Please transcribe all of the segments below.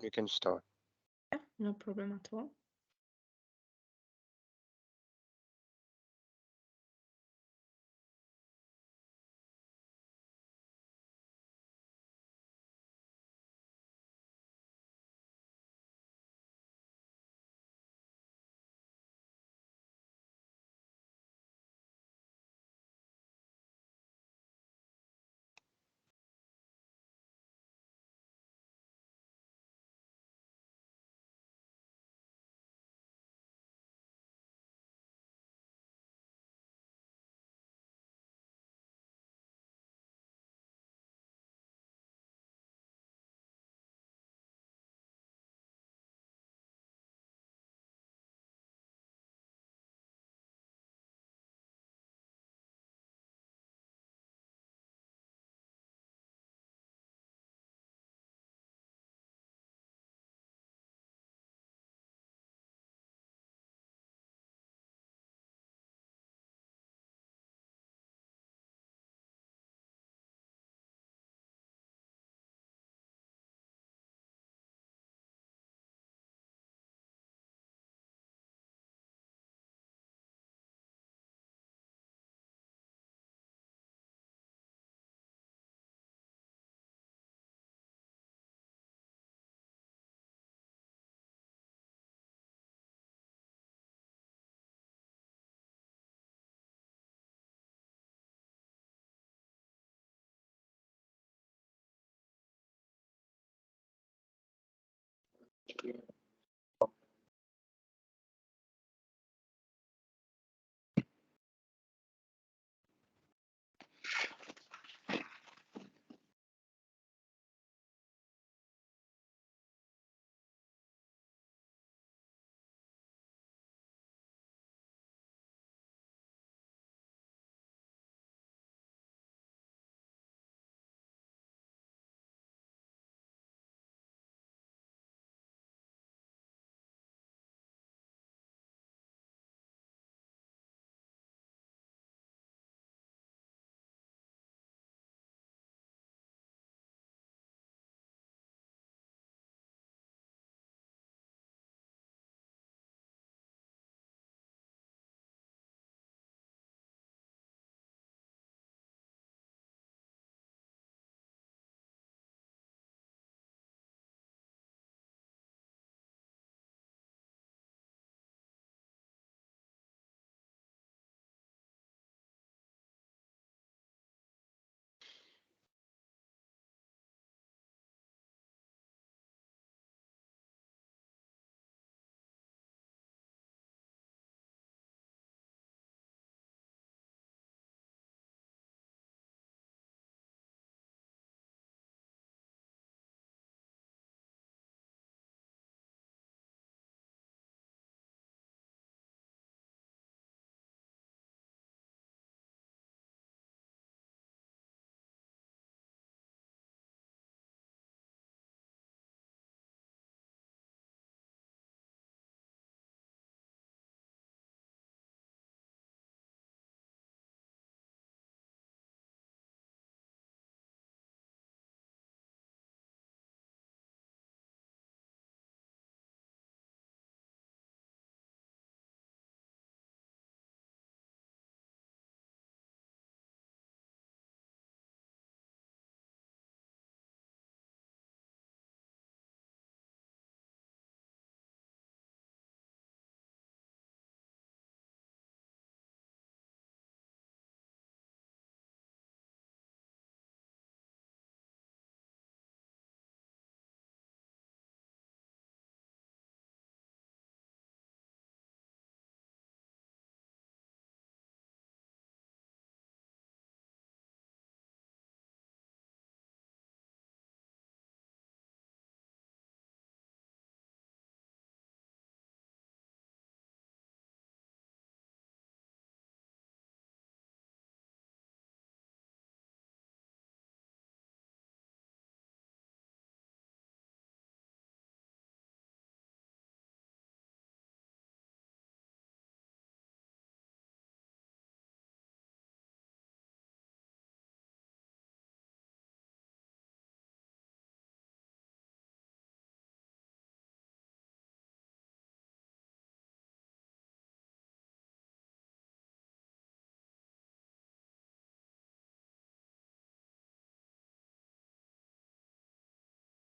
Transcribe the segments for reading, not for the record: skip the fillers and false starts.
You can start. Yeah, no problem at all.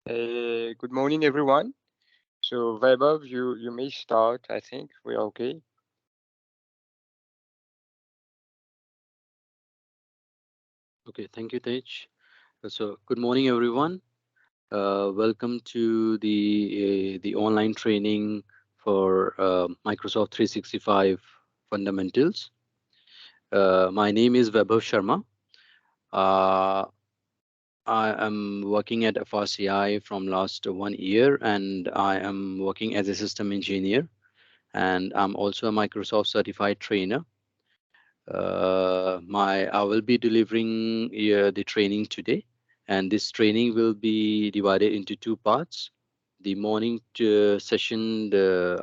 Good morning, everyone. So, Vaibhav, you may start. I think we are okay. Okay, thank you, Tej. So, good morning, everyone. Welcome to the online training for Microsoft 365 fundamentals. My name is Vaibhav Sharma. Uh, I am working at FRCI from last 1 year, and I am working as a system engineer. And I'm also a Microsoft certified trainer. I will be delivering the training today, and this training will be divided into two parts. The morning session,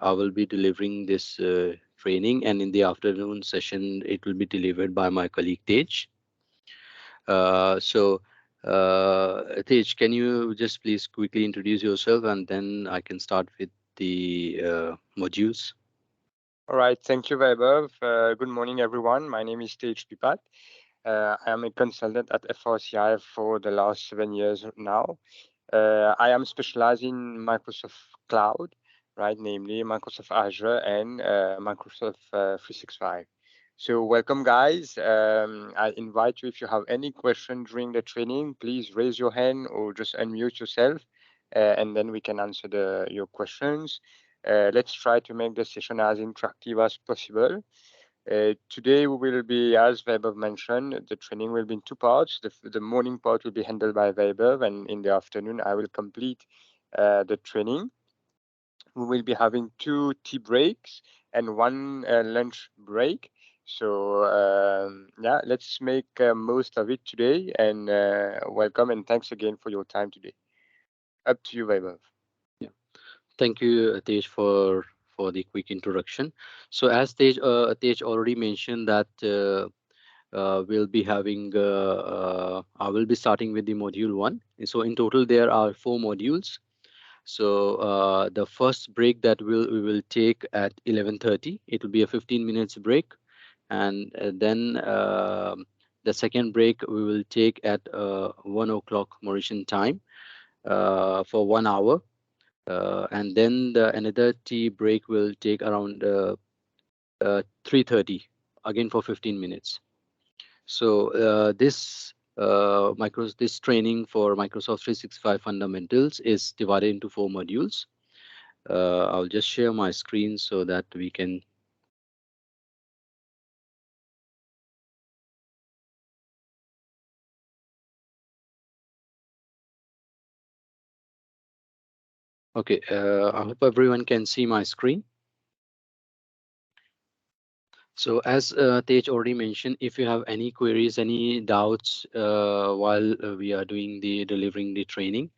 I will be delivering this training, and in the afternoon session, it will be delivered by my colleague Tej. So, Tej, can you just please quickly introduce yourself, and then I can start with the modules. All right. Thank you, Vaibhav. Good morning, everyone. My name is Tej Pipat. I am a consultant at FRCI for the last 7 years now. I am specialized in Microsoft Cloud, right? Namely Microsoft Azure and Microsoft 365. So welcome, guys. I invite you, if you have any question during the training, please raise your hand or just unmute yourself, and then we can answer your questions. Let's try to make the session as interactive as possible. Today we will be, as Vaibhav mentioned, the training will be in two parts. The morning part will be handled by Vaibhav, and in the afternoon I will complete the training. We will be having two tea breaks and one lunch break. So yeah, let's make most of it today. And welcome and thanks again for your time today. Up to you, Vaibhav. Yeah. Thank you, Tej, for the quick introduction. So, as Tej already mentioned that we'll be having, I will be starting with the module one. So, in total, there are 4 modules. So, the first break that we will take at 11:30. It will be a 15 minutes break, and then the second break we will take at 1 o'clock Mauritian time for 1 hour, and then another tea break will take around 3:30, again for 15 minutes. So this training for Microsoft 365 fundamentals is divided into 4 modules. I'll just share my screen so that we can. Okay, I hope everyone can see my screen. So as Tej already mentioned, if you have any queries, any doubts while we are doing the delivering the training,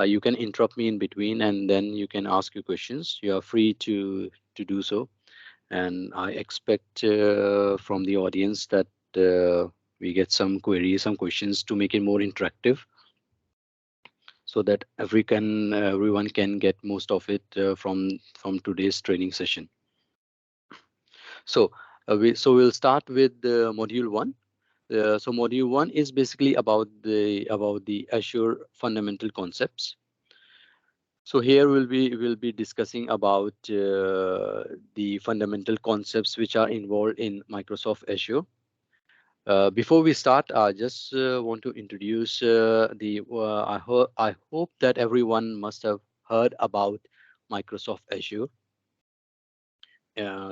you can interrupt me in between, and then you can ask your questions. You are free to do so, and I expect from the audience that we get some queries, some questions to make it more interactive, so that everyone can get most of it from today's training session. So we'll start with module one. So module one is basically about the Azure fundamental concepts. So here we'll be discussing about the fundamental concepts which are involved in Microsoft Azure. Before we start, I just want to introduce I hope that everyone must have heard about Microsoft Azure.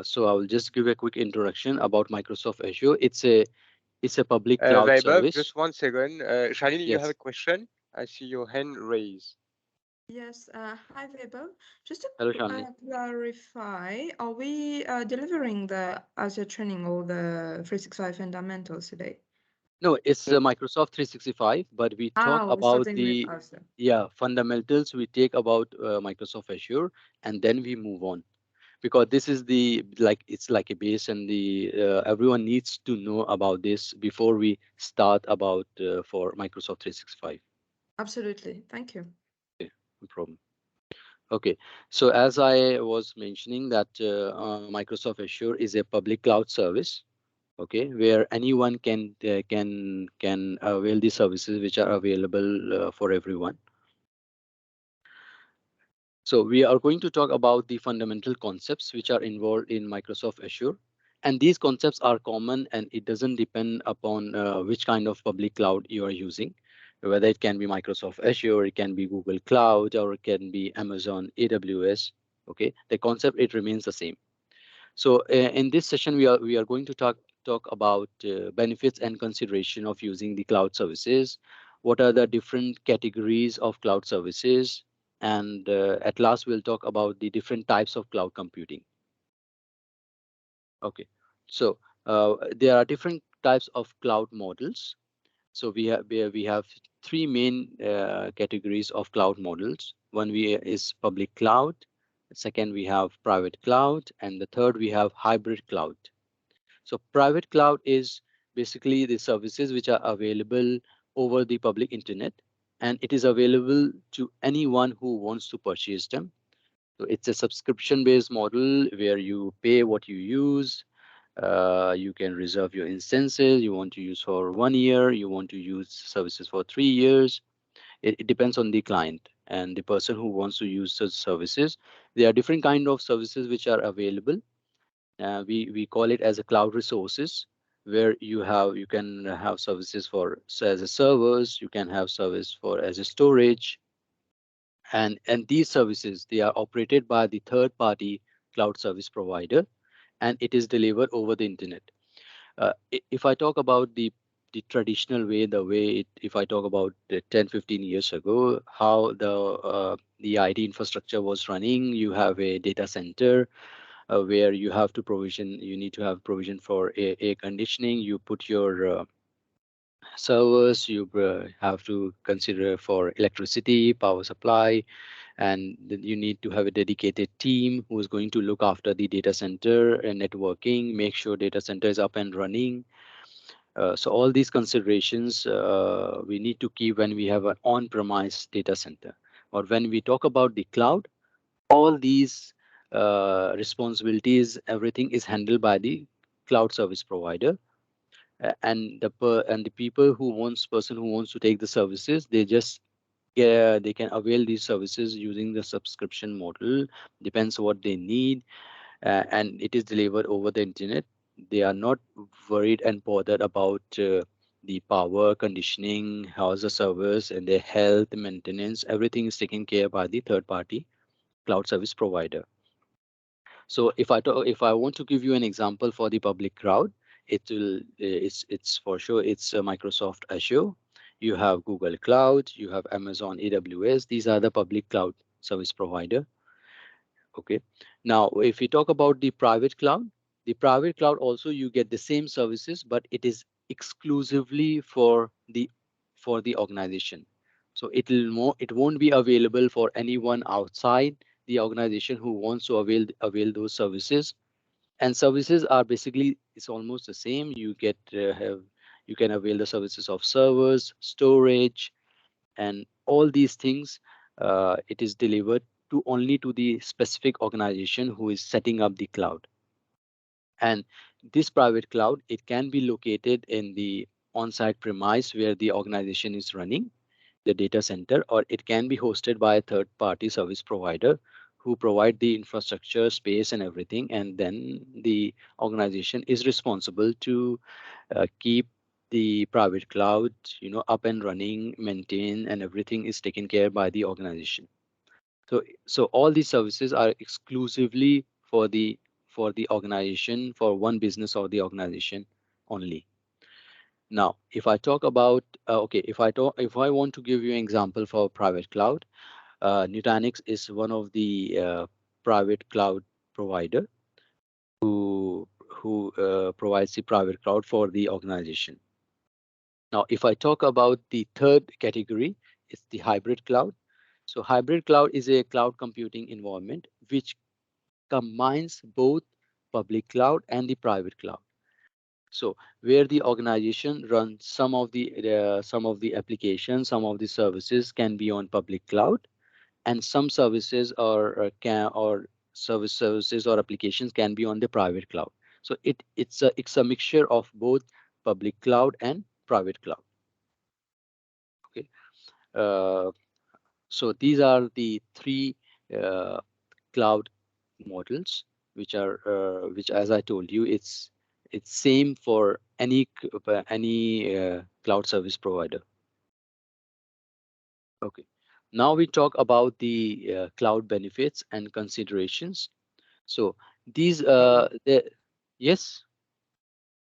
So I will just give a quick introduction about Microsoft Azure. It's a public cloud Vaibhav, service. just 1 second. Shalini, you have Yes. a question? I see your hand raised. Yes, hi Weber. Just to Hello, Shalini. clarify, are we delivering the Azure training or the 365 fundamentals today? No, it's Microsoft 365, but we talk Ah, we're about starting with the Azure. fundamentals. We take about Microsoft Azure, and then we move on, because this is the like it's like a base, and the everyone needs to know about this before we start about for Microsoft 365. Absolutely. Thank you. Okay, no problem. Okay, so as I was mentioning that Microsoft Azure is a public cloud service, okay, where anyone can avail the services which are available for everyone. So we are going to talk about the fundamental concepts which are involved in Microsoft Azure. And these concepts are common, and it doesn't depend upon which kind of public cloud you are using, whether it can be Microsoft Azure, it can be Google Cloud, or it can be Amazon AWS. Okay, the concept, it remains the same. So in this session, we are going to talk about benefits and consideration of using the cloud services. What are the different categories of cloud services? And at last, we'll talk about the different types of cloud computing. Okay, so there are different types of cloud models. So we have three main categories of cloud models. One is public cloud. Second, we have private cloud, and the third, we have hybrid cloud. So private cloud is basically the services which are available over the public internet, and it is available to anyone who wants to purchase them. So it's a subscription based model where you pay what you use. You can reserve your instances. You want to use for 1 year, you want to use services for 3 years. It depends on the client and the person who wants to use such services. There are different kind of services which are available. We call it as a cloud resources, where you can have services for as a servers, you can have service for as a storage, and these services, they are operated by the third party cloud service provider, and it is delivered over the internet. If I talk about the traditional way, the way if I talk about 10-15 years ago, how the IT infrastructure was running, you have a data center where you need to have provision for air conditioning. You put your servers, you have to consider for electricity, power supply, and then you need to have a dedicated team who is going to look after the data center and networking, make sure data center is up and running. So all these considerations we need to keep when we have an on-premise data center. Or when we talk about the cloud, all these responsibilities, everything is handled by the cloud service provider. And the people who wants to take the services, they just they can avail these services using the subscription model. Depends what they need, and it is delivered over the internet. They are not worried and bothered about the power conditioning, how's the service, and their health maintenance. Everything is taken care by the third party cloud service provider. So if I want to give you an example for the public cloud, it's for sure it's Microsoft Azure. You have Google Cloud, you have Amazon AWS. These are the public cloud service provider. Okay. Now, if we talk about the private cloud also you get the same services, but it is exclusively for the organization. So it won't be available for anyone outside the organization who wants to avail those services. And services are basically, it's almost the same. You can avail the services of servers, storage, and all these things. It is delivered to only to the specific organization who is setting up the cloud. And this private cloud, it can be located in the on-site premise where the organization is running the data center, or it can be hosted by a third party service provider who provide the infrastructure, space, and everything. And then the organization is responsible to keep the private cloud, up and running, maintain, and everything is taken care by the organization. So all these services are exclusively for the organization, for one business or the organization only. Now, if I talk about okay, if I want to give you an example for private cloud, Nutanix is one of the private cloud provider who provides the private cloud for the organization. Now, if I talk about the third category, it's the hybrid cloud. So hybrid cloud is a cloud computing environment which combines both public cloud and the private cloud. So where the organization runs some of the applications, some of the services can be on public cloud, and some services services or applications can be on the private cloud. So it's a mixture of both public cloud and private cloud. Okay. Uh, so these are the three uh, cloud models, which, as I told you, it's same for any cloud service provider. Okay. Now we talk about the cloud benefits and considerations. So these yes,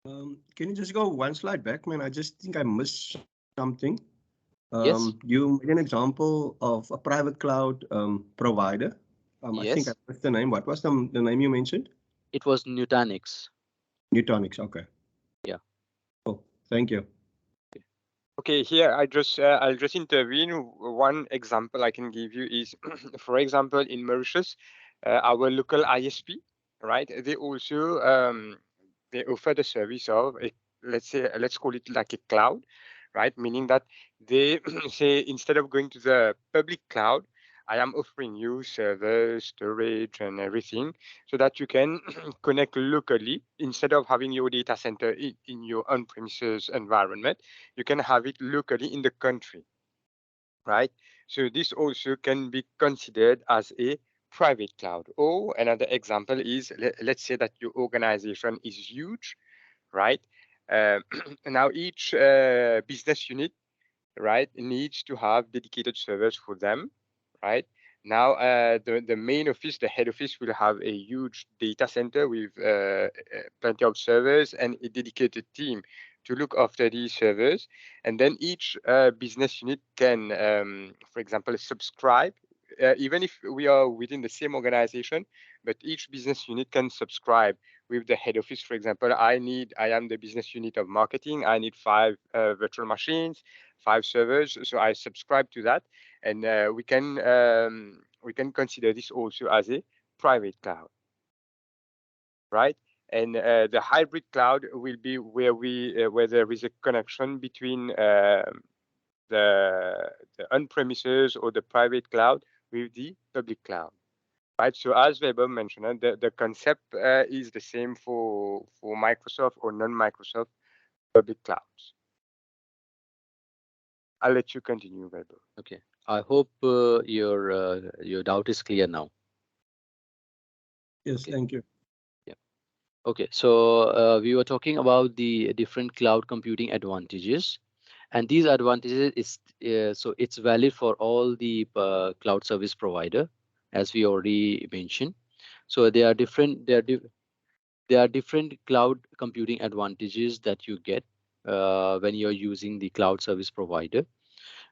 Can you just go one slide back, man? I just think I missed something. yes, You made an example of a private cloud provider. I think I yes. missed the name. What was the name you mentioned? It was Nutanix. Nutanix. Okay. Yeah. Cool. Thank you. Okay, here I'll just intervene. One example I can give you is, for example, in Mauritius, our local ISP, right? They also they offer the service of let's call it like a cloud, right? Meaning that they say instead of going to the public cloud, I am offering you servers, storage, and everything, so that you can connect locally instead of having your data center in your on-premises environment. You can have it locally in the country, right? So this also can be considered as a private cloud. Or another example is, let's say that your organization is huge, right? Uh, now each business unit, right, needs to have dedicated servers for them, right? Now, the main office, the head office, will have a huge data center with plenty of servers and a dedicated team to look after these servers. And then each business unit can, for example, subscribe, even if we are within the same organization, but each business unit can subscribe with the head office. For example, I am the business unit of marketing. I need 5 virtual machines, 5 servers. So I subscribe to that, and we can consider this also as a private cloud, right? And the hybrid cloud will be where there is a connection between the on-premises or the private cloud with the public cloud. Right. So as Weber mentioned, the concept is the same for Microsoft or non-Microsoft public clouds. I'll let you continue, Weber. Okay. I hope your doubt is clear now. Yes, Okay. thank you. Yeah. Okay. So we were talking about the different cloud computing advantages, and these advantages is so it's valid for all the cloud service provider, as we already mentioned. So there are different there are different cloud computing advantages that you get when you're using the cloud service provider.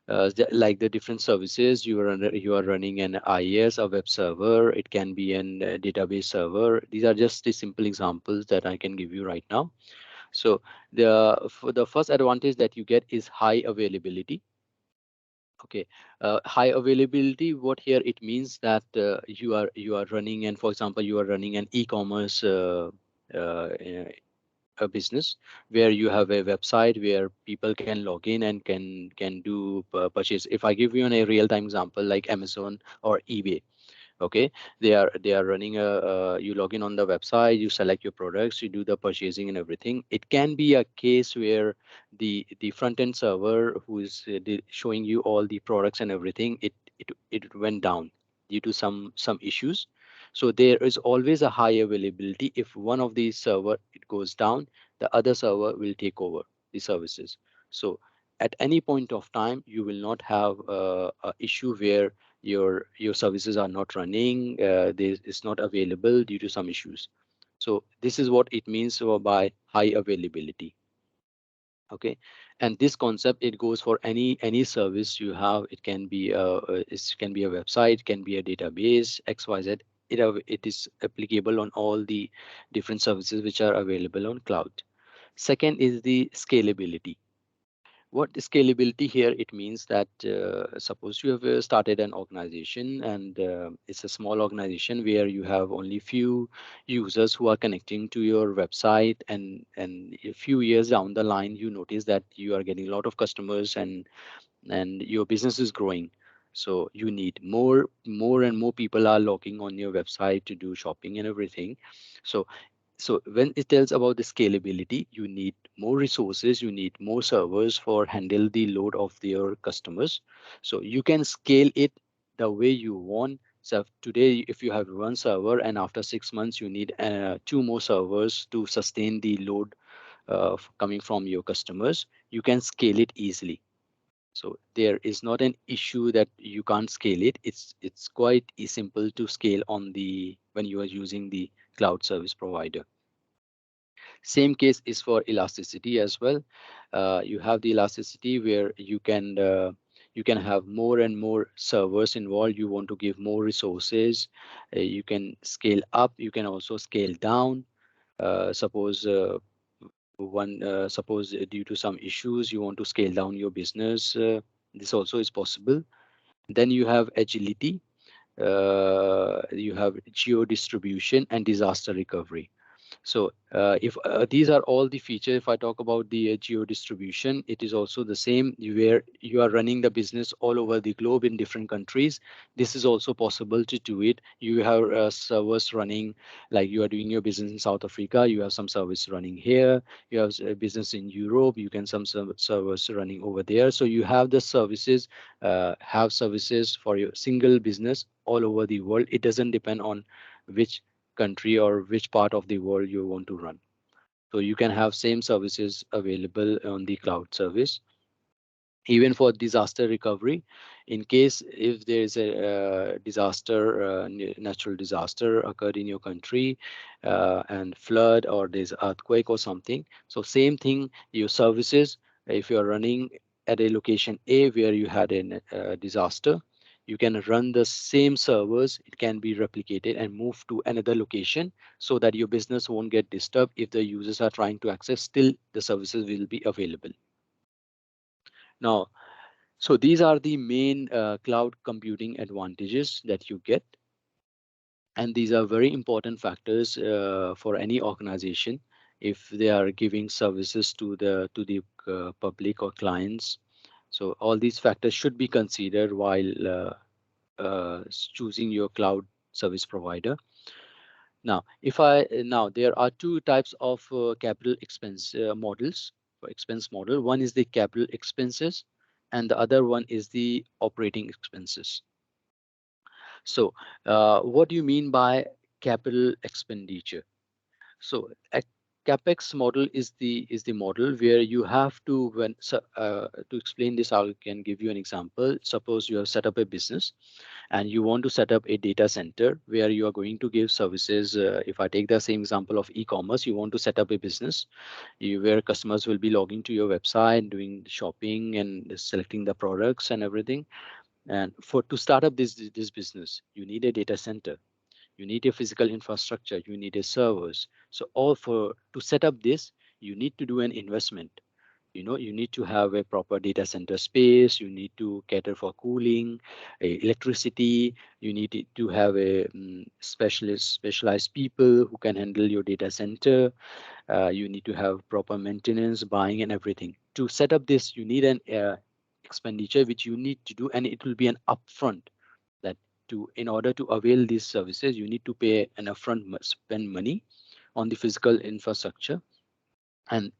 Like the different services you are running an IaaS, a web server, it can be an database server. These are just the simple examples that I can give you right now. So for the first advantage that you get is high availability. Okay, high availability. What here it means that you are running, and for example, you are running an e-commerce uh, a business where you have a website where people can log in and can do purchase. If I give you a real time example like Amazon or eBay, okay, they are running you log in on the website, you select your products, you do the purchasing and everything. It can be a case where the front end server who is showing you all the products and everything, it went down due to some issues. So there is always a high availability. If one of these server it goes down, the other server will take over the services. So at any point of time you will not have a issue where your services are not running, it's not available due to some issues. So this is what it means by high availability. Okay, and this concept it goes for any service you have. It can be it can be a website, can be a database, xyz. It is applicable on all the different services which are available on cloud. Second is the scalability. What scalability here? It means that suppose you have started an organization, and it's a small organization where you have only few users who are connecting to your website, and a few years down the line you notice that you are getting a lot of customers, and your business is growing. So you need more and more people are logging on your website to do shopping and everything. So so when it tells about the scalability, you need more resources, you need more servers for handle the load of your customers. So you can scale it the way you want. So today, if you have one server and after 6 months you need two more servers to sustain the load coming from your customers, you can scale it easily. So there is not an issue that you can't scale it. It's quite simple to scale on the when you are using the cloud service provider. Same case is for elasticity as well. You have the elasticity where you can have more and more servers involved. You want to give more resources. You can scale up. You can also scale down. Suppose due to some issues you want to scale down your business. This also is possible. Then you have agility. You have geo distribution and disaster recovery. So if these are all the features, if I talk about the geo distribution, it is also the same where you are running the business all over the globe in different countries. This is also possible to do it. You have servers running, like you are doing your business in South Africa, you have some service running here. You have a business in Europe, you can some servers running over there. So you have the services, have services for your single business all over the world. It doesn't depend on which country or which part of the world you want to run. So you can have same services available on the cloud service. Even for disaster recovery, in case if there is a disaster, natural disaster occurred in your country, and flood or there's earthquake or something, so same thing, your services, if you are running at a location A where you had a disaster, you can run the same servers, it can be replicated and moved to another location so that your business won't get disturbed. If the users are trying to access, still the services will be available. Now, so these are the main cloud computing advantages that you get. And these are very important factors for any organization if they are giving services to the public or clients. So all these factors should be considered while choosing your cloud service provider. Now there are two types of capital expense models for expense model. One is the capital expenses, and the other one is the operating expenses. So, what do you mean by capital expenditure? So, a capex model is the model where you have to to explain this, I can give you an example. Suppose you have set up a business and you want to set up a data center where you are going to give services. If I take the same example of e-commerce, you want to set up a business where customers will be logging to your website, doing shopping and selecting the products and everything. And for to start up this business, you need a data center, you need a physical infrastructure, you need a servers. So all for to set up this, you need to do an investment. You need to have a proper data center space, you need to cater for cooling, electricity, you need to have a specialized people who can handle your data center. You need to have proper maintenance, buying and everything. To set up this, you need an expenditure which you need to do, and it will be an upfront that in order to avail these services, you need to pay an upfront spend money on the physical infrastructure. And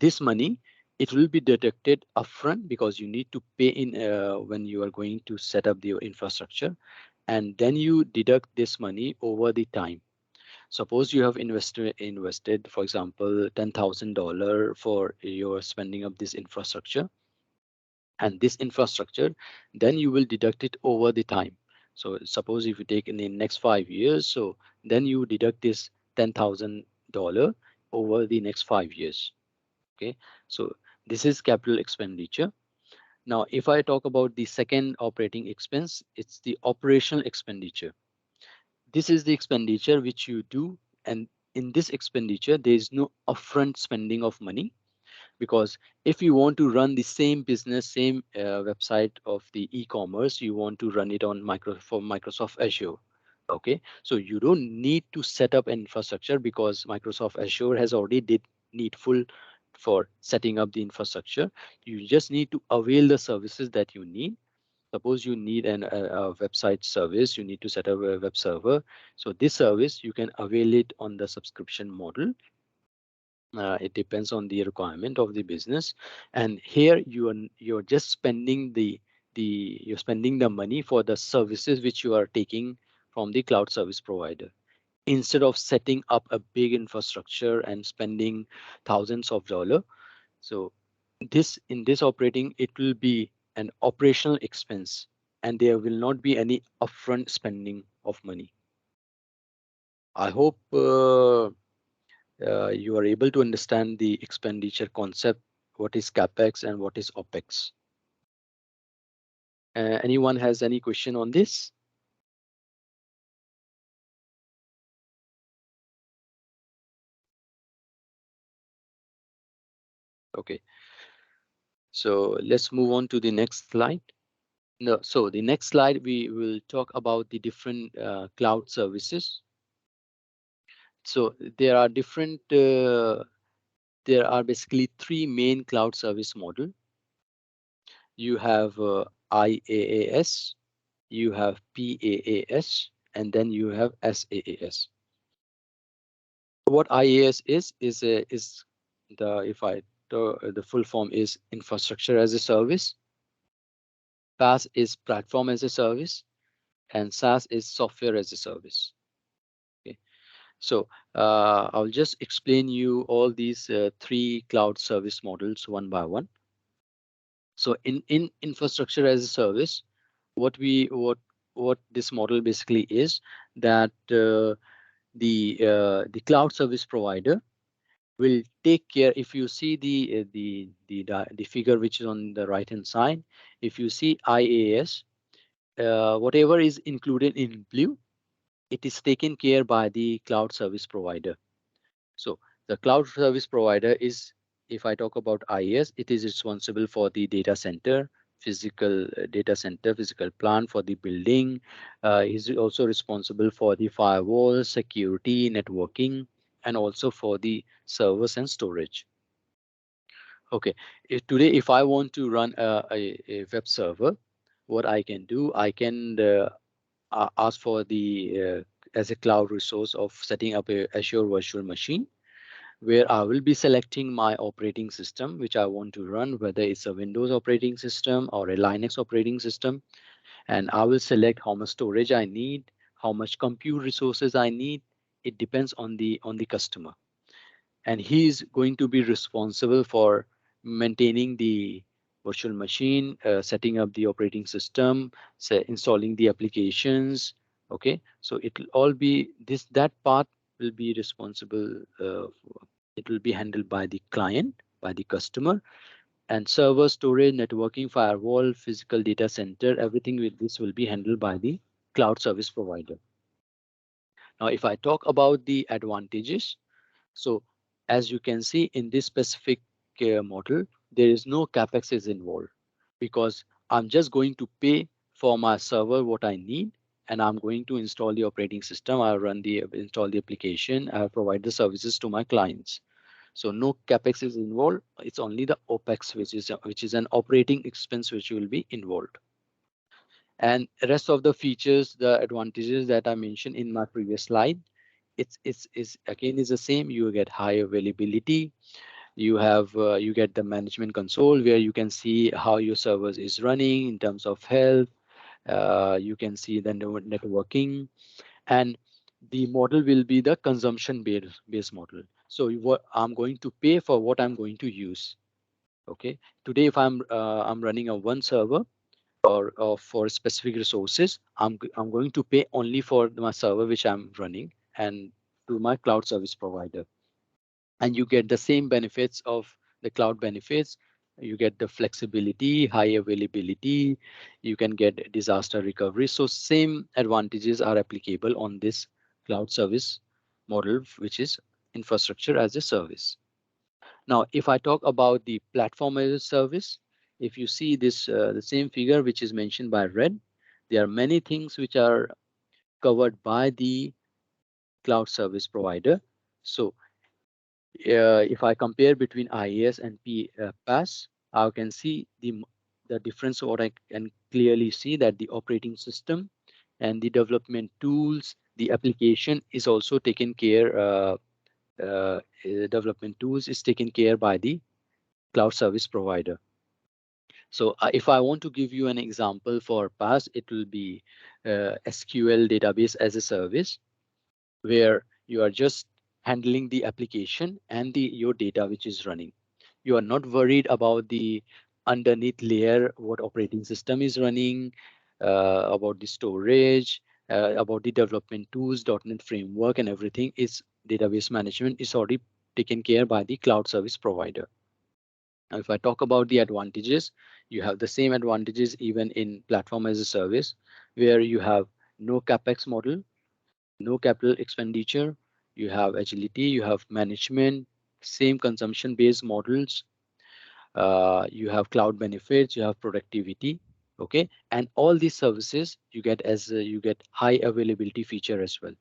this money, it will be deducted upfront because you need to pay in when you are going to set up your infrastructure, and then you deduct this money over the time. Suppose you have invested, for example, $10,000 for your spending of this infrastructure, and this infrastructure, then you will deduct it over the time. So suppose if you take in the next 5 years, so then you deduct this $10,000 over the next 5 years. Okay, so this is capital expenditure. Now, if I talk about the second operating expense, it's the operational expenditure. This is the expenditure which you do, and in this expenditure, there is no upfront spending of money, because if you want to run the same business, same website of the e-commerce, you want to run it on Microsoft Azure. Okay, so you don't need to set up an infrastructure because Microsoft Azure has already did needful for setting up the infrastructure. You just need to avail the services that you need. Suppose you need a website service, you need to set up a web server. So this service, you can avail it on the subscription model. It depends on the requirement of the business, and here you're just spending the you're spending the money for the services which you are taking from the cloud service provider, instead of setting up a big infrastructure and spending thousands of dollars. So in this operating, it will be an operational expense, and there will not be any upfront spending of money. I hope you are able to understand the expenditure concept, what is capex and what is opex. Anyone has any question on this? Okay, so let's move on to the next slide. No, so the next slide we will talk about the different cloud services. So there are different. There are basically three main cloud service model. You have IaaS, you have PaaS, and then you have SaaS. What IaaS is the the full form is infrastructure as a service. PaaS is platform as a service, and SaaS is software as a service. Okay, so I'll just explain you all these three cloud service models one by one. So in infrastructure as a service, what this model basically is that the cloud service provider will take care. If you see the figure which is on the right hand side, if you see IaaS, whatever is included in blue, it is taken care by the cloud service provider. So the cloud service provider is, if I talk about IaaS, it is responsible for the data center, physical plant for the building. Is also responsible for the firewall, security, networking, and also for the servers and storage. Okay, if I want to run a web server, what I can do, I can ask for the as a cloud resource of setting up a Azure virtual machine, where I will be selecting my operating system which I want to run, whether it's a Windows operating system or a Linux operating system, and I will select how much storage I need, how much compute resources I need. It depends on the customer, and he is going to be responsible for maintaining the virtual machine, setting up the operating system, say, installing the applications. Okay, so it will all be that part will be responsible. It will be handled by the client, by the customer, and server, storage, networking, firewall, physical data center, everything with this will be handled by the cloud service provider. Now, if I talk about the advantages, so as you can see in this specific model, there is no capex is involved, because I'm just going to pay for my server what I need, and I'm going to install the operating system. I install the application. I provide the services to my clients. So no capex is involved. It's only the opex, which is an operating expense which will be involved. And rest of the features, the advantages that I mentioned in my previous slide, it's again is the same. You get high availability. You get the management console where you can see how your servers is running in terms of health. You can see the networking, and the model will be the consumption based model. So what I'm going to pay for what I'm going to use. Okay, today if I'm running a one server, or for specific resources, I'm going to pay only for my server which I'm running and to my cloud service provider. And you get the same benefits of the cloud benefits. You get the flexibility, high availability, you can get disaster recovery. So same advantages are applicable on this cloud service model, which is infrastructure as a service. Now, if I talk about the platform as a service, if you see this, the same figure which is mentioned by red, there are many things which are covered by the cloud service provider. So if I compare between IaaS and PaaS, I can see the difference. What I can clearly see that the operating system and the development tools, the application is also taken care. Development tools is taken care by the cloud service provider. So if I want to give you an example for PaaS, it will be SQL database as a service, where you are just handling the application and your data which is running. You are not worried about the underneath layer, what operating system is running, about the storage, about the development tools, .NET framework, and everything is database management is already taken care by the cloud service provider. Now, if I talk about the advantages, you have the same advantages even in platform as a service, where you have no capex model, no capital expenditure, you have agility, you have management, same consumption based models, you have cloud benefits, you have productivity. Okay, and all these services you get as you get high availability feature as well.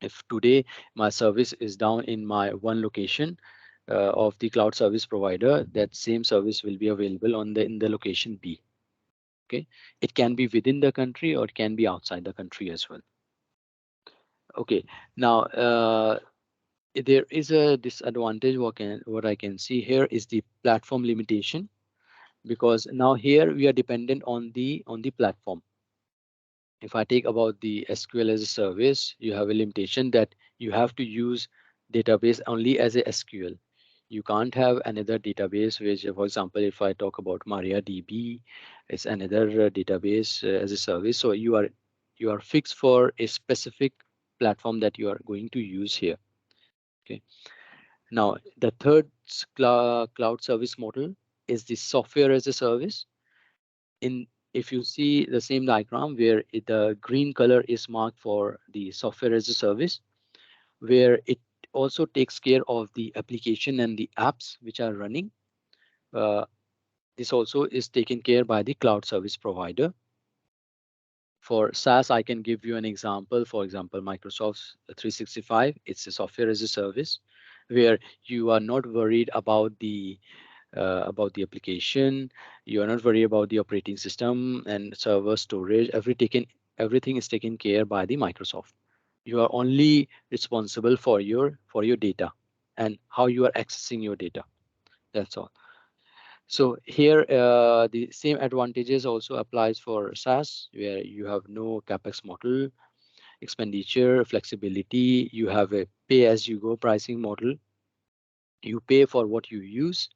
If today my service is down in my one location of the cloud service provider, that same service will be available on the in the location B. Okay, it can be within the country or it can be outside the country as well. Okay, now there is a disadvantage. What I can see here is the platform limitation, because now here we are dependent on the platform. If I take about the SQL as a service, you have a limitation that you have to use database only as a SQL. You can't have another database, which, for example, if I talk about MariaDB, it's another database as a service. So you are fixed for a specific platform that you are going to use here. Okay. Now, the third cloud service model is the software as a service. In If you see the same diagram where the green color is marked for the software as a service, where it also takes care of the application and the apps which are running. Uh, this also is taken care by the cloud service provider. For SaaS, I can give you an example. For example, Microsoft 365, it's a software as a service, where you are not worried about the application. You are not worried about the operating system and server storage. Everything is taken care by the Microsoft. You are only responsible for your data and how you are accessing your data. That's all. So here the same advantages also applies for SaaS, where you have no capex model, expenditure, flexibility. You have a pay as you go pricing model. You pay for what you use.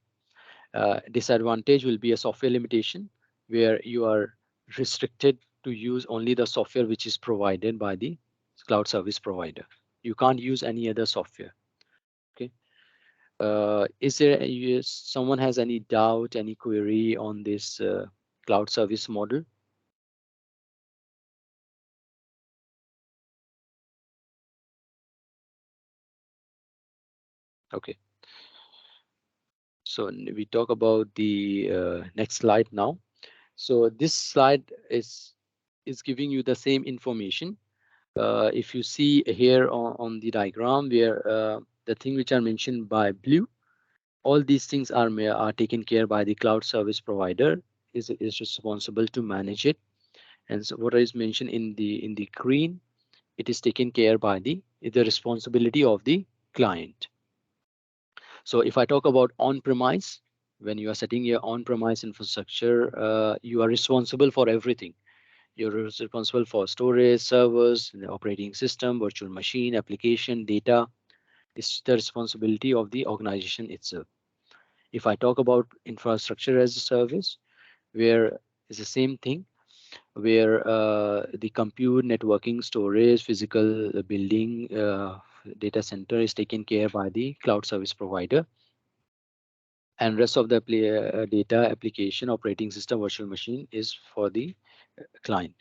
Disadvantage will be a software limitation, where you are restricted to use only the software which is provided by the cloud service provider. You can't use any other software. Okay. Is there someone has any doubt, any query on this cloud service model? Okay. So we talk about the next slide now. So this slide is giving you the same information. If you see here on the diagram, where the thing which are mentioned by blue, all these things are taken care by the cloud service provider, is responsible to manage it. And so what is mentioned in the green, it is taken care by the responsibility of the client. So if I talk about on-premise, when you are setting your on-premise infrastructure, you are responsible for everything. You're responsible for storage, servers, the operating system, virtual machine, application, data. It's the responsibility of the organization itself. If I talk about infrastructure as a service, where it's the same thing, where the compute, networking, storage, physical building, data center is taken care by the cloud service provider, and rest of the data, application, operating system, virtual machine is for the client.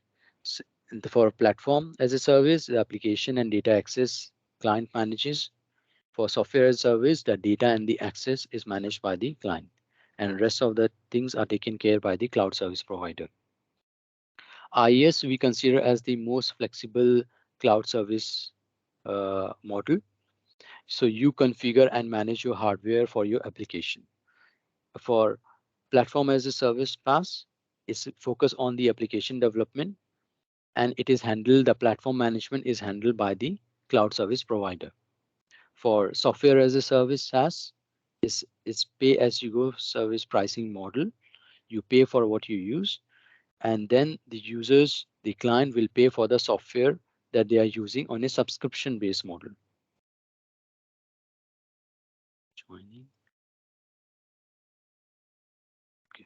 For platform as a service, the application and data access client manages. For software as a service, the data and the access is managed by the client, and rest of the things are taken care by the cloud service provider. IaaS we consider as the most flexible cloud service model. So you configure and manage your hardware for your application. For platform as a service PaaS, is focused on the application development, and it is handled, the platform management is handled by the cloud service provider. For software as a service SaaS, is pay as you go service pricing model, you pay for what you use, and then the client will pay for the software that they are using on a subscription based model. Joining. Okay.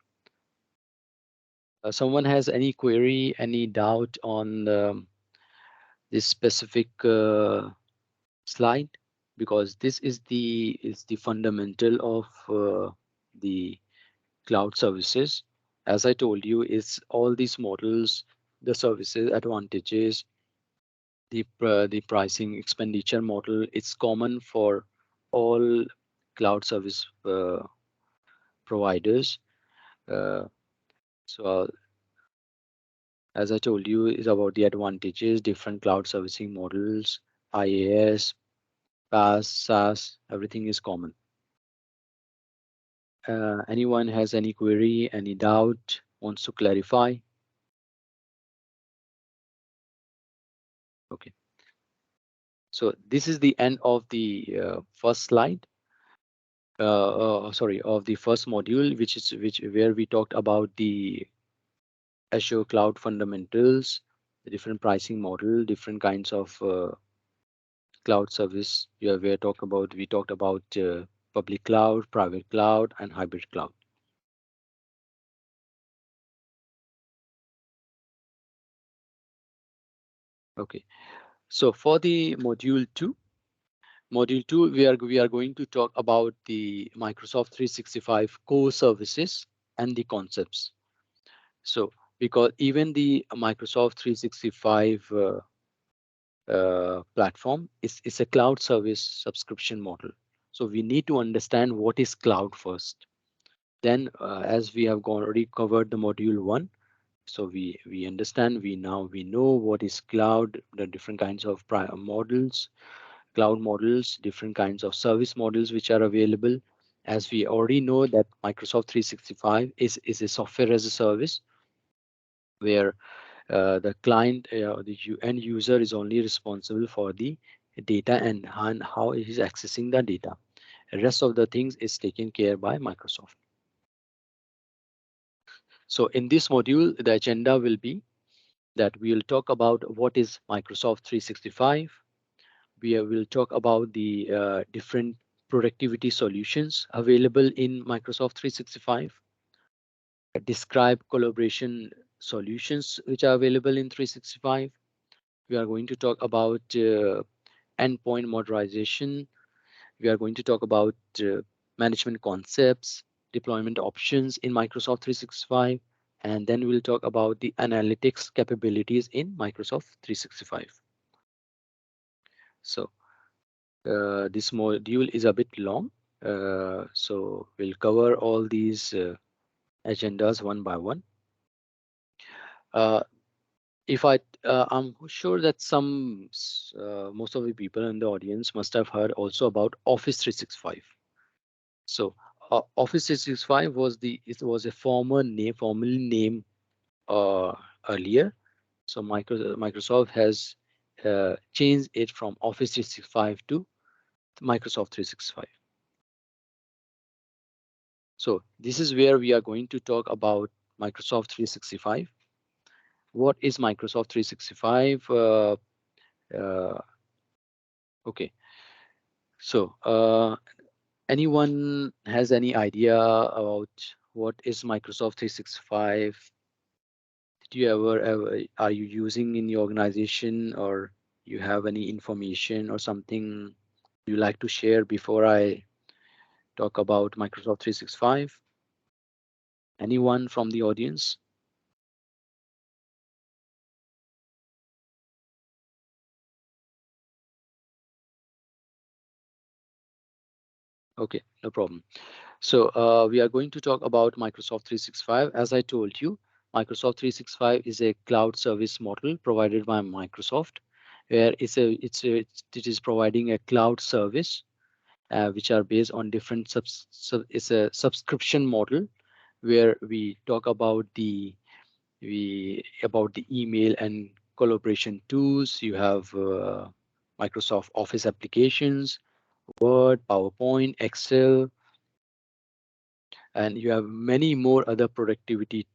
Someone has any query, any doubt on this specific slide? Because this is the fundamental of the cloud services. As I told you, it's all these models, the services, advantages, the pricing expenditure model. It's common for all cloud service providers. Uh, so as I told you, is about the advantages, different cloud servicing models, IaaS, PaaS, SaaS, everything is common. Anyone has any query, any doubt, wants to clarify? Okay. So this is the end of the first slide. Sorry, of the first module, where we talked about the Azure Cloud fundamentals, the different pricing model, different kinds of cloud service. We talked about public cloud, private cloud, and hybrid cloud. Okay, so for the module 2, we are going to talk about the Microsoft 365 core services and the concepts. So because even the Microsoft 365 platform is a cloud service subscription model. So we need to understand what is cloud first. Then as we have already covered the module 1, so we understand, we know what is cloud, the different kinds of models, cloud models, different kinds of service models which are available. As we already know that Microsoft 365 is a software as a service, where the client, the end user is only responsible for the data and how it is accessing the data. The rest of the things is taken care by Microsoft. So in this module, the agenda will be that we will talk about what is Microsoft 365. We will talk about the different productivity solutions available in Microsoft 365. Describe collaboration solutions which are available in 365. We are going to talk about endpoint modernization. We are going to talk about management concepts, deployment options in Microsoft 365, and then we'll talk about the analytics capabilities in Microsoft 365. So this module is a bit long, so we'll cover all these agendas one by one. I'm sure that most of the people in the audience must have heard also about Office 365. So Office 365 was a formerly named earlier. So Microsoft has changed it from Office 365 to Microsoft 365. So this is where we are going to talk about Microsoft 365. What is Microsoft 365? Okay, so anyone has any idea about what is Microsoft 365? Did you ever are you using in your organization, or you have any information or something you like to share before I talk about Microsoft 365? Anyone from the audience? Okay, no problem. So we are going to talk about Microsoft 365. As I told you, Microsoft 365 is a cloud service model provided by Microsoft, where it is providing a cloud service which are based on different it's a subscription model, where we talk about the email and collaboration tools. You have Microsoft Office applications, Word, PowerPoint, Excel, and you have many more other productivity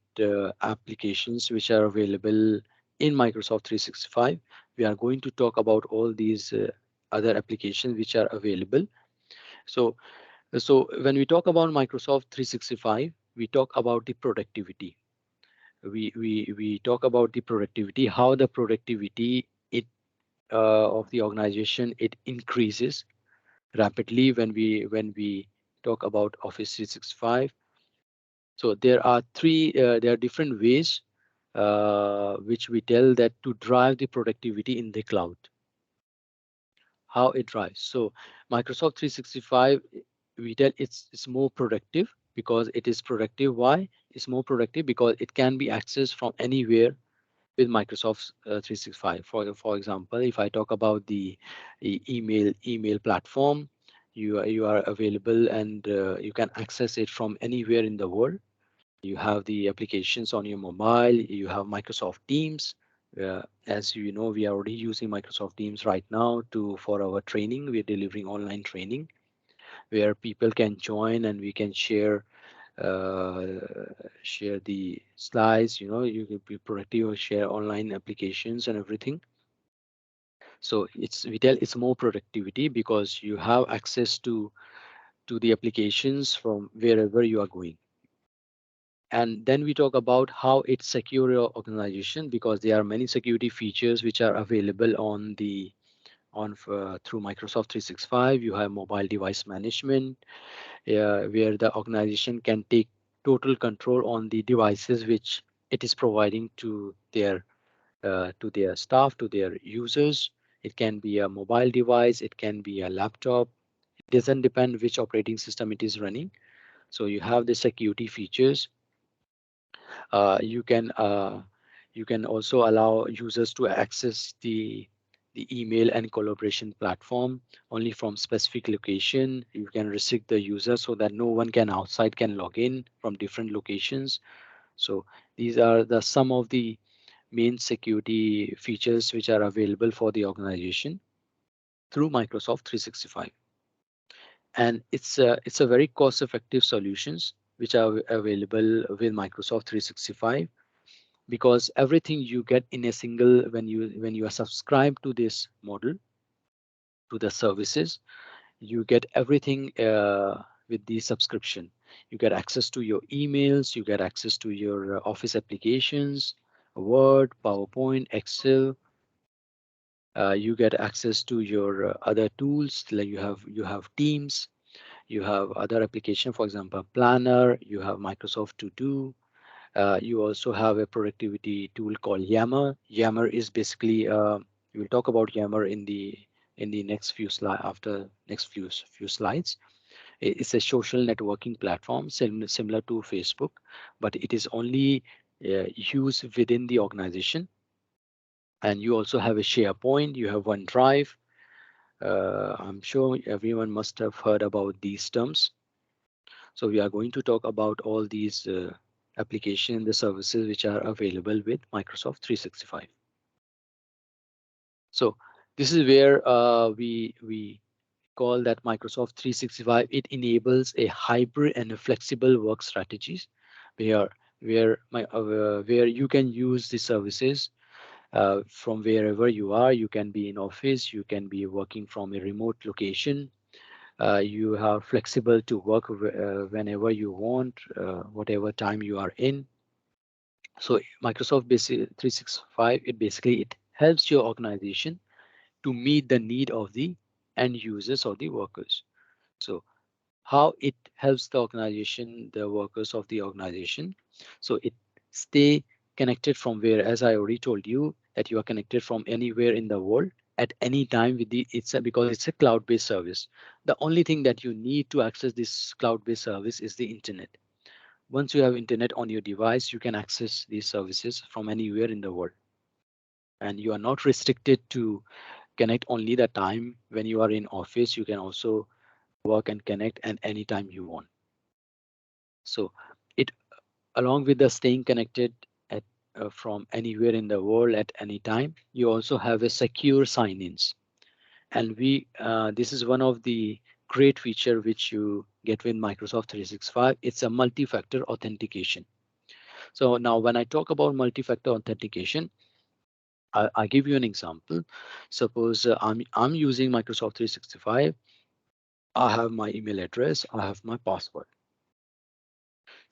applications which are available in Microsoft 365. We are going to talk about all these other applications which are available. So, so when we talk about Microsoft 365, we talk about the productivity. We talk about the productivity, how the productivity of the organization it increases rapidly when we talk about Office 365. So there are different ways which we tell that to drive the productivity in the cloud, how it drives. So Microsoft 365, we tell it's more productive because it is productive. Why? It's more productive because it can be accessed from anywhere with Microsoft 365. For example, if I talk about the email platform, you are available and you can access it from anywhere in the world. You have the applications on your mobile. You have Microsoft Teams. As you know, we are already using Microsoft Teams right now to for our training. We're delivering online training where people can join and we can uh, share the slides. You know, you can be productive or share online applications and everything. So we tell it's more productivity because you have access to the applications from wherever you are going. And then we talk about how it secure your organization, because there are many security features which are available on the on through Microsoft 365. You have mobile device management, where the organization can take total control on the devices which it is providing to their staff, to their users. It can be a mobile device, it can be a laptop. It doesn't depend which operating system it is running. So you have the security features. uh, you can uh, you can also allow users to access the email and collaboration platform only from specific location. You can restrict the user so that no one can outside can log in from different locations. So these are the some of the main security features which are available for the organization through Microsoft 365. And it's a very cost effective solutions which are available with Microsoft 365, because everything you get in a single, when you are subscribed to this model, to the services, you get everything with the subscription. You get access to your emails, you get access to your office applications, Word, PowerPoint, Excel. You get access to your other tools, like you have Teams, you have other application, for example Planner, you have Microsoft To Do. You also have a productivity tool called Yammer. Yammer is basically, we will talk about Yammer in the next few slide after next few slides. It's a social networking platform similar to Facebook, but it is only used within the organization. And you also have a SharePoint, you have OneDrive. I'm sure everyone must have heard about these terms. So we are going to talk about all these applications, the services which are available with Microsoft 365. So this is where we call that Microsoft 365. It enables a hybrid and a flexible work strategies, where where you can use the services from wherever you are. You can be in office, you can be working from a remote location. You are flexible to work whenever you want, whatever time you are in. So Microsoft Basic 365, it helps your organization to meet the need of the end users or the workers. So how it helps the organization, the workers of the organization. So it stay connected from where, as I already told you, that you are connected from anywhere in the world at any time with because it's a cloud-based service. The only thing that you need to access this cloud-based service is the internet. Once you have internet on your device, you can access these services from anywhere in the world. And you are not restricted to connect only the time when you are in office. You can also work and connect at any time you want. So it, along with the staying connected at from anywhere in the world at any time, you also have a secure sign-ins. And this is one of the great feature which you get with Microsoft 365. It's a multi-factor authentication. So now when I talk about multi-factor authentication, I give you an example. Suppose I'm using Microsoft 365. I have my email address, I have my password.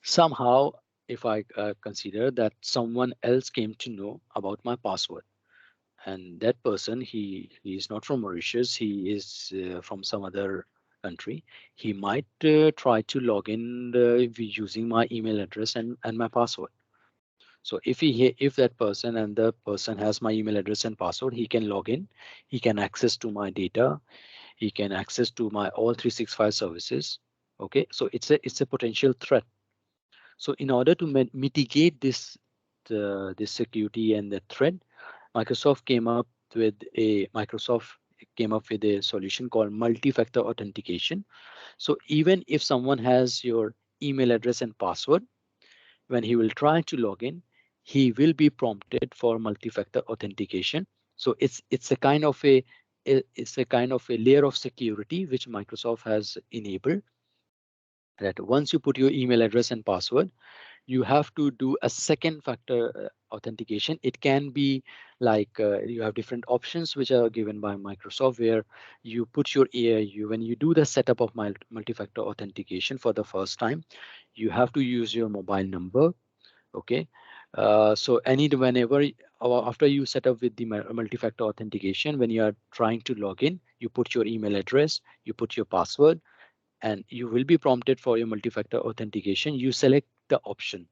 Somehow, if I consider that someone else came to know about my password, and that person, he is not from Mauritius, he is from some other country, he might try to log in using my email address and my password. So if that person and the person has my email address and password, he can log in, he can access to my data, he can access to my all 365 services. Okay, so it's a potential threat. So in order to mitigate this security and the threat, Microsoft came up with a solution called multi-factor authentication. So even if someone has your email address and password, when he will try to log in, he will be prompted for multi-factor authentication. So it's a kind of a layer of security which Microsoft has enabled, that once you put your email address and password, you have to do a second factor authentication. It can be like you have different options which are given by Microsoft, where you put your when you do the setup of multi-factor authentication for the first time, you have to use your mobile number. Okay, so whenever after you set up with the multi-factor authentication, when you are trying to log in, you put your email address, you put your password, and you will be prompted for your multi-factor authentication. You select the option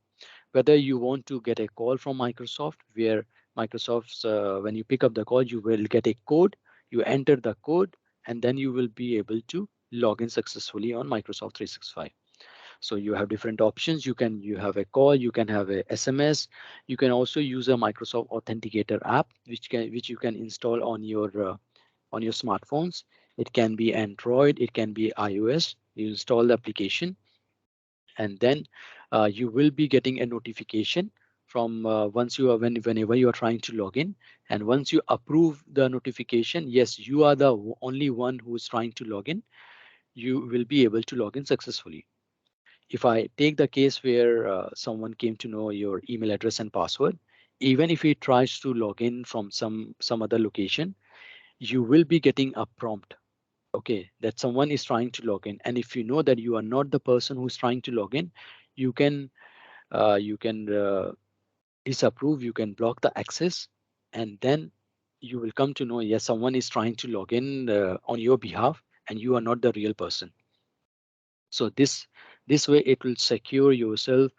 whether you want to get a call from Microsoft, where Microsoft's when you pick up the call, you will get a code, you enter the code, and then you will be able to log in successfully on Microsoft 365. So you have different options. You have a call, you can have a SMS, you can also use a Microsoft Authenticator app, which you can install on your smartphones. It can be Android, it can be iOS. You install the application, and then you will be getting a notification from once you are whenever you are trying to log in, and once you approve the notification, yes, you are the only one who is trying to log in, you will be able to log in successfully. If I take the case where someone came to know your email address and password, even if he tries to log in from some other location, you will be getting a prompt, okay, that someone is trying to log in. And if you know that you are not the person who's trying to log in, you can disapprove, you can block the access, and then you will come to know, yes, someone is trying to log in on your behalf, and you are not the real person. So this way it will secure yourself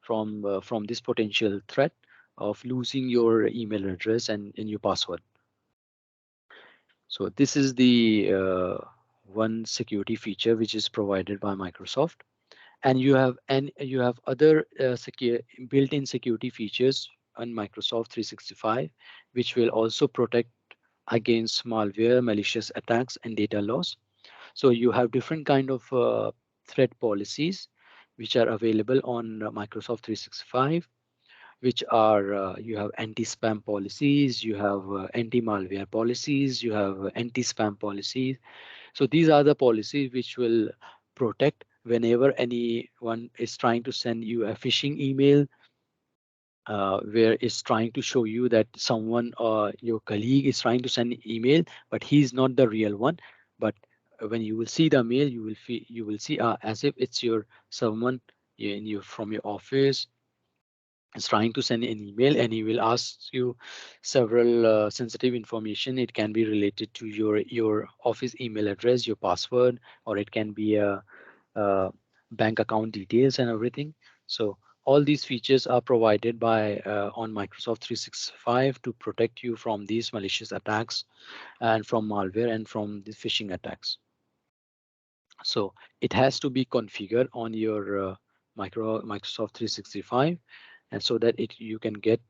from this potential threat of losing your email address and your password. So this is the one security feature which is provided by Microsoft. And you have other secure built-in security features on Microsoft 365, which will also protect against malware, malicious attacks, and data loss. So you have different kind of threat policies which are available on Microsoft 365, which are you have anti-spam policies, you have anti-malware policies, you have anti-spam policies. So these are the policies which will protect whenever anyone is trying to send you a phishing email, where it's trying to show you that someone or your colleague is trying to send an email, but he's not the real one. But when you will see the mail, you will see as if it's your someone in you from your office is trying to send an email, and he will ask you several sensitive information. It can be related to your office email address, your password, or it can be bank account details and everything. So all these features are provided by on Microsoft 365 to protect you from these malicious attacks and from malware and from the phishing attacks. So it has to be configured on your Microsoft 365, and so that you can get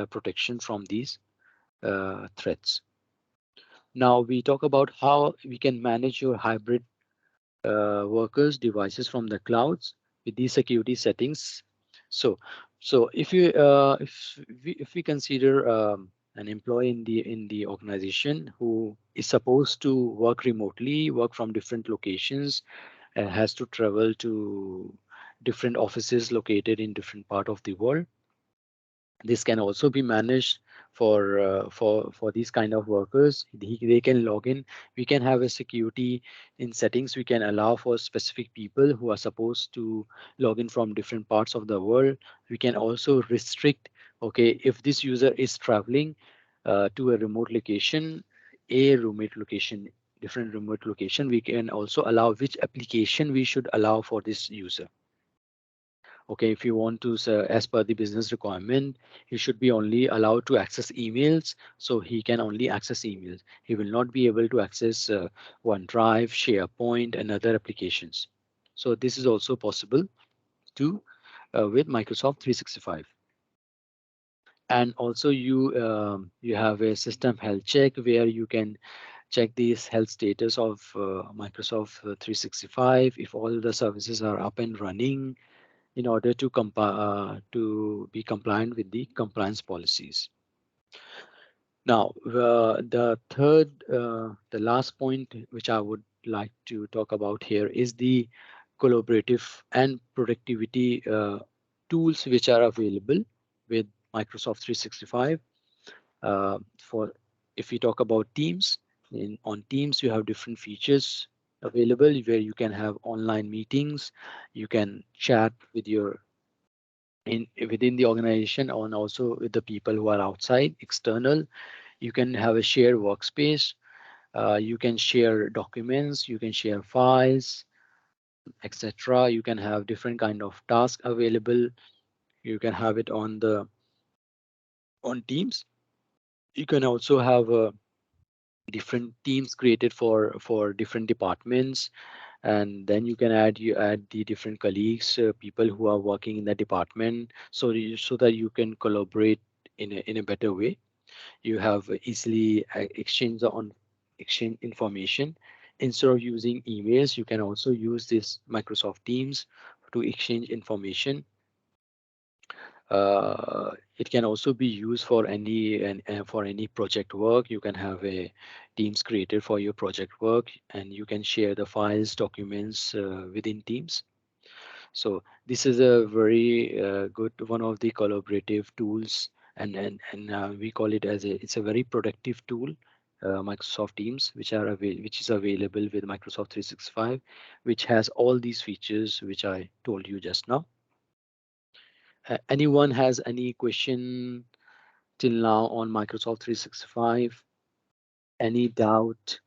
protection from these threats. Now we talk about how we can manage your hybrid workers devices from the clouds with these security settings. So if we consider an employee in the organization who is supposed to work remotely, work from different locations, and has to travel to different offices located in different part of the world. This can also be managed for these kind of workers. They can log in. We can have a security in settings. We can allow for specific people who are supposed to log in from different parts of the world. We can also restrict, okay, if this user is traveling to a remote location, different remote location, we can also allow which application we should allow for this user. Okay, if you want to, as per the business requirement, he should be only allowed to access emails, so he can only access emails. He will not be able to access OneDrive, SharePoint, and other applications. So this is also possible to with Microsoft 365. And also you have a system health check where you can check the health status of Microsoft 365 if all the services are up and running in order to be compliant with the compliance policies. Now, the last point which I would like to talk about here is the collaborative and productivity tools which are available with Microsoft 365. For if we talk about Teams, on Teams you have different features available where you can have online meetings, you can chat with your within the organization and also with the people who are outside external. You can have a shared workspace, you can share documents, you can share files, etc. You can have different kind of tasks available. You can have it on Teams. You can also have different teams created for different departments, and then you add the different colleagues, people who are working in the department, so that you can collaborate in a better way. You have easily exchange information. Instead of using emails, you can also use this Microsoft Teams to exchange information. It can also be used for for any project work. You can have a Teams created for your project work, and you can share the files, documents within Teams. So this is a very good one of the collaborative tools, and we call it as it's a very productive tool, Microsoft Teams, which is available with Microsoft 365, which has all these features which I told you just now. Anyone has any question till now on Microsoft 365? Any doubt?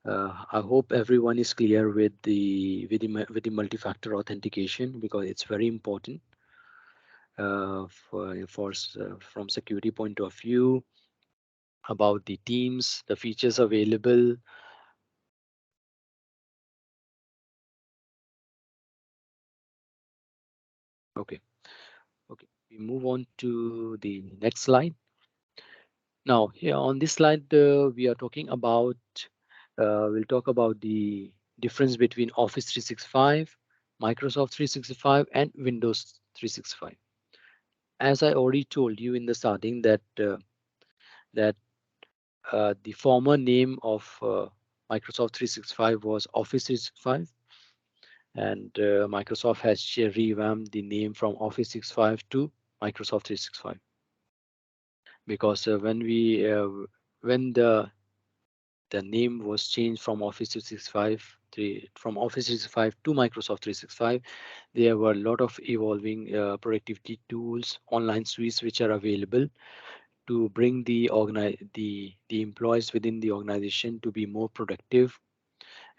I hope everyone is clear with with the multi-factor authentication, because it's very important from security point of view, about the teams, the features available. Okay, okay. We move on to the next slide. Now, here on this slide, we are talking about, we'll talk about the difference between Office 365, Microsoft 365, and Windows 365. As I already told you in the starting that the former name of Microsoft 365 was Office 365, and Microsoft has revamped the name from Office 365 to Microsoft 365, because when the name was changed from Office 365 from Office 365 to Microsoft 365, there were a lot of evolving productivity tools, online suites which are available to bring the employees within the organization to be more productive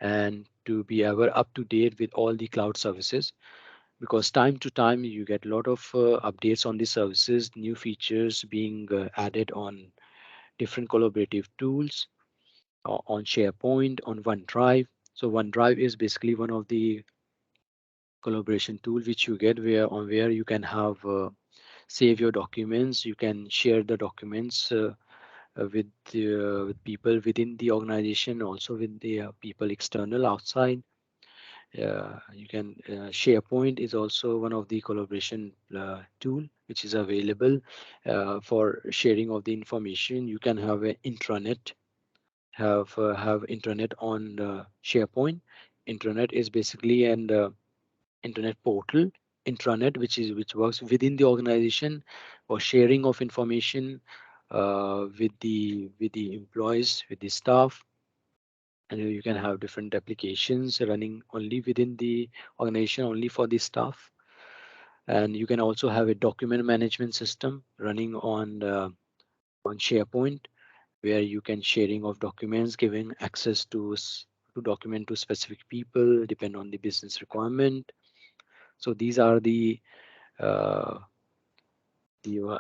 and to be ever up to date with all the cloud services, because time to time you get a lot of updates on the services, new features being added on different collaborative tools, on SharePoint, on OneDrive. So OneDrive is basically one of the collaboration tool which you get where you can have save your documents, you can share the documents with people within the organization, also with the people external outside. You can SharePoint is also one of the collaboration tool which is available for sharing of the information. You can have an intranet, have intranet on SharePoint. Intranet is basically an internet portal, intranet, which works within the organization for sharing of information with the employees, with the staff. And you can have different applications running only within the organization, only for the staff. And you can also have a document management system running on SharePoint, where you can sharing of documents, giving access to document to specific people, depend on the business requirement. So these are uh,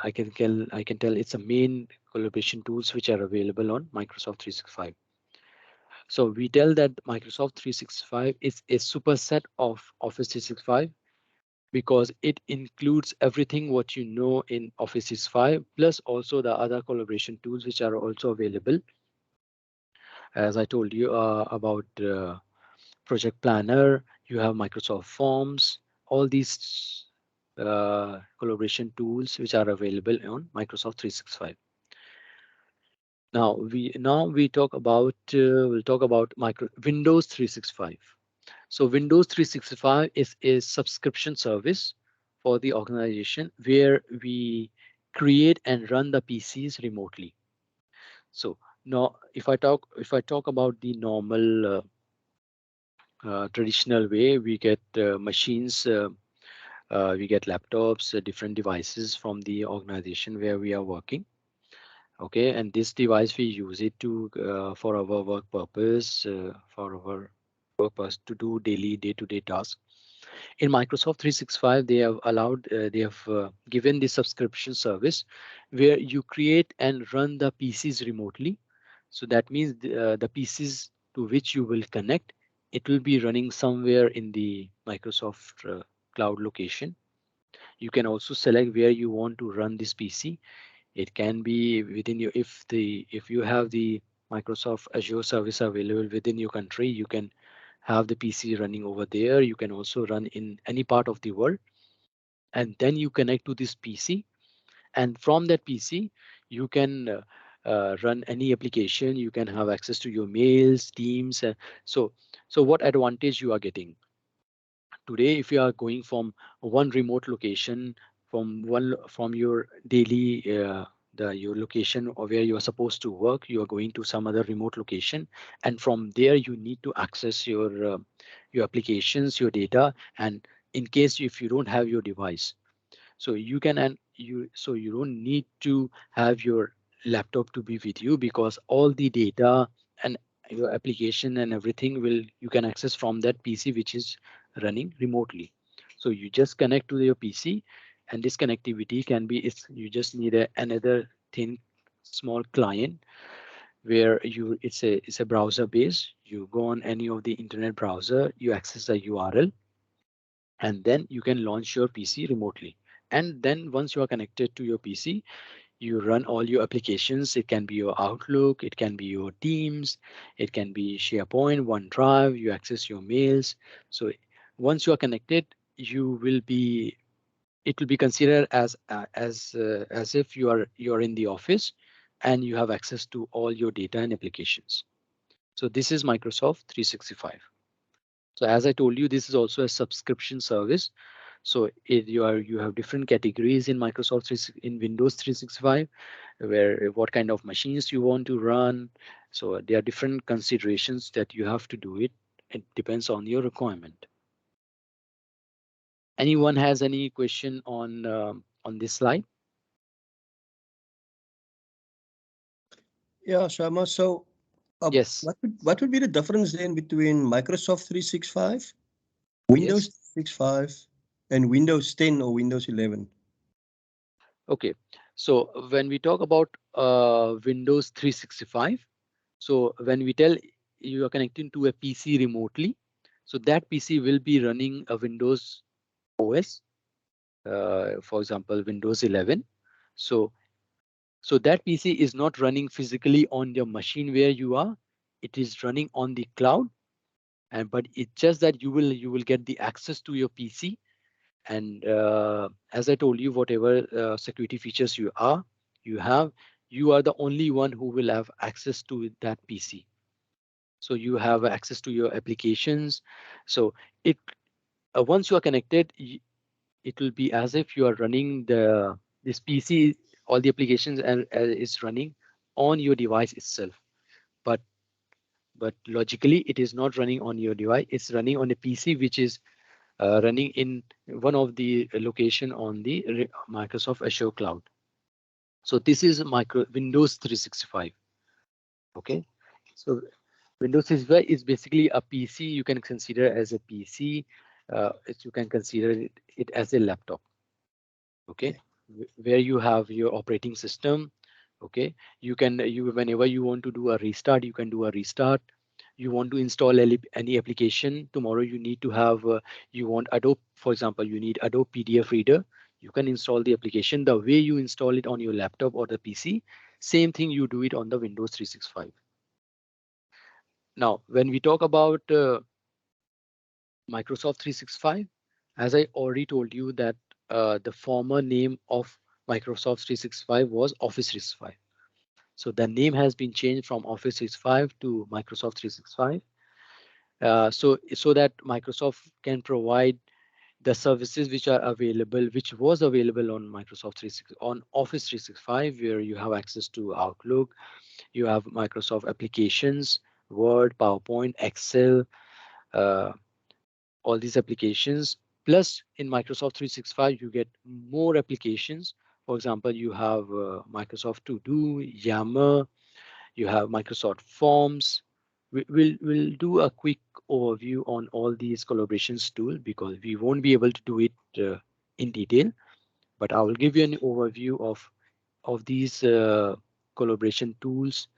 I can tell it's a main collaboration tools which are available on Microsoft 365. So we tell that Microsoft 365 is a superset of Office 365 because it includes everything what you know in Office 365 plus also the other collaboration tools which are also available. As I told you about Project Planner, you have Microsoft Forms, all these collaboration tools which are available on Microsoft 365. Now we talk about we'll talk about Windows 365. So Windows 365 is a subscription service for the organization where we create and run the PCs remotely. So now if I talk about the normal traditional way, we get machines, we get laptops, different devices from the organization where we are working. Okay, and this device we use it to for our work purpose, for our purpose to do daily day-to-day tasks. In Microsoft 365, they have allowed, they have given the subscription service where you create and run the PCs remotely. So that means the PCs to which you will connect, it will be running somewhere in the Microsoft cloud location. You can also select where you want to run this PC. It can be within your, if you have the Microsoft Azure service available within your country, you can have the PC running over there. You can also run in any part of the world, and then you connect to this PC, and from that PC you can run any application. You can have access to your mails, Teams. So what advantage you are getting today if you are going from one remote location, from your daily your location or where you are supposed to work, you are going to some other remote location, and from there you need to access your applications, your data. And in case if you don't have your device, so you can, and you don't need to have your laptop to be with you, because all the data and your application and everything will you can access from that PC which is running remotely. So you just connect to your PC, and this connectivity can be, it's you just need another thin small client where it's a browser base. You go on any of the internet browser, you access the URL, and then you can launch your PC remotely. And then once you are connected to your PC, you run all your applications. It can be your Outlook, it can be your Teams, it can be SharePoint, OneDrive, you access your mails. So once you are connected, you will be, it will be considered as if you are in the office and you have access to all your data and applications. So this is Microsoft 365. So as I told you, this is also a subscription service. So you have different categories in in Windows 365, where what kind of machines you want to run. So there are different considerations that you have to do it. It depends on your requirement. Anyone has any question on this slide? Yeah, Shama. So, Yes. what would be the difference then between Microsoft 365, Windows Yes. 365, and Windows 10 or Windows 11? Okay. So when we talk about Windows 365, so when we tell you are connecting to a PC remotely, so that PC will be running a Windows OS, for example, Windows 11. So, so that PC is not running physically on your machine where you are. It is running on the cloud, and but it's just that you will get the access to your PC, And as I told you, whatever security features you have, you are the only one who will have access to that PC. So you have access to your applications. So it once you are connected, it will be as if you are running this PC, all the applications and is running on your device itself. But logically, it is not running on your device. It's running on a PC, which is running in one of the location on the Microsoft Azure cloud. So this is Windows 365. Okay, so Windows 365 is basically a PC. You can consider as a PC. You can consider it as a laptop. Okay, where you have your operating system. Okay, you whenever you want to do a restart, you can do a restart. You want to install any application tomorrow, you need to have you want Adobe, for example, you need Adobe PDF reader. You can install the application the way you install it on your laptop or the PC. Same thing, you do it on the Windows 365. Now when we talk about Microsoft 365, as I already told you that the former name of Microsoft 365 was Office 365. So the name has been changed from Office 365 to Microsoft 365. So that Microsoft can provide the services which are available, which was available on Microsoft 365, on Office 365, where you have access to Outlook, you have Microsoft applications, Word, PowerPoint, Excel, uh, all these applications. Plus in Microsoft 365, you get more applications. For example, you have Microsoft To Do, Yammer, you have Microsoft Forms. We'll do a quick overview on all these collaborations tool because we won't be able to do it in detail, but I will give you an overview of these collaboration tools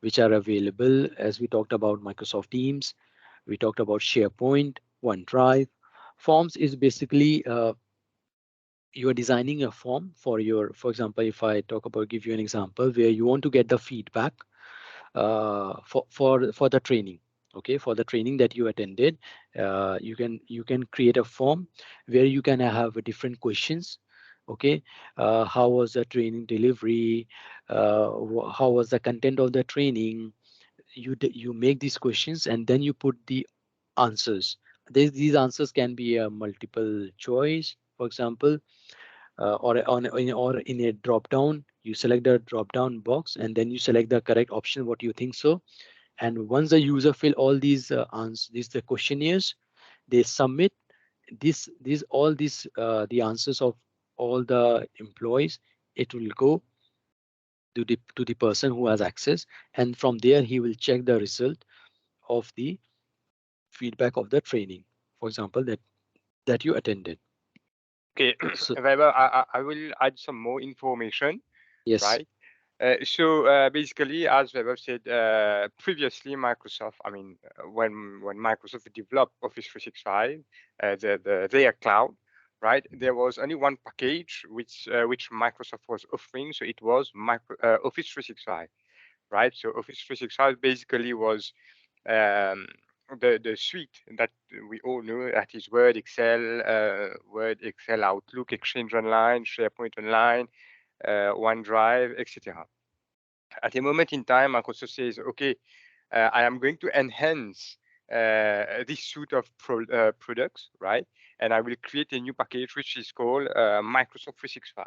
which are available. As we talked about Microsoft Teams, we talked about SharePoint, OneDrive. Forms is basically you are designing a form for example, if I talk about, give you an example where you want to get the feedback for the training. Okay, for the training that you attended, you can create a form where you can have different questions. Okay, how was the training delivery? How was the content of the training? You make these questions and then you put the answers. These answers can be a multiple choice, for example, or in a drop down. You select the drop down box and then you select the correct option what you think so. And once the user fill all these answers, the questionnaires, they submit these all these the answers of all the employees. It will go to the person who has access, and from there he will check the result of the feedback of the training, for example, that you attended. Okay, So Weber, I will add some more information, yes. right? So basically, as Weber said previously, Microsoft, I mean, when Microsoft developed Office 365, their cloud, right, there was only one package which Microsoft was offering. So it was Office 365, right? So Office 365 basically was the suite that we all know, that is Word, Excel, Outlook, Exchange Online, SharePoint Online, OneDrive, etc. At a moment in time, Microsoft says, okay, I am going to enhance this suite of products, right? And I will create a new package which is called Microsoft 365.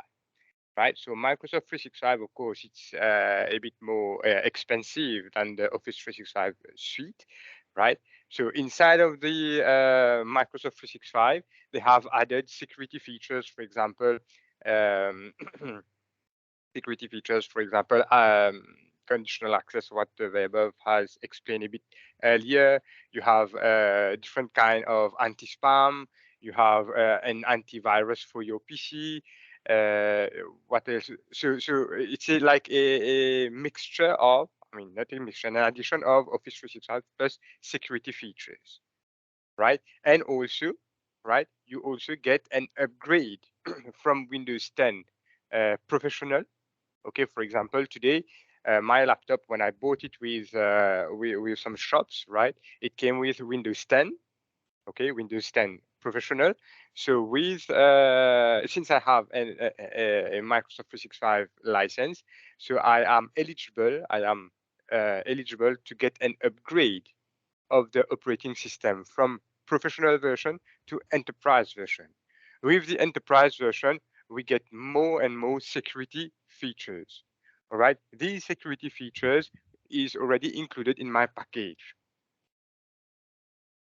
Right, so Microsoft 365, of course, it's a bit more expensive than the Office 365 suite, right? So inside of the Microsoft 365, they have added security features, for example, um, conditional access, what the Weber has explained a bit earlier. You have different kind of anti-spam. You have an antivirus for your PC. What else? So it's like a mixture of, I mean, not a mixture, an addition of Office 365 plus security features, right? And also, right, you also get an upgrade from Windows 10 Professional. Okay, for example, today, my laptop, when I bought it with some shops, right, it came with Windows 10, okay, Windows 10 professional. So with since I have a Microsoft 365 license, so I am eligible to get an upgrade of the operating system from professional version to enterprise version. With the enterprise version, we get more and more security features. All right, these security features is already included in my package.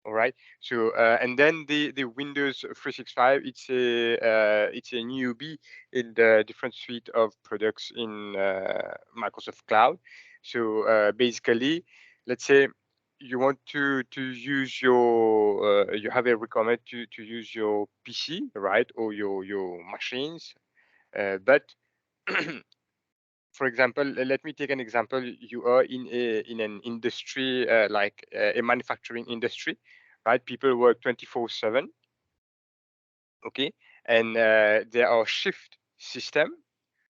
All right, so and then the Windows 365, it's a newbie in the different suite of products in Microsoft Cloud. So basically, let's say you want to use your you have a requirement to use your PC, right, or your machines, but for example, let me take an example. You are in an industry like a manufacturing industry, right? People work 24/7, okay, and there are shift system,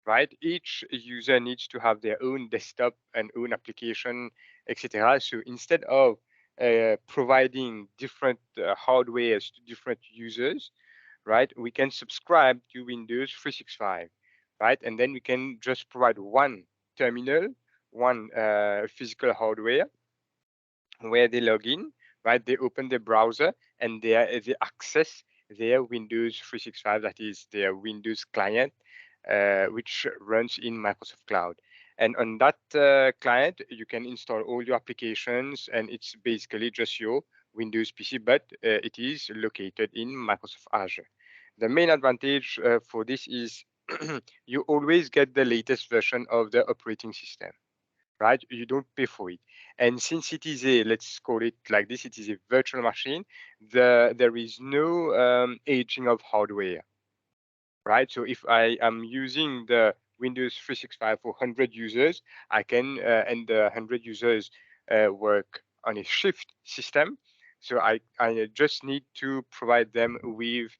right? Each user needs to have their own desktop and own application, etc. So instead of providing different hardwares to different users, right, we can subscribe to Windows 365, right? And then we can just provide one terminal, one physical hardware where they log in, right? They open the browser and they access their Windows 365, that is their Windows client, which runs in Microsoft Cloud. And on that client, you can install all your applications, and it's basically just your Windows PC, but it is located in Microsoft Azure. The main advantage for this is you always get the latest version of the operating system, right? You don't pay for it. And since it is a, let's call it like this, it is a virtual machine, there is no aging of hardware, right? So if I am using the Windows 365 for 100 users, I can, and the 100 users work on a shift system. So I just need to provide them with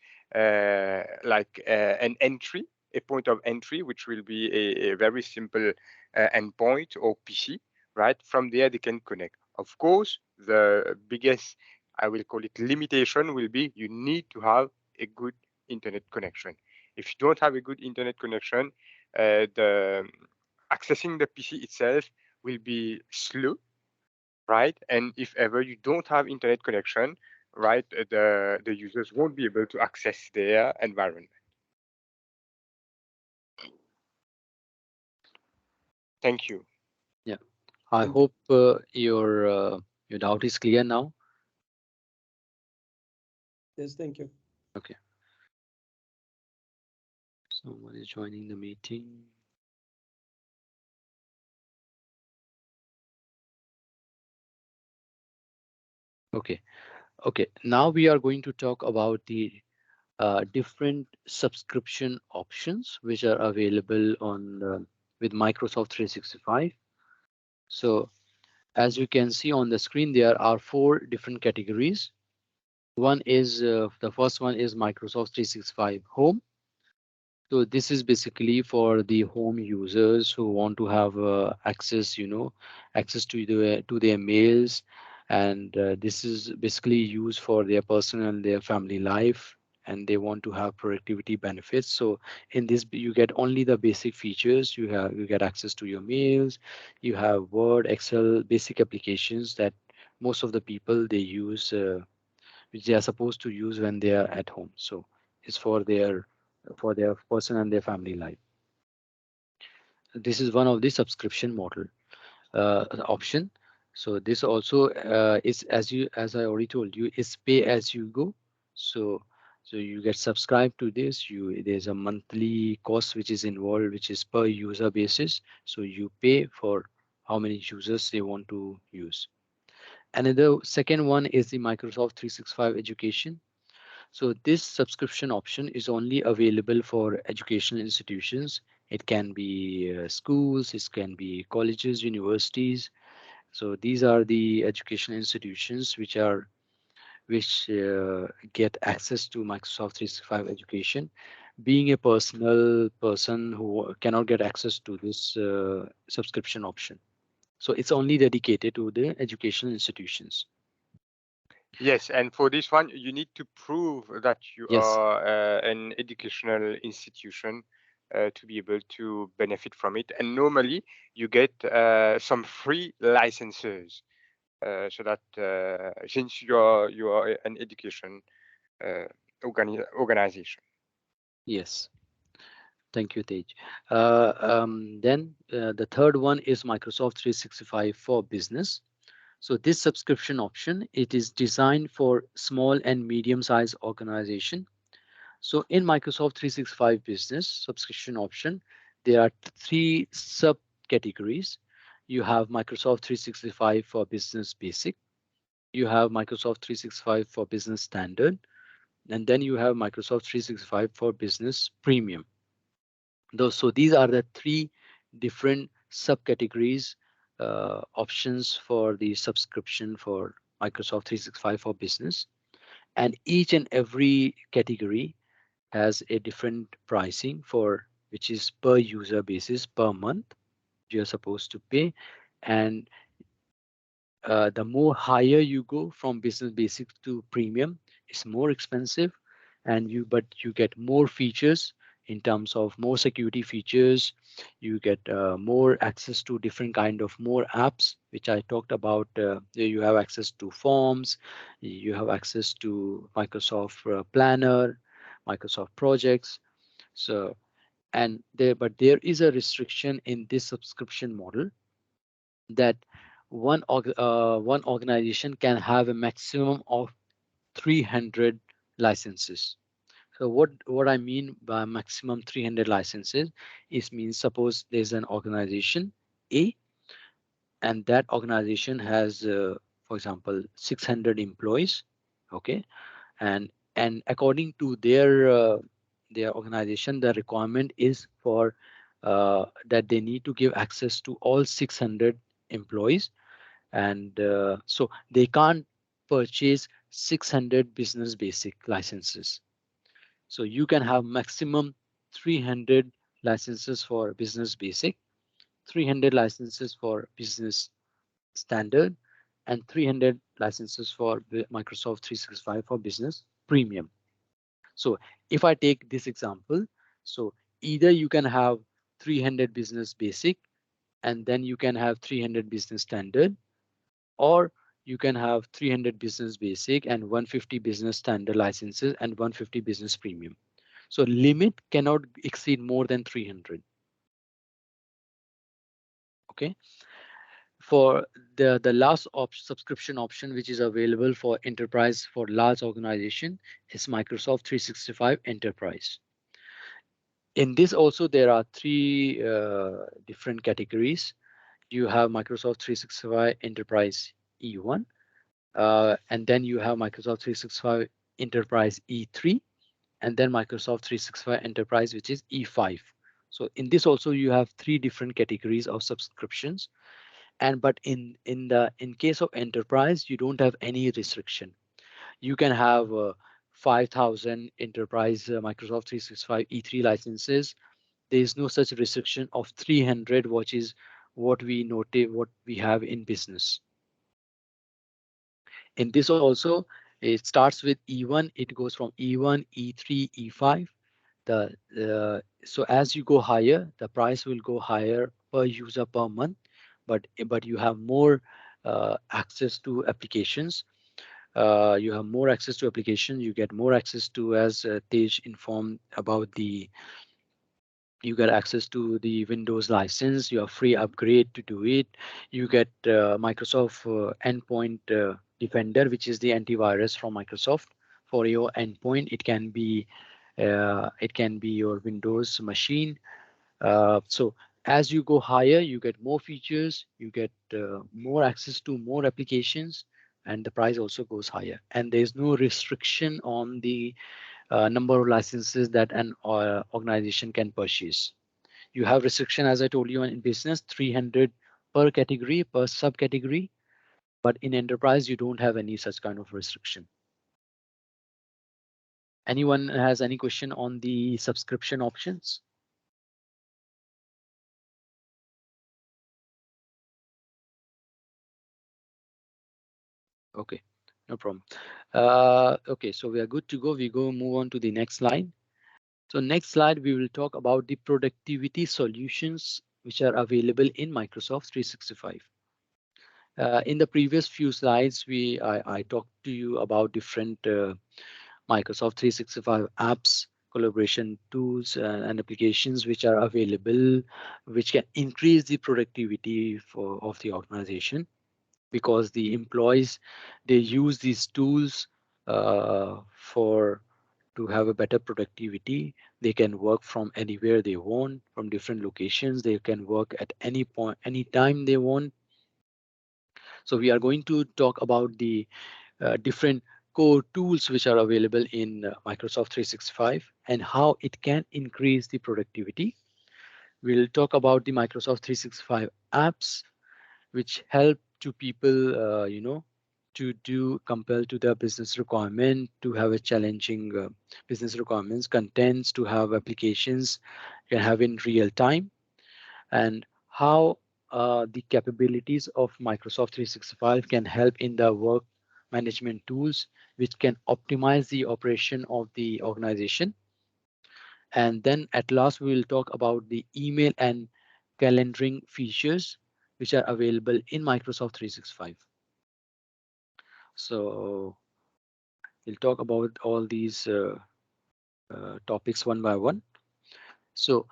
like an entry, a point of entry, which will be a very simple endpoint or PC, right? From there, they can connect. Of course, the biggest, I will call it limitation, will be you need to have a good internet connection. If you don't have a good internet connection, the accessing the PC itself will be slow, right? And if ever you don't have internet connection, right, the users won't be able to access their environment. Thank you. Yeah, I Thank you. hope your doubt is clear now. Yes, thank you. Okay, someone is joining the meeting. Okay, okay. Now we are going to talk about the different subscription options which are available on with Microsoft 365. So as you can see on the screen, there are 4 different categories. One is the first one is Microsoft 365 Home. So this is basically for the home users who want to have access, access to their mails, and this is basically used for their personal and their family life, and they want to have productivity benefits. So in this, you get only the basic features. You get access to your mails, you have Word, Excel, basic applications that most of the people they use, which they are supposed to use when they are at home. So it's for their person and their family life. This is one of the subscription model option. So this also is, as I already told you, is pay as you go. So you get subscribed to this. There's a monthly cost which is involved, which is per user basis. So you pay for how many users they want to use. Another second one is the Microsoft 365 Education. So this subscription option is only available for educational institutions. It can be schools, it can be colleges, universities. So these are the educational institutions which get access to Microsoft 365 Education. Being a personal person who cannot get access to this subscription option. So it's only dedicated to the educational institutions. Yes, and for this one, you need to prove that you Yes. are an educational institution to be able to benefit from it. And normally, you get some free licenses, so that since you are an education organization. Yes. Thank you, Tej. Then the third one is Microsoft 365 for Business. So this subscription option, it is designed for small and medium-sized organization. So in Microsoft 365 Business subscription option, there are three subcategories. You have Microsoft 365 for Business Basic. You have Microsoft 365 for Business Standard. And then you have Microsoft 365 for Business Premium. So these are the three different subcategories options for the subscription for Microsoft 365 for Business. And each and every category has a different pricing for which is per user basis per month you're supposed to pay. And the more higher you go from business basic to premium, it's more expensive, and but you get more features in terms of more security features. You get more access to different kind of more apps, which I talked about. You have access to forms, you have access to Microsoft Planner, Microsoft Projects. So, but there is a restriction in this subscription model that one organization can have a maximum of 300 licenses. So what I mean by maximum 300 licenses is means suppose there's an organization A, and that organization has for example 600 employees. Okay. And according to their organization, the requirement is for that they need to give access to all 600 employees. And so they can't purchase 600 business basic licenses. So you can have maximum 300 licenses for business basic, 300 licenses for business standard, and 300 licenses for Microsoft 365 for business premium. So if I take this example, so either you can have 300 business basic, and then you can have 300 business standard, or you can have 300 business basic and 150 business standard licenses and 150 business premium. So limit cannot exceed more than 300. Okay. For the last subscription option which is available for enterprise for large organization is Microsoft 365 Enterprise. In this also there are three different categories. You have Microsoft 365 Enterprise E1, and then you have Microsoft 365 Enterprise E3, and then Microsoft 365 Enterprise, which is E5. So in this also you have three different categories of subscriptions. And but in case of enterprise, you don't have any restriction. You can have 5,000 enterprise Microsoft 365 E3 licenses. There is no such restriction of 300, which is what we have in business. In this also, it starts with E1. It goes from E1, E3, E5. So as you go higher, the price will go higher per user per month, but you have more access to applications. You have more access to application. You get more access to, as Tej informed about you get access to the Windows license. You have free upgrade to do it. You get Microsoft Endpoint Defender, which is the antivirus from Microsoft for your endpoint. It can be your Windows machine. So as you go higher, you get more features, you get more access to more applications, and the price also goes higher. And there's no restriction on the number of licenses that an organization can purchase. You have restriction, as I told you, in business, 300 per category, per subcategory, but in enterprise, you don't have any such kind of restriction. Anyone has any question on the subscription options? Okay, No problem. Okay, so we are good to go. We go move on to the next slide. So next slide, we will talk about the productivity solutions which are available in Microsoft 365. In the previous few slides, I talked to you about different Microsoft 365 apps, collaboration tools, and applications which are available, which can increase the productivity of the organization, because the employees, they use these tools for to have a better productivity. They can work from anywhere they want, from different locations. They can work at any point, any time they want. So we are going to talk about the different core tools which are available in Microsoft 365 and how it can increase the productivity. We'll talk about the Microsoft 365 apps which help to people, to do compared to their business requirement, to have a challenging business requirements, contents, to have applications you can have in real time, and how the capabilities of Microsoft 365 can help in the work management tools, which can optimize the operation of the organization. And then at last, we will talk about the email and calendaring features which are available in Microsoft 365. So we'll talk about all these topics one by one. So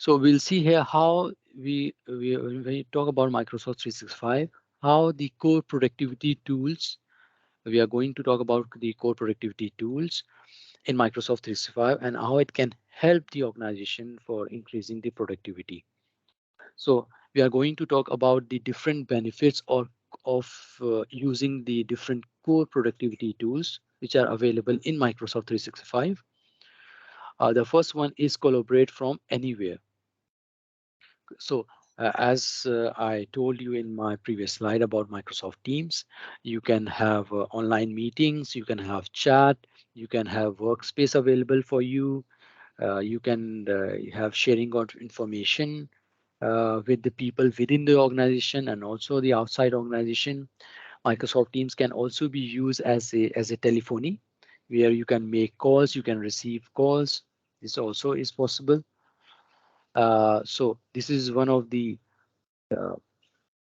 so we'll see here how when we talk about Microsoft 365, how the core productivity tools, we are going to talk about the core productivity tools in Microsoft 365 and how it can help the organization for increasing the productivity. So we are going to talk about the different benefits of using the different core productivity tools which are available in Microsoft 365. The first one is collaborate from anywhere. So as I told you in my previous slide about Microsoft Teams, you can have online meetings, you can have chat, you can have workspace available for you. You can have sharing of information with the people within the organization and also the outside organization. Microsoft Teams can also be used as a telephony, where you can make calls, you can receive calls. This also is possible. So this is one of the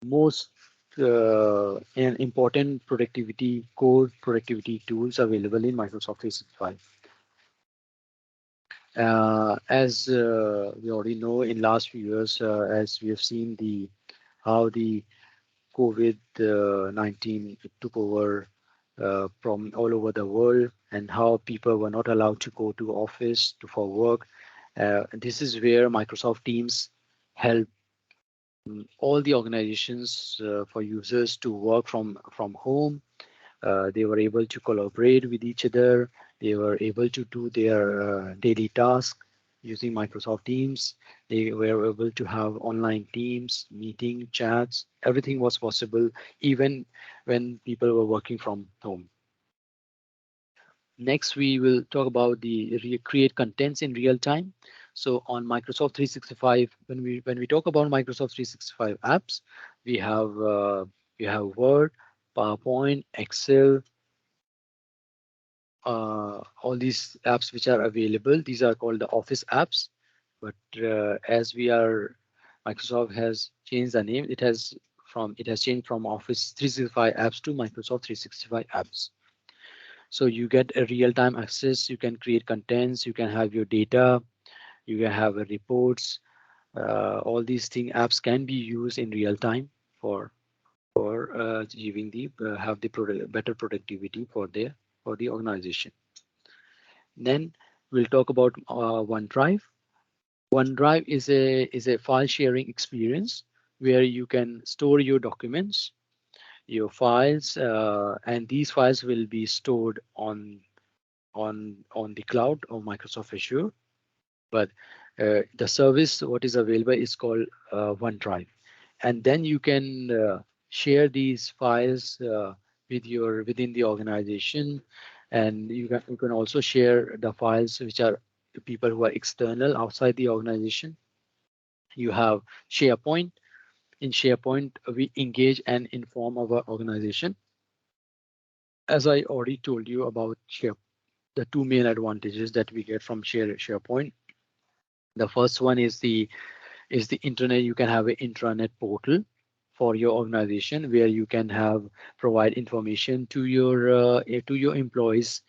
most and important productivity core productivity tools available in Microsoft 365. As we already know, in last few years, as we have seen the how the COVID-19 took over from all over the world, and how people were not allowed to go to office for work. This is where Microsoft Teams help all the organizations for users to work from home. They were able to collaborate with each other. They were able to do their daily tasks using Microsoft Teams. They were able to have online teams, meeting, chats. Everything was possible even when people were working from home. Next, we will talk about the create contents in real time. So on Microsoft 365, when we talk about Microsoft 365 apps, we have Word, PowerPoint, Excel, all these apps which are available. These are called the Office apps. But as we are, Microsoft has changed the name. It has changed from Office 365 apps to Microsoft 365 apps. So you get a real-time access. You can create contents. You can have your data. You can have reports. All these apps can be used in real time for giving the have the better productivity for the organization. Then we'll talk about OneDrive. OneDrive is a file sharing experience where you can store your documents, your files, and these files will be stored on the cloud of Microsoft Azure. But the service what is available is called OneDrive, and then you can share these files within the organization, and you can also share the files which are the people who are external outside the organization. You have SharePoint. In SharePoint, we engage and inform our organization. as I already told you about Share, the two main advantages that we get from SharePoint. The first one is the internet. You can have an intranet portal for your organization where you can have provide information to your employees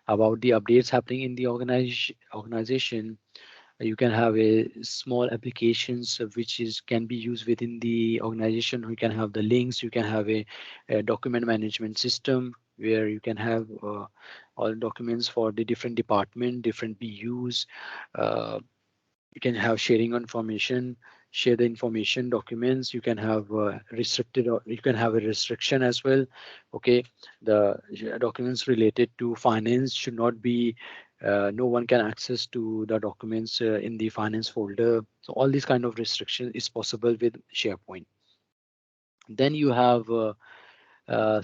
about the updates happening in the organization. You can have a small applications which is can be used within the organization. You can have the links. You can have a document management system where you can have all documents for the different department, different BUs. Uh, you can have sharing information, share the information documents. You can have restricted, or you can have a restriction as well. Okay, the documents related to finance should not be, no one can access to the documents in the finance folder. So all these kind of restrictions is possible with SharePoint. Then you have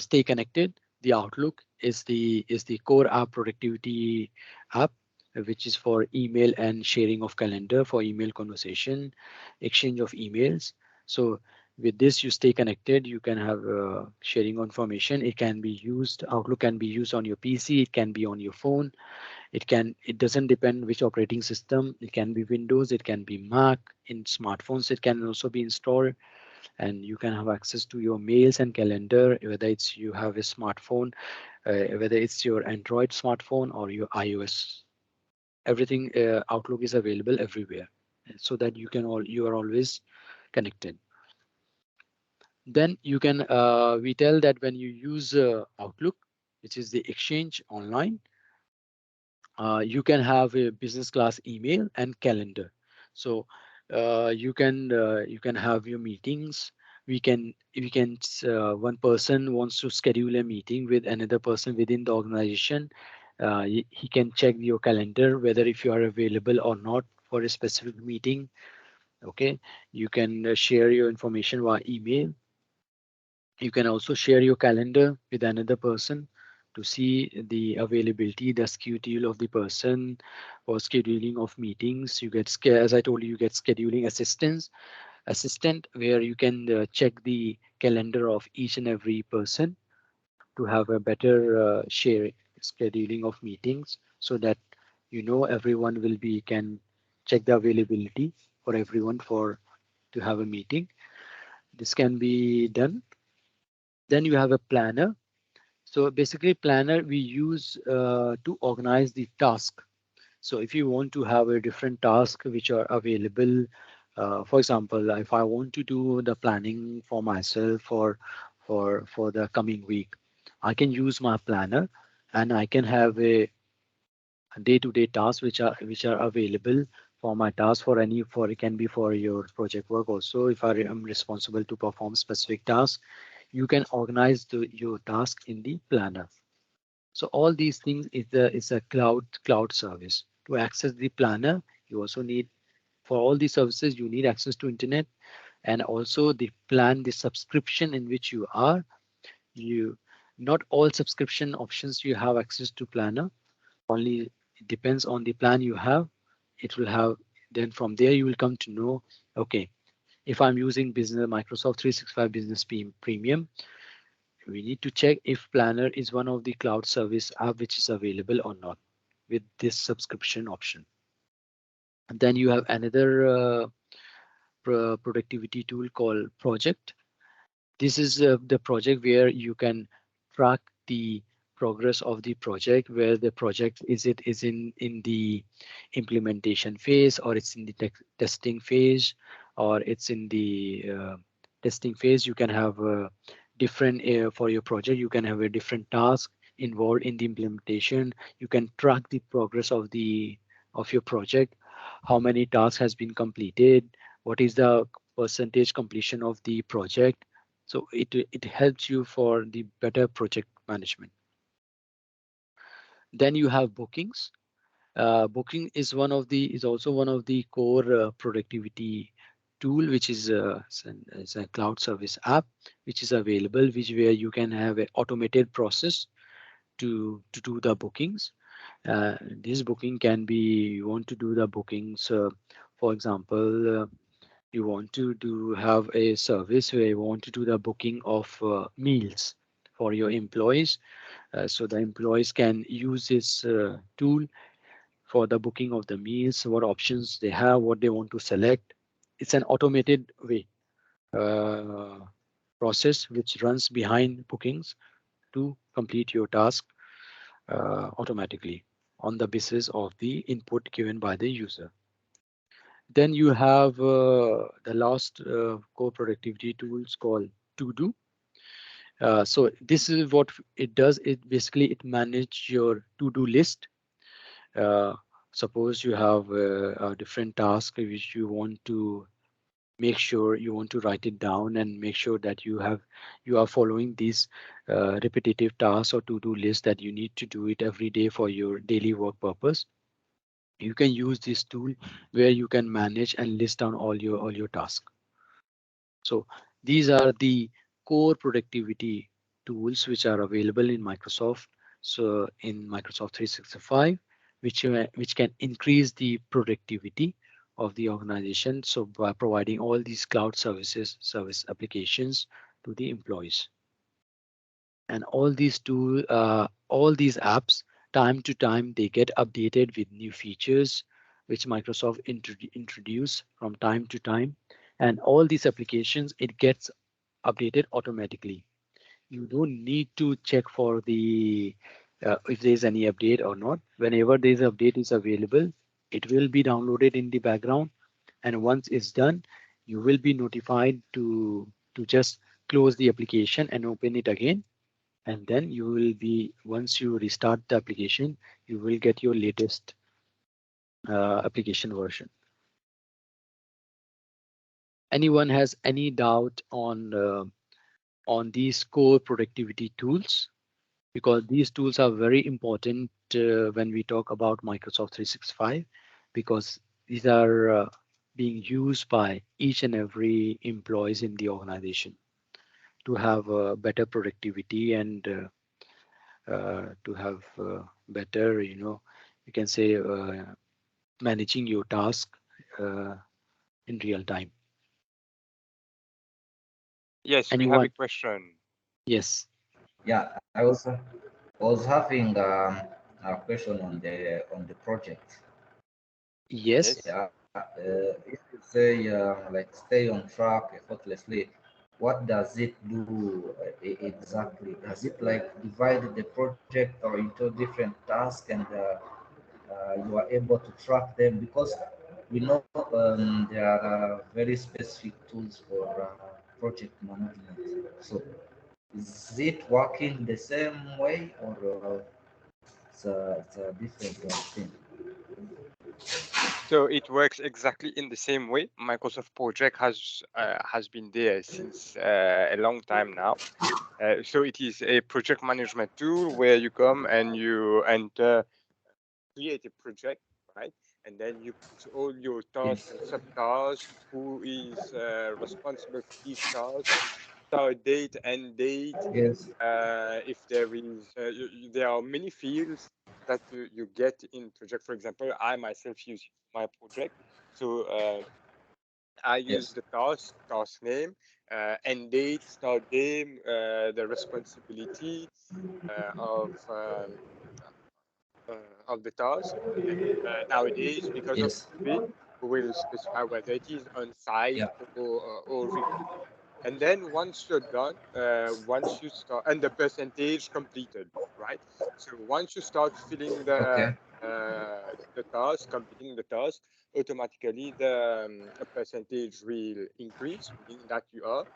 stay connected. The Outlook is the core app productivity app, which is for email and sharing of calendar, for email conversation, exchange of emails. So with this, you stay connected. You can have sharing information. It can be used. Outlook can be used on your PC. It can be on your phone. It doesn't depend which operating system. It can be Windows. It can be Mac. In smartphones, it can also be installed, and you can have access to your mails and calendar, whether it's you have a smartphone, whether it's your Android smartphone or your iOS. Everything, Outlook is available everywhere, so that you are always connected. Then you can we tell that when you use Outlook, which is the exchange online, you can have a business class email and calendar. So you can have your meetings. One person wants to schedule a meeting with another person within the organization. He can check your calendar whether if you are available or not for a specific meeting. Okay, you can share your information via email. You can also share your calendar with another person to see the availability, the schedule of the person for scheduling of meetings. You get, as I told you, you get scheduling assistant where you can check the calendar of each and every person to have a better share scheduling of meetings, so that everyone will be can check the availability for everyone for to have a meeting. This can be done. Then you have a planner. So basically planner we use to organize the task. So if you want to have a different task which are available, for example, if I want to do the planning for myself for the coming week, I can use my planner, and I can have a day-to-day tasks which are available for my task. For any for it can be for your project work also. If I am responsible to perform specific tasks, you can organize your task in the planner. So all these things is a cloud service. To access the planner, you also need, for all these services you need access to internet, and also the subscription in which you are. You Not all subscription options you have access to planner. Only it depends on the plan you have. It will have, then from there you will come to know, okay, if I'm using business Microsoft 365 Business Premium, we need to check if planner is one of the cloud service app which is available or not with this subscription option. And then you have another productivity tool called project. This is the project where you can track the progress of the project, where the project is in the implementation phase, or it's in the testing phase, or it's in the testing phase. You can have different for your project. You can have a different task involved in the implementation. You can track the progress of your project, how many tasks has been completed, what is the percentage completion of the project. So it helps you for the better project management. Then you have bookings. Booking is also one of the core productivity tool, which is it's a cloud service app which is available, which where you can have an automated process to do the bookings. This booking can be, you want to do the bookings, for example, you want to have a service where you want to do the booking of meals. for your employees. So the employees can use this tool for the booking of the meals, what options they have, what they want to select. It's an automated way process which runs behind bookings to complete your task automatically on the basis of the input given by the user. Then you have the last core productivity tools called To Do. So this is what it does. It basically it manages your to-do list. Uh, Suppose you have a different task which you want to make sure you want to write it down and make sure that you are following these repetitive tasks or to-do list that you need to do it every day for your daily work purpose. You can use this tool where you can manage and list down all your tasks. So these are the core productivity tools which are available in Microsoft. So in Microsoft 365, which can increase the productivity of the organization. So by providing all these cloud service applications to the employees, and all these apps, time to time, they get updated with new features which Microsoft introduce from time to time, and all these applications it gets updated automatically. You don't need to check for the if there's any update or not. Whenever there's update is available, it will be downloaded in the background, and once it's done, you will be notified to just close the application and open it again, and then you will be, once you restart the application, you will get your latest application version. Anyone has any doubt on these core productivity tools? Because these tools are very important when we talk about Microsoft 365, because these are being used by each and every employees in the organization to have better productivity and to have better, you can say, managing your task uh, in real time. Yes, we have a Anyone? question. Yes. Yeah, I was having a question on the project. Yes. Yes. Yeah, if you say like stay on track effortlessly, what does it do exactly? Does it like divide the project or into different tasks and you are able to track them? Because we know there are very specific tools for project management. So is it working the same way or it's a different thing? So it works exactly in the same way. Microsoft Project has been there since a long time now. So it is a project management tool where you come and you enter, create a project, right? And then you put all your tasks Yes. and subtasks, who is responsible for each task, start date, end date. Yes. If there is, there are many fields that you get in project. For example, I myself use my project. So I use Yes. the task name, end date, start date, the responsibility of the task. And nowadays, because of Yes. COVID, we will specify whether it is on site Yeah. or remote. And then once you're done, once you start, and the percentage completed, right? So once you start filling Okay. the task, completing the task, automatically the percentage will increase, meaning that you are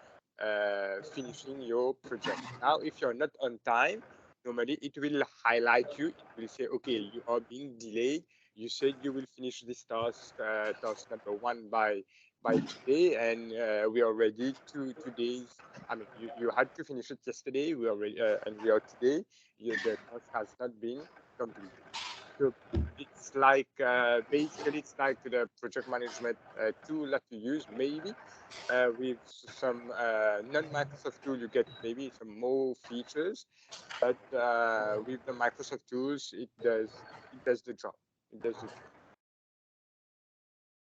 finishing your project. Now, if you're not on time, normally it will highlight you. It will say, okay, you are being delayed. You said you will finish this task, task number one by today, and we are already 2 days. I mean, you had to finish it yesterday. We are and we are today. The task has not been completed. So it's like basically it's like the project management tool that you use. Maybe with some non-Microsoft tool, you get maybe some more features, but with the Microsoft tools, it does the job. It does the job.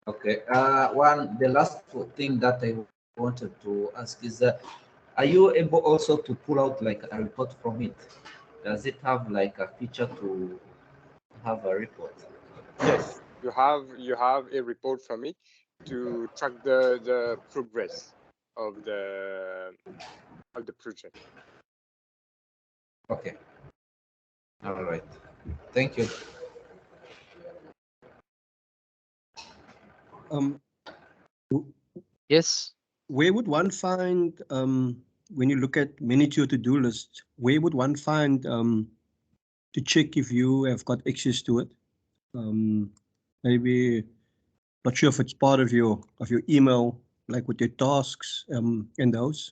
Okay. The last thing that I wanted to ask is Are you able also to pull out like a report from it? Does it have like a feature to have a report? Yes, you have a report from it to track the progress of the project. Okay. All right. Thank you. Um, w- Yes. where would one find when you look at manage your to-do list? Where would one find to check if you have got access to it? Maybe not sure if it's part of your email, like with your tasks and those.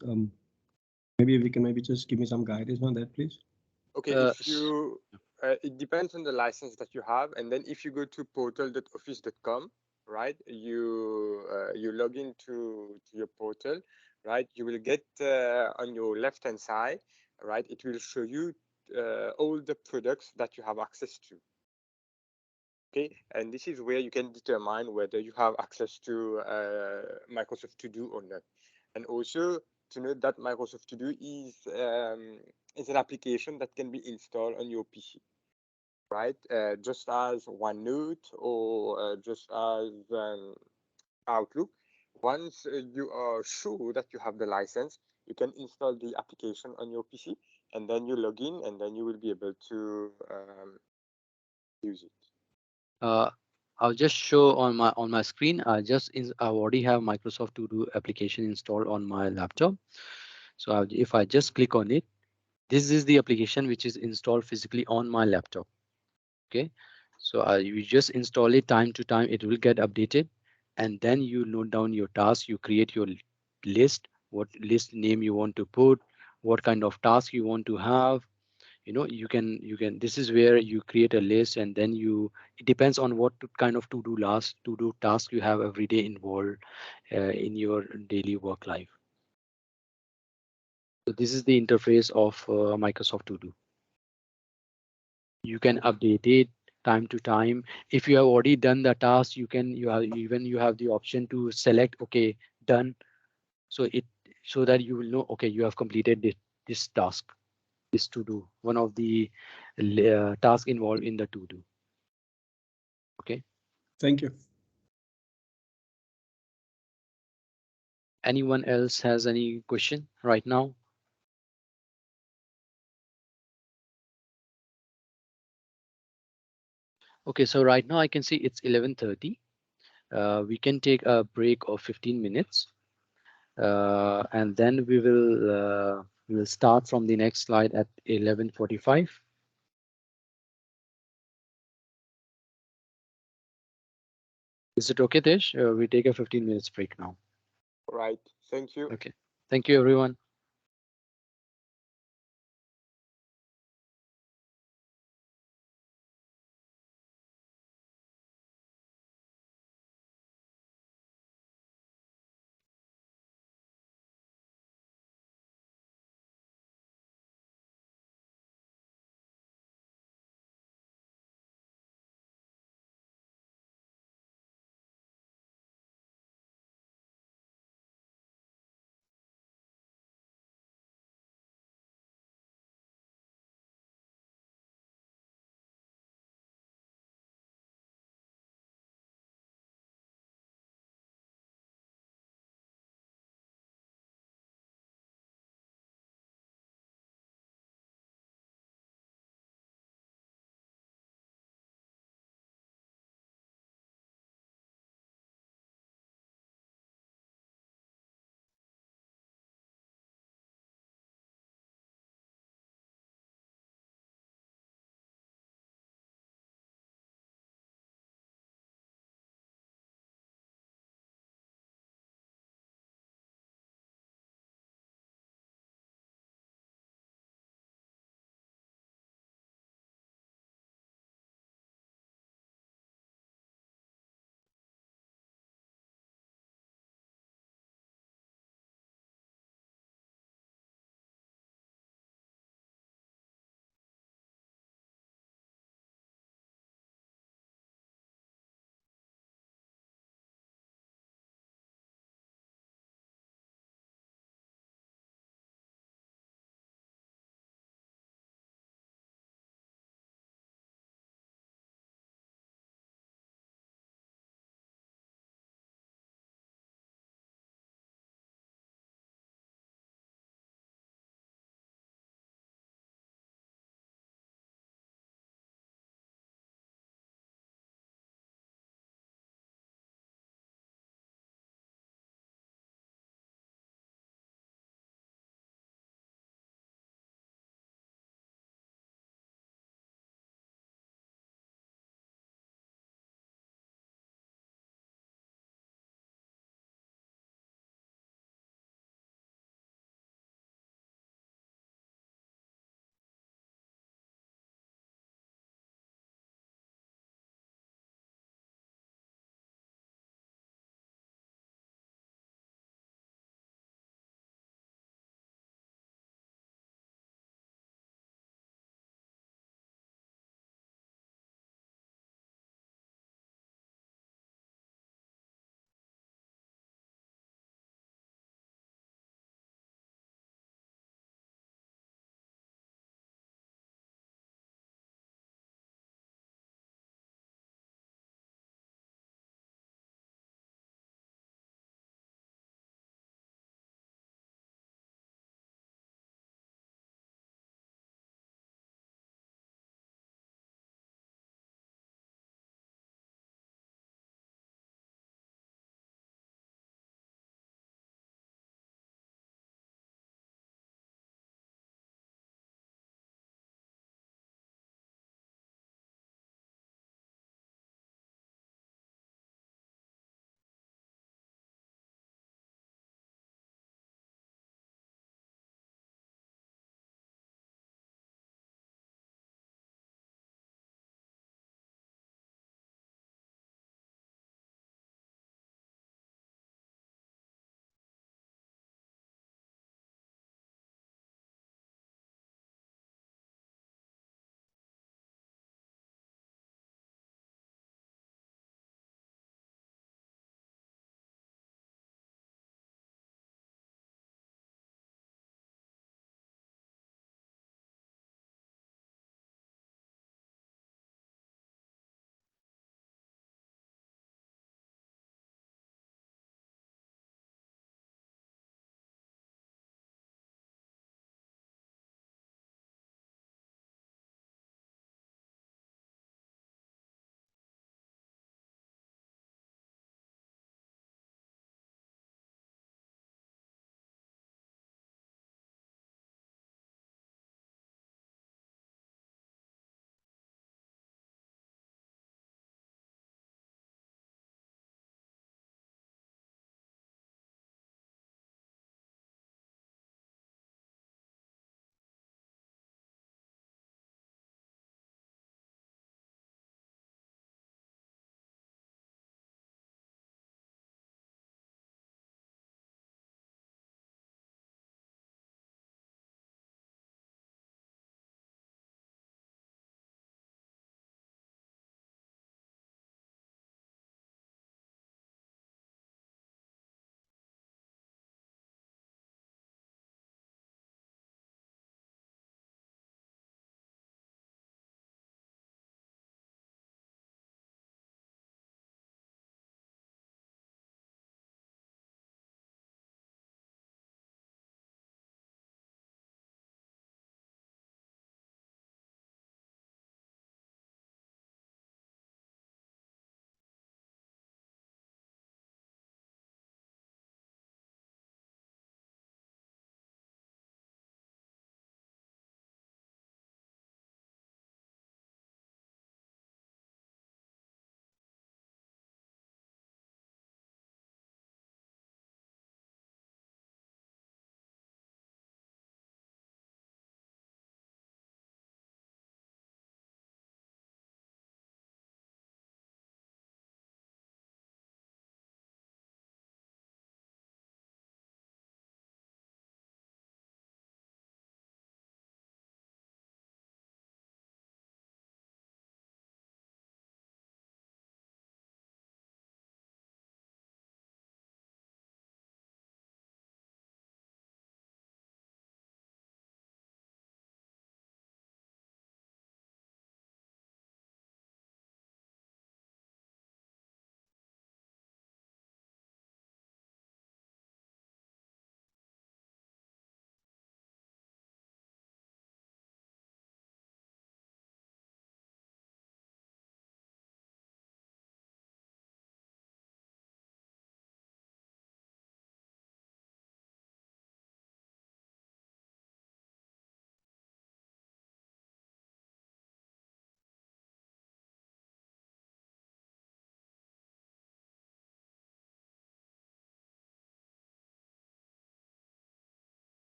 Maybe if you can maybe just give me some guidance on that, please. Okay, if you it depends on the license that you have, and then if you go to portal.office.com, right, you log into your portal, right, you will get on your left hand side, right, it will show you all the products that you have access to. Okay, and this is where you can determine whether you have access to Microsoft To Do or not. And also to note that Microsoft To Do is an application that can be installed on your PC, right? Just as OneNote or just as Outlook. Once you are sure that you have the license, you can install the application on your PC, and then you log in, and then you will be able to use it. I'll just show on my screen. I already have Microsoft To Do application installed on my laptop. So if I just click on it, this is the application which is installed physically on my laptop. Okay, so you just install it time to time. It will get updated, and then you note down your task. You create your list, what list name you want to put, what kind of task you want to have. You can this is where you create a list, and then it depends on what kind of to do task you have every day involved in your daily work life. So this is the interface of Microsoft To Do. You can update it time to time. If you have already done the task, you have the option to select okay, done, so that you will know okay, you have completed this task, this to do, one of the tasks involved in the to do. Okay. Thank you. Anyone else has any question right now? Okay, so right now I can see it's 11:30. We can take a break of 15 minutes, and then we will start from the next slide at 11:45. Is it okay, Tesh? We take a 15 minutes break now. All right, thank you. Okay, thank you, everyone.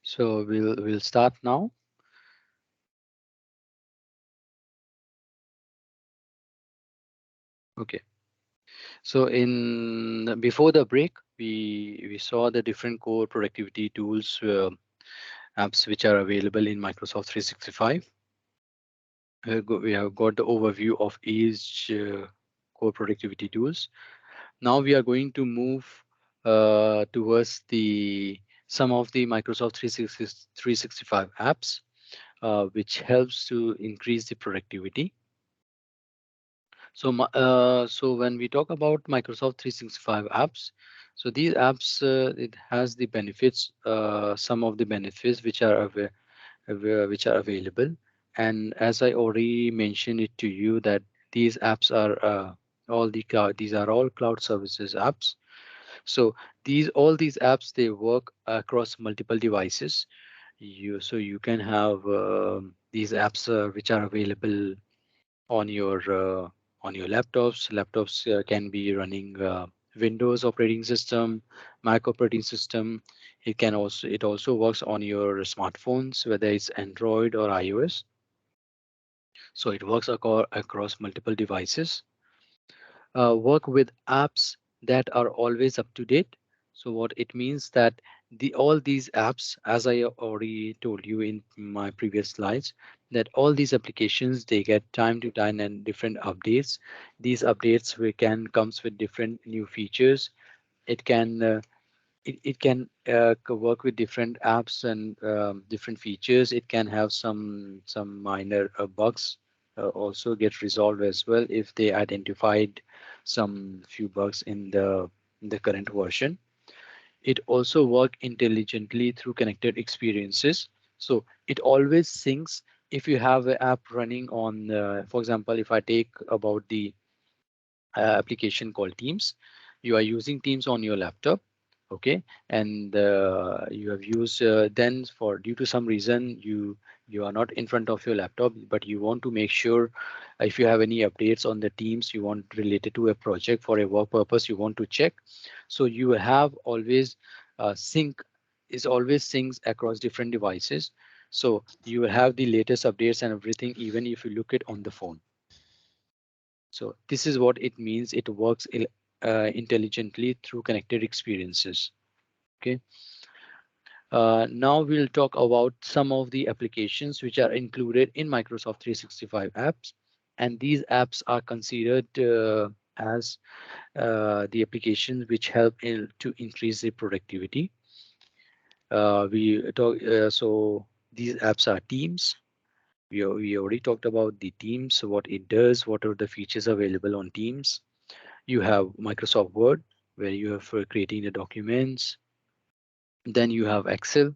So we'll start now. Okay. So in before the break, we saw the different core productivity tools, apps which are available in Microsoft 365. We have got the overview of each core productivity tools. Now we are going to move towards the some of the Microsoft 365 apps, which helps to increase the productivity. So when we talk about Microsoft 365 apps, so these apps, it has the benefits, some of the benefits which are which are available. And as I already mentioned it to you, that these apps are these are all cloud services apps. So all these apps, they work across multiple devices. You can have these apps which are available on your laptops. Laptops can be running Windows operating system, Mac operating system. It also works on your smartphones, whether it's Android or iOS. So it works across multiple devices. Work with apps that are always up to date. So what it means that all these apps, as I already told you in my previous slides, that all these applications, they get time to time and different updates. These updates we can comes with different new features. It can work with different apps and different features. It can have some minor bugs also get resolved as well if they identified some few bugs in the current version. It also work intelligently through connected experiences. So it always syncs. If you have an app running on, for example, if I take about the application called Teams. You are using Teams on your laptop, okay, and you have used then for due to some reason you are not in front of your laptop, but you want to make sure if you have any updates on the Teams you want related to a project for a work purpose, you want to check. So you have always sync is always syncs across different devices. So you will have the latest updates and everything, even if you look it on the phone. So this is what it means. It works intelligently through connected experiences. Okay. Now we'll talk about some of the applications which are included in Microsoft 365 apps. And these apps are considered as the applications which help to increase the productivity. So these apps are Teams. We already talked about the Teams, what it does, what are the features available on Teams. You have Microsoft Word, where you have for creating the documents. Then you have Excel,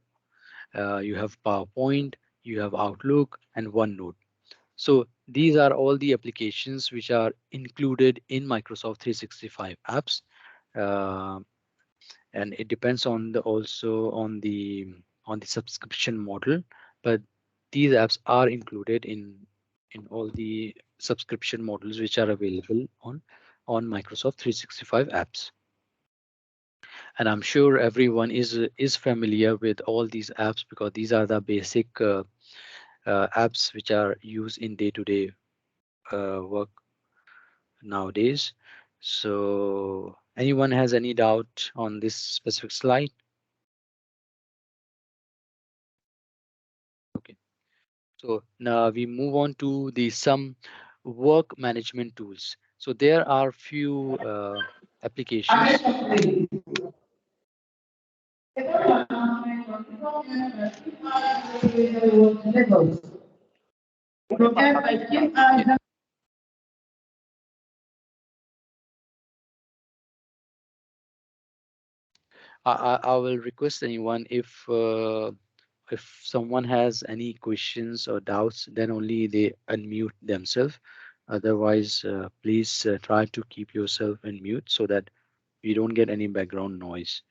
you have PowerPoint, you have Outlook, and OneNote. So these are all the applications which are included in Microsoft 365 apps. Uh, and it depends on the also on the subscription model, but these apps are included in all the subscription models which are available on Microsoft 365 apps. And I'm sure everyone is familiar with all these apps because these are the basic apps which are used in day-to-day work nowadays. So anyone has any doubt on this specific slide? Okay. So now we move on to the some work management tools. So there are few applications. Yeah. I will request anyone if someone has any questions or doubts, then only they unmute themselves. Otherwise, please try to keep yourself in mute so that we don't get any background noise.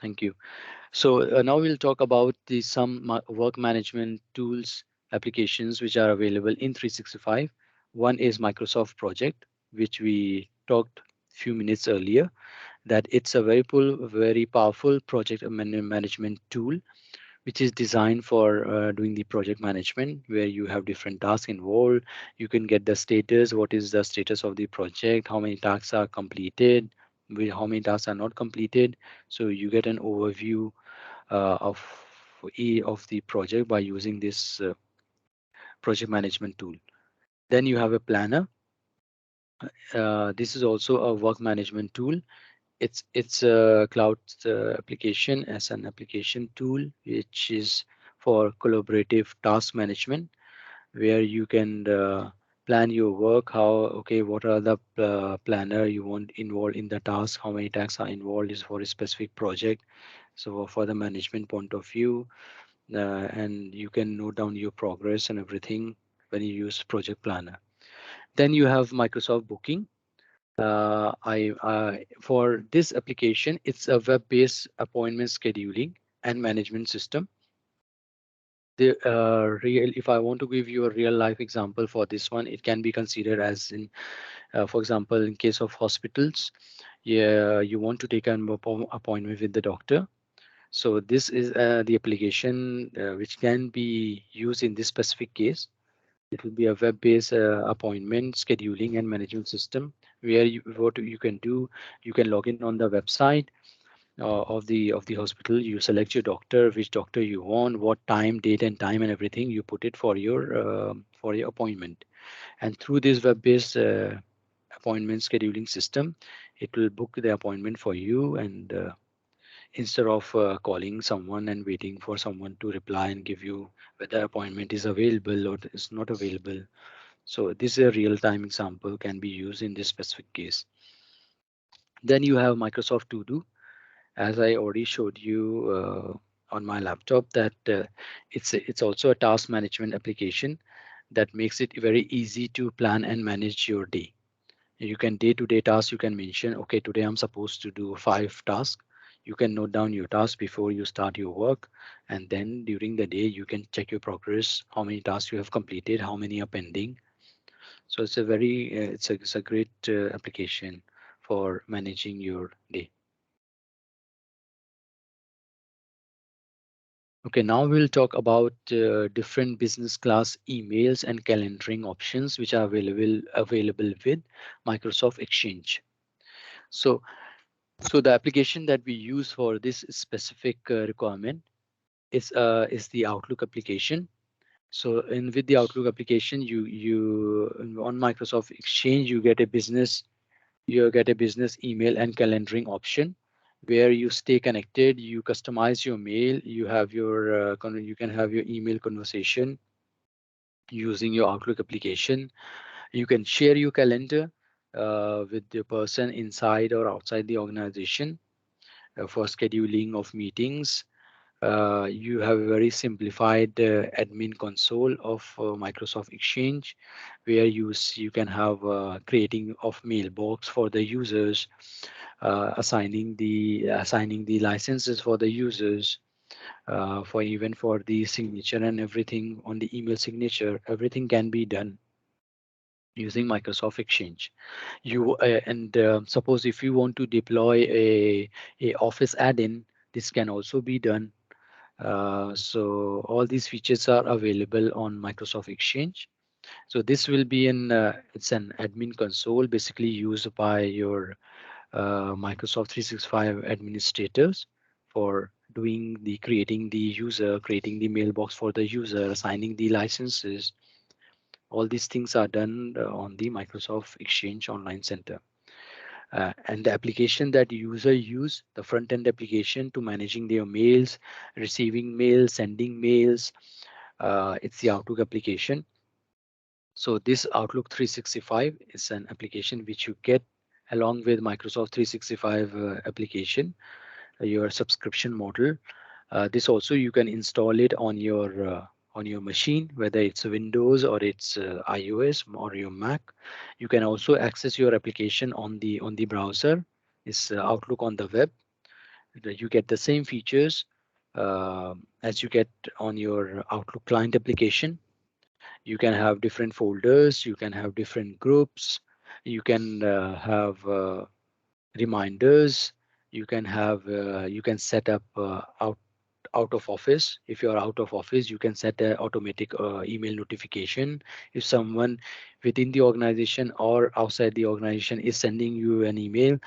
Thank you. So now we'll talk about the some work management tools applications which are available in 365. One is Microsoft Project, which we talked few minutes earlier. that it's a very powerful project management tool, which is designed for doing the project management, where you have different tasks involved. You can get the status, what is the status of the project, how many tasks are completed, how many tasks are not completed. So you get an overview of of the project by using this project management tool. Then you have a planner. This is also a work management tool. It's a cloud application as an application tool, which is for collaborative task management, where you can plan your work. How, okay, what are the planner you want involved in the task? How many tasks are involved is for a specific project. So for the management point of view, and you can note down your progress and everything when you use project planner. Then you have Microsoft Booking. For this application, it's a web-based appointment scheduling and management system. If I want to give you a real life example for this one, it can be considered as in, for example, in case of hospitals, yeah, you want to take an appointment with the doctor. So this is the application which can be used in this specific case. It will be a web-based appointment scheduling and management system, where what you can do, you can log in on the website of the hospital. You select your doctor, which doctor you want, what time, date, and time, and everything. You put it for your appointment, and through this web-based appointment scheduling system, it will book the appointment for you. And instead of calling someone and waiting for someone to reply and give you whether appointment is available or is not available. So this is a real-time example can be used in this specific case. Then you have Microsoft To Do. As I already showed you on my laptop, that it's also a task management application that makes it very easy to plan and manage your day. You can day-to-day tasks, you can mention, okay, today I'm supposed to do 5 tasks. You can note down your tasks before you start your work, and then during the day you can check your progress, how many tasks you have completed, how many are pending. So it's a it's a great application for managing your day. Okay, now we'll talk about different business class emails and calendaring options which are available with Microsoft Exchange. So the application that we use for this specific requirement is the Outlook application. So in with the Outlook application, you on Microsoft Exchange, you get a business email and calendaring option, where you stay connected, you customize your mail, you have your you can have your email conversation using your Outlook application. You can share your calendar with the person inside or outside the organization for scheduling of meetings. You have a very simplified admin console of Microsoft Exchange, where you can have creating of mailbox for the users, assigning the licenses for the users, for even for the signature and everything on the email signature. Everything can be done using Microsoft Exchange. Suppose if you want to deploy a Office add-in, this can also be done. So all these features are available on Microsoft Exchange. So this will be it's an admin console basically used by your Microsoft 365 administrators for doing the creating the mailbox for the user, assigning the licenses. All these things are done on the Microsoft Exchange Online Center. And the application that user use, the front end application to managing their mails, receiving mails, sending mails, it's the Outlook application. So this Outlook 365 is an application which you get along with Microsoft 365 application, your subscription model. This also you can install it on your machine, whether it's Windows or it's iOS or your Mac. You can also access your application on the browser. It's Outlook on the web. You get the same features as you get on your Outlook client application. You can have different folders. You can have different groups. You can have reminders. You can have you can set up out of office. If you are out of office, you can set a automatic email notification. If someone within the organization or outside the organization is sending you an email,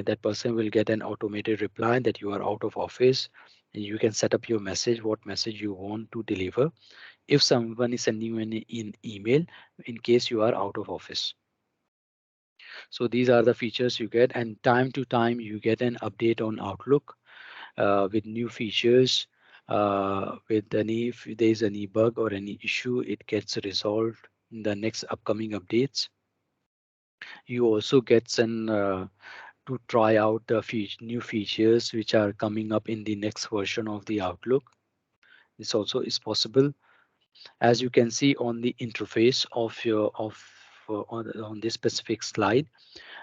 that person will get an automated reply that you are out of office. And you can set up your message, what message you want to deliver if someone is sending you an email in case you are out of office. So these are the features you get, and time to time you get an update on Outlook with new features. With any, if there's any bug or any issue, it gets resolved in the next upcoming updates. You also get some to try out the new features which are coming up in the next version of the Outlook. This also is possible. As you can see on the interface of your on this specific slide,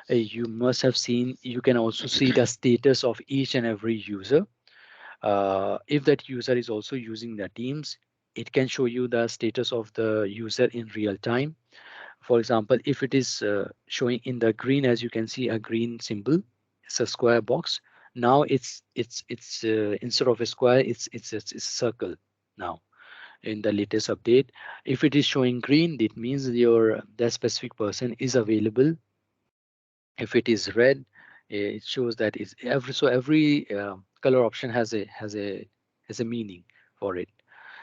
you must have seen, you can also see the status of each and every user. If that user is also using the Teams, it can show you the status of the user in real time. For example, if it is showing in the green, as you can see a green symbol, it's a square box. Now it's instead of a square, it's a circle now in the latest update. If it is showing green, it means your that specific person is available. If it is red, it shows that it's every color option has a meaning for it.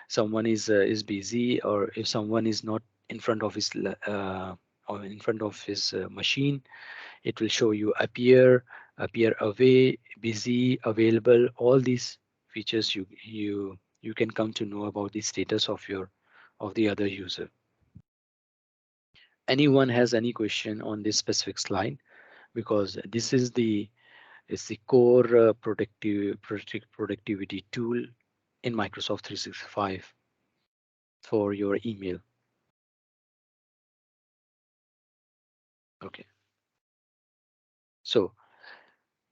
Someone is busy, or if someone is not in front of his or in front of his machine, it will show you appear away, busy, available. All these features you can come to know about the status of the other user. Anyone has any question on this specific slide? Because this is the core productivity tool in Microsoft 365 for your email. Okay. So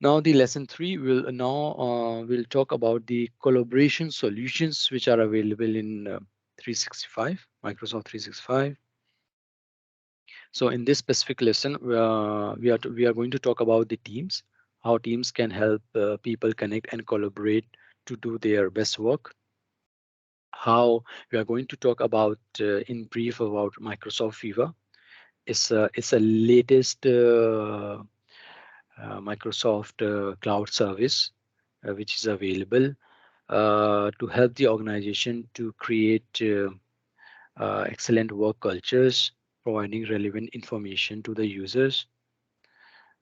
now the lesson 3 will we'll talk about the collaboration solutions which are available in 365, Microsoft 365. So in this specific lesson, we are going to talk about the teams, how teams can help people connect and collaborate to do their best work. How we are going to talk about in brief about Microsoft Viva. It's a latest Microsoft cloud service which is available to help the organization to create excellent work cultures, providing relevant information to the users.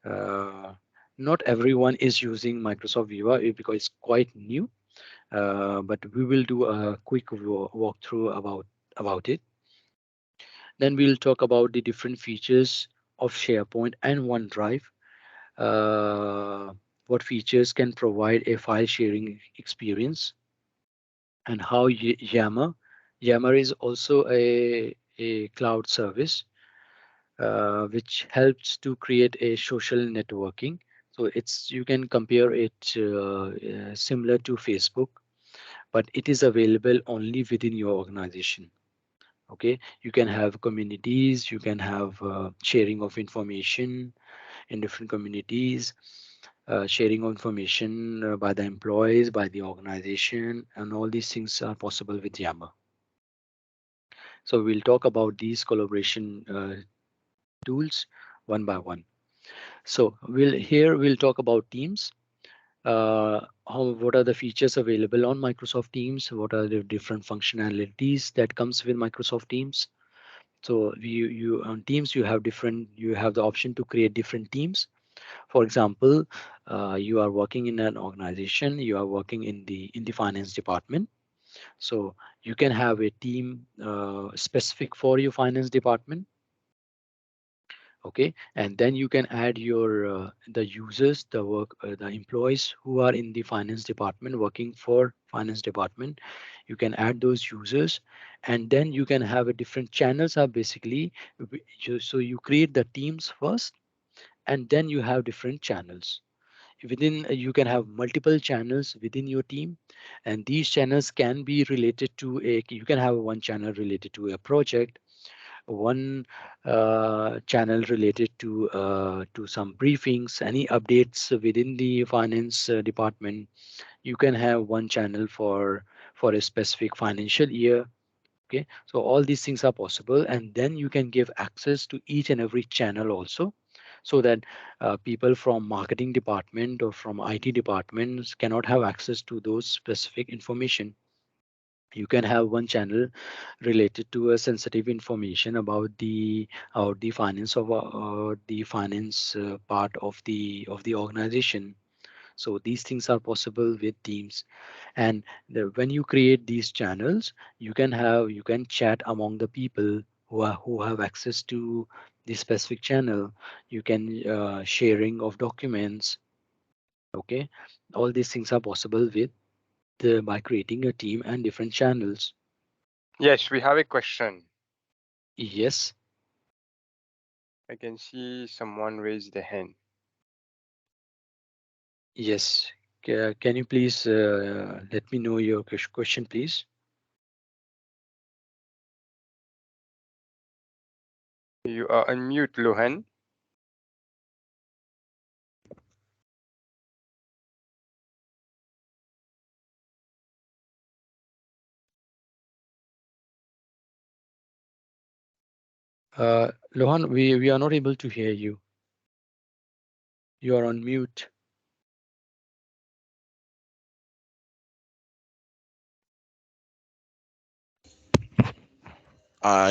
Uh, Not everyone is using Microsoft Viva because it's quite new, but we will do a quick walkthrough about it. Then we'll talk about the different features of SharePoint and OneDrive. What features can provide a file sharing experience, and how Yammer is also a cloud service which helps to create a social networking. So it's, you can compare it similar to Facebook, but it is available only within your organization. Okay, you can have communities, you can have sharing of information in different communities, sharing of information by the employees, by the organization, and all these things are possible with Yammer. So we'll talk about these collaboration tools one by one. So we'll talk about Teams. What are the features available on Microsoft Teams? What are the different functionalities that comes with Microsoft Teams? So you on Teams, you have the option to create different teams. For example, you are working in an organization, you are working in the finance department. So you can have a team specific for your finance department. Okay, and then you can add your the users, the employees who are in the finance department working for finance department. You can add those users, and then you can have a different channels are basically so you create the teams first, and then you have different channels within. You can have multiple channels within your team, and these channels can be related to a, you can have one channel related to a project, one channel related to some briefings, any updates within the finance department. You can have one channel for a specific financial year. Okay, so all these things are possible, and then you can give access to each and every channel also, so that people from marketing department or from IT departments cannot have access to those specific information. You can have one channel related to a sensitive information about the finance of the finance part of the organization. So these things are possible with Teams. And when you create these channels, you can chat among the people who have access to the specific channel. You can sharing of documents. Okay, all these things are possible with by creating a team and different channels. Yes, we have a question. Yes. I can see someone raise the hand. Yes. Can you please let me know your question, please? You are unmute, Lohan. Lohan, we are not able to hear you. You are on mute.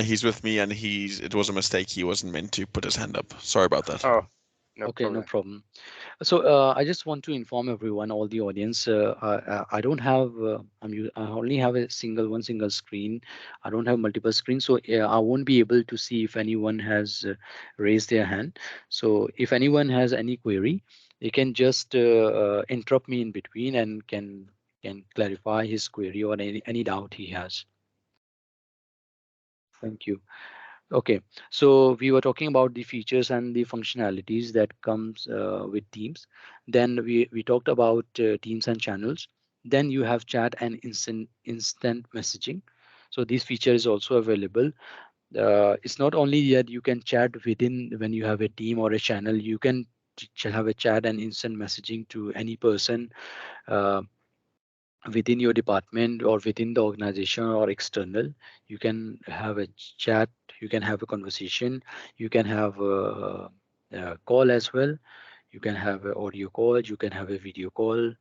He's with me, and it was a mistake. He wasn't meant to put his hand up. Sorry about that. Oh, no Okay, no problem. problem. So I just want to inform everyone, all the audience. I don't have. I only have one single screen. I don't have multiple screens, so I won't be able to see if anyone has raised their hand. So if anyone has any query, they can just interrupt me in between and can clarify his query or any doubt he has. Thank you. Okay, so we were talking about the features and the functionalities that comes with Teams. Then we talked about Teams and channels. Then you have chat and instant messaging. So this feature is also available. It's not only that you can chat within when you have a team or a channel. You can have a chat and instant messaging to any person uh, within your department or within the organization or external. You can have a chat, you can have a conversation, you can have a call as well. You can have an audio call, you can have a video call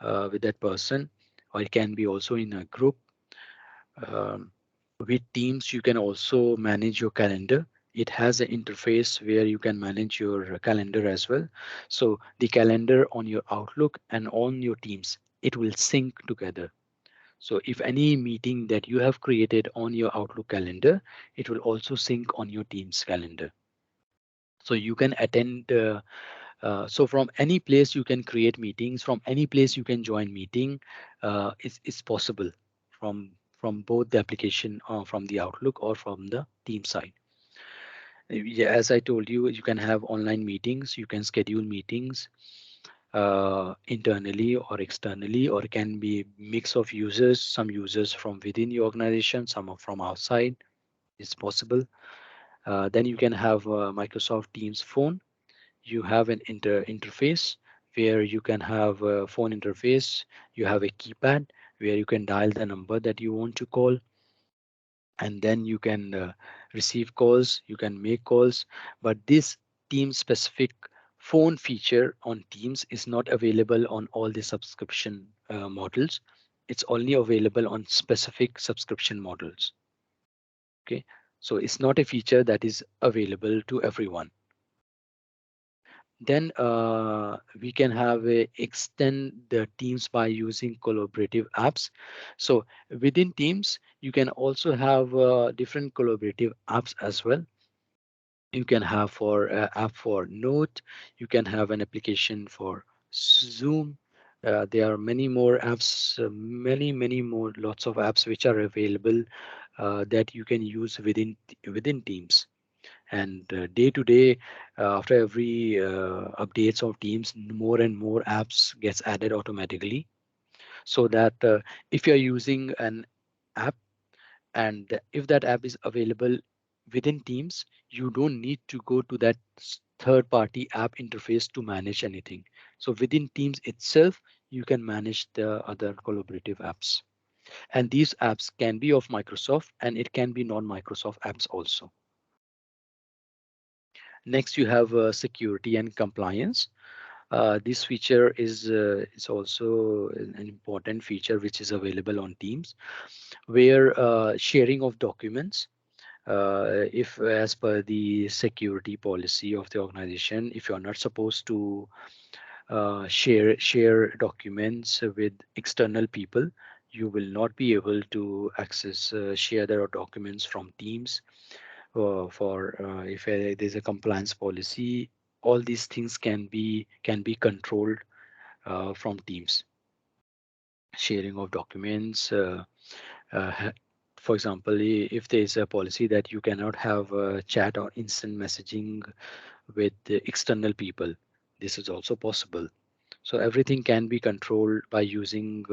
with that person, or it can be also in a group. um, with Teams you can also manage your calendar. It has an interface where you can manage your calendar as well. So the calendar on your Outlook and on your Teams, it will sync together. So if any meeting that you have created on your Outlook calendar, it will also sync on your Teams calendar. So you can attend. So from any place you can create meetings. From any place you can join meeting. It's possible from both the application, from the Outlook or from the Team side. Yeah, as I told you, you can have online meetings. You can schedule meetings internally or externally, or it can be mix of users, some users from within your organization, some are from outside. It's possible. Then you can have Microsoft Teams phone. You have an interface where you can have a phone interface. You have a keypad where you can dial the number that you want to call, and then you can receive calls, you can make calls. But this team specific phone feature on Teams is not available on all the subscription models. It's only available on specific subscription models. Okay, so it's not a feature that is available to everyone. Then we can have a extend the Teams by using collaborative apps. So within Teams you can also have different collaborative apps as well. You can have for app for Note. You can have an application for Zoom. There are many more apps, many more, lots of apps which are available that you can use within Teams. And day to day, after every updates of Teams, more and more apps gets added automatically. So that if you're using an app, and if that app is available within Teams, you don't need to go to that third-party app interface to manage anything. So within Teams itself, you can manage the other collaborative apps. And these apps can be of Microsoft and it can be non-Microsoft apps also. Next, you have security and compliance. This feature is also an important feature which is available on Teams, where sharing of documents, if as per the security policy of the organization, if you are not supposed to share documents with external people, you will not be able to access share their documents from Teams. For if there's a compliance policy, all these things can be controlled from Teams. Sharing of documents, for example, if there is a policy that you cannot have chat or instant messaging with the external people, this is also possible. So everything can be controlled by using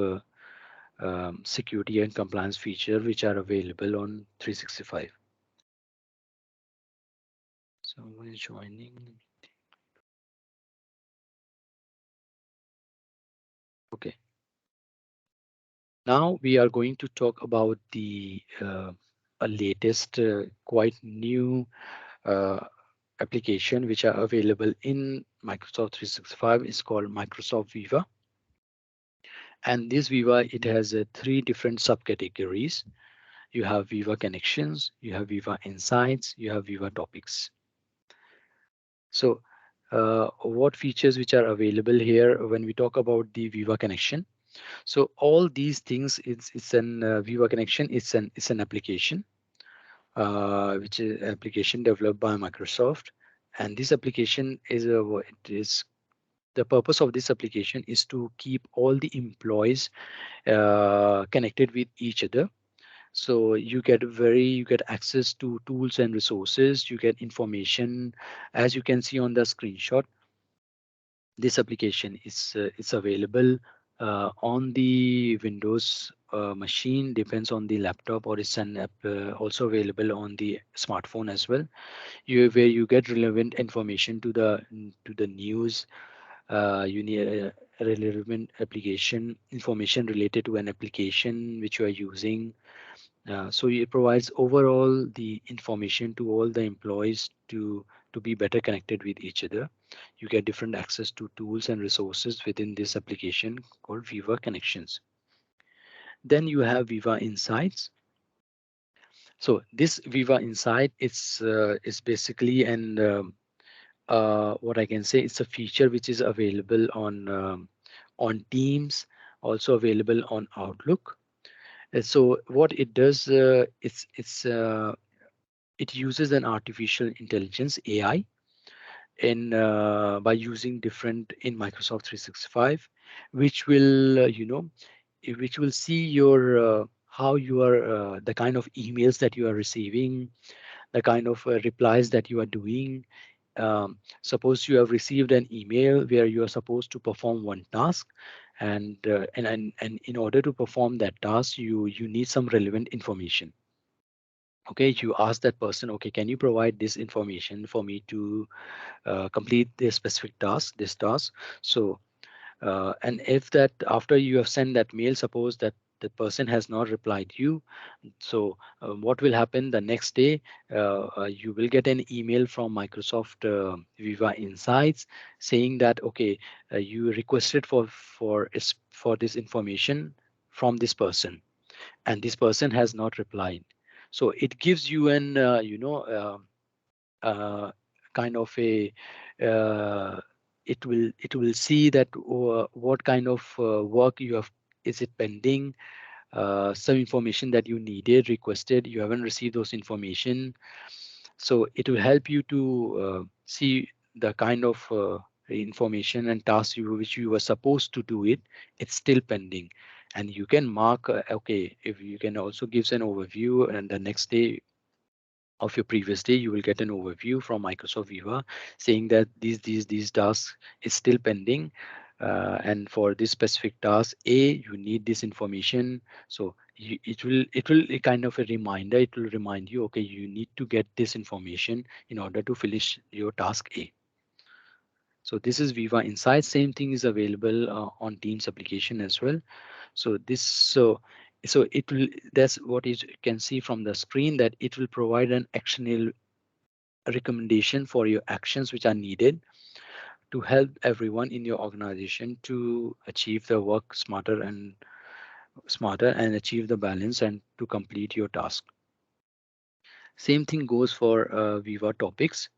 security and compliance feature which are available on 365. Someone is joining. Okay. Now we are going to talk about the latest, quite new uh, application which are available in Microsoft 365. It's called Microsoft Viva. And this Viva, it has three different subcategories. You have Viva Connections, you have Viva Insights, you have Viva Topics. So what features which are available here when we talk about the Viva Connection? So all these things, it's an Viva Connection. It's an application, which is an application developed by Microsoft, and this application is the purpose of this application is to keep all the employees connected with each other. So you get access to tools and resources. You get information, as you can see on the screenshot. This application is available on the Windows machine, depends on the laptop, or it's an app also available on the smartphone as well. Where you get relevant information to the news. You need a relevant application information related to an application which you are using. So it provides overall the information to all the employees to be better connected with each other. You get different access to tools and resources within this application called Viva Connections. Then you have Viva Insights. So this Viva Insight is basically what I can say, it's a feature which is available on Teams, also available on Outlook. So what it does, it uses an artificial intelligence AI in by using different in Microsoft 365, which will which will see your how you are the kind of emails that you are receiving, the kind of replies that you are doing. Suppose you have received an email where you are supposed to perform one task, and in order to perform that task, you need some relevant information. Okay, you ask that person, okay, can you provide this information for me to complete this specific task, this task? So and if that after you have sent that mail, suppose that the person has not replied you, so what will happen the next day? You will get an email from Microsoft Viva Insights saying that, okay, you requested for this information from this person, and this person has not replied. So it gives you an kind of a it will see that what kind of work you have, is it pending, some information that you needed, requested, you haven't received those information. So it will help you to see the kind of information and tasks which you were supposed to do it, it's still pending. And you can mark, okay, if you can also gives an overview, and the next day of your previous day, you will get an overview from Microsoft Viva saying that these tasks is still pending. And for this specific task A, you need this information. So it will a kind of a reminder. It will remind you, okay, you need to get this information in order to finish your task A. So this is Viva Insights. Same thing is available on Teams application as well. So so it will, that's what you can see from the screen, that it will provide an actionable recommendation for your actions which are needed to help everyone in your organization to achieve the work smarter and achieve the balance and to complete your task. Same thing goes for Viva Topics.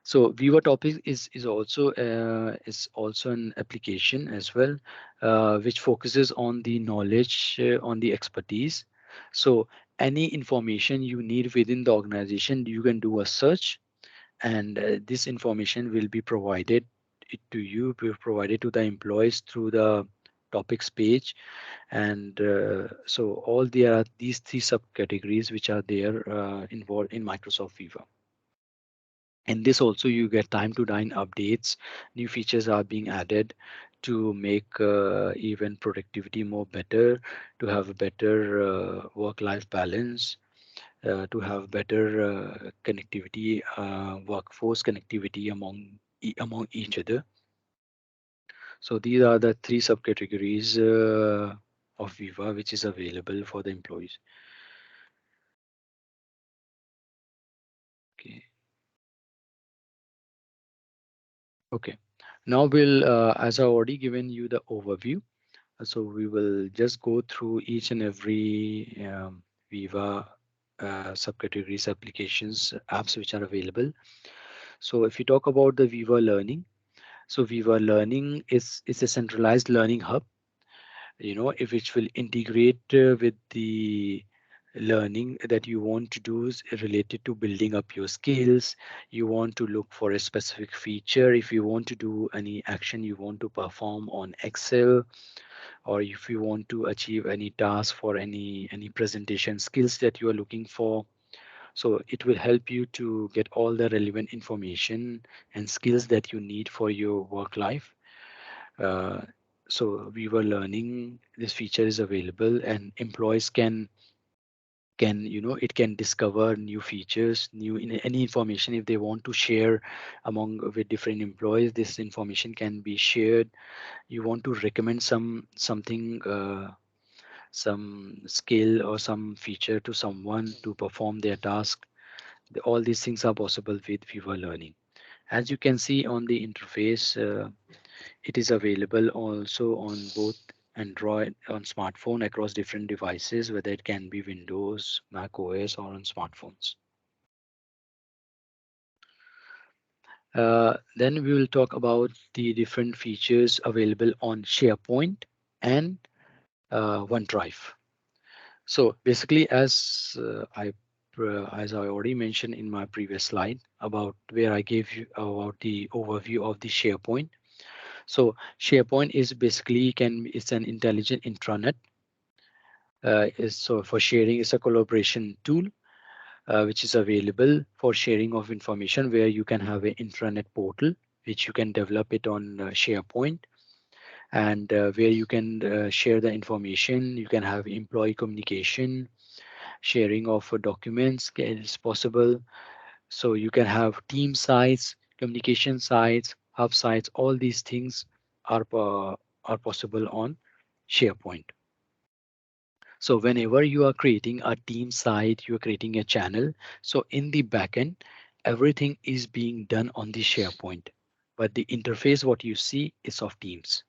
So Viva Topics is also an application as well, which focuses on the knowledge, on the expertise. So any information you need within the organization, you can do a search, and this information will be provided to you, be provided to the employees through the topics page. And so all there are these three subcategories which are there involved in Microsoft Viva. And this also you get time to time updates. New features are being added to make even productivity more better, to have a better work-life balance, to have better connectivity, workforce connectivity among each other. So these are the three subcategories of Viva which is available for the employees. Okay. Okay. Now we'll, as I already given you the overview, so we will just go through each and every Viva subcategories, applications, apps which are available. So if you talk about the Viva Learning, so Viva Learning is a centralized learning hub, if which will integrate with the learning that you want to do is related to building up your skills. You want to look for a specific feature. If you want to do any action you want to perform on Excel, or if you want to achieve any task for any presentation skills that you are looking for, so it will help you to get all the relevant information and skills that you need for your work life. uh, so we were learning this feature is available, and employees can it can discover new features, any information if they want to share among with different employees. This information can be shared. You want to recommend something, some skill or some feature to someone to perform their task. All these things are possible with Viva Learning. As you can see on the interface, it is available also on both Android, on smartphone, across different devices, whether it can be Windows, Mac OS, or on smartphones. Then we will talk about the different features available on SharePoint and OneDrive. So basically, as I already mentioned in my previous slide about where I gave you about the overview of the SharePoint. So SharePoint is basically it's an intelligent intranet. Is so for sharing, it's a collaboration tool which is available for sharing of information, where you can have an intranet portal which you can develop it on SharePoint, and where you can share the information. You can have employee communication, sharing of documents is possible. So you can have team sites, communication sites, hub sites. All these things are possible on SharePoint. So whenever you are creating a team site, you are creating a channel. So in the backend, everything is being done on the SharePoint, but the interface what you see is of Teams.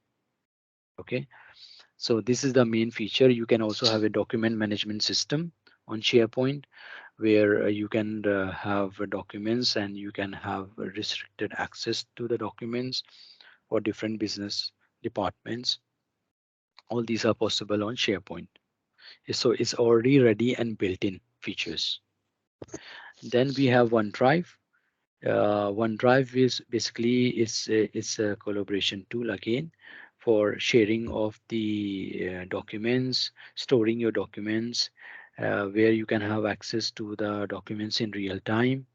Okay, so this is the main feature. You can also have a document management system on SharePoint, where you can have documents, and you can have restricted access to the documents for different business departments. All these are possible on SharePoint. So it's already ready and built-in features. Then we have OneDrive. OneDrive is basically it's a collaboration tool again for sharing of the documents, storing your documents, where you can have access to the documents in real time.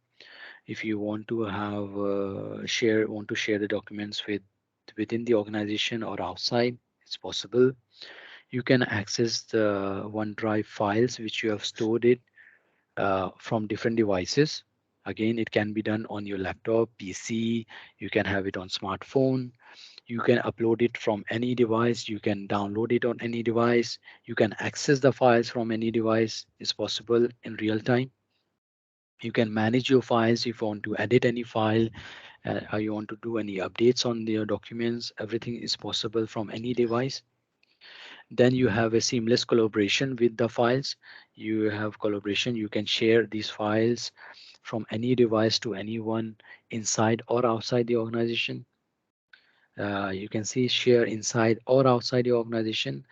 If you want to have want to share the documents with within the organization or outside, it's possible. You can access the OneDrive files which you have stored it from different devices. Again, it can be done on your laptop, PC, you can have it on smartphone, you can upload it from any device, you can download it on any device, you can access the files from any device. It's possible in real time. You can manage your files if you want to edit any file, or you want to do any updates on your documents. Everything is possible from any device. Then you have a seamless collaboration with the files. You have collaboration, you can share these files from any device to anyone inside or outside the organization. You can see share inside or outside the organization.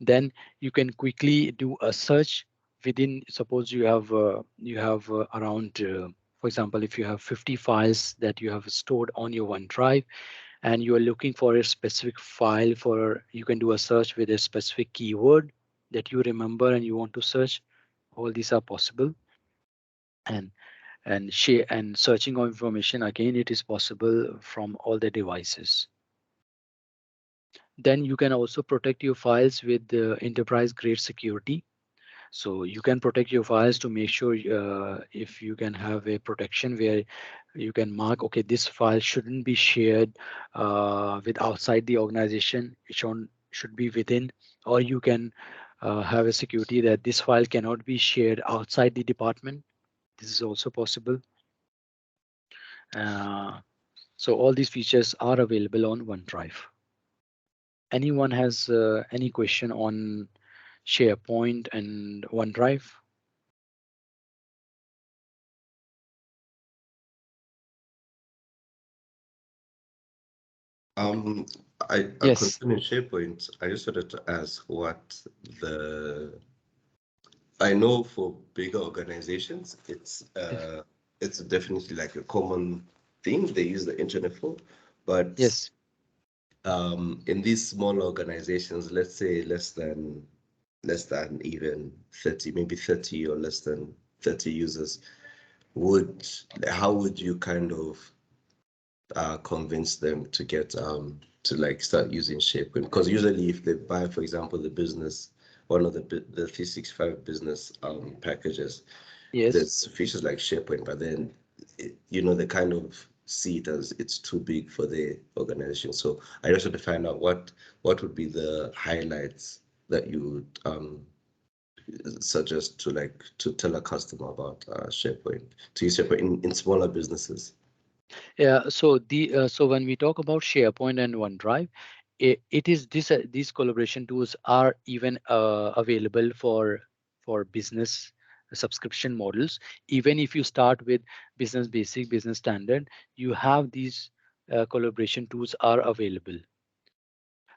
Then you can quickly do a search within. Suppose you have around for example, if you have 50 files that you have stored on your OneDrive, and you are looking for a specific file, for you can do a search with a specific keyword that you remember and you want to search. All these are possible. And share and searching of information, again, it is possible from all the devices. Then you can also protect your files with enterprise grade security. So you can protect your files to make sure, if you can have a protection where you can mark, okay, this file shouldn't be shared with outside the organization, it should be within. Or you can have a security that this file cannot be shared outside the department. This is also possible. uh, so all these features are available on OneDrive. Anyone has any question on SharePoint and OneDrive? Um, I Yes. concerning SharePoint, I just wanted to ask what the I know for bigger organizations, it's definitely like a common thing they use the internet for, but Yes. in these small organizations, let's say less than even 30, maybe 30 or less than 30 users, how would you kind of convince them to get to like start using SharePoint? Because usually if they buy, for example, one of the 365 business packages, Yes. there's features like SharePoint, but then they kind of see it as it's too big for the organization. So I just want to find out what would be the highlights that you would suggest to tell a customer about SharePoint, to use SharePoint in smaller businesses. Yeah. So when we talk about SharePoint and OneDrive, it is these collaboration tools are even available for business subscription models. Even if you start with business basic, business standard, you have these collaboration tools are available.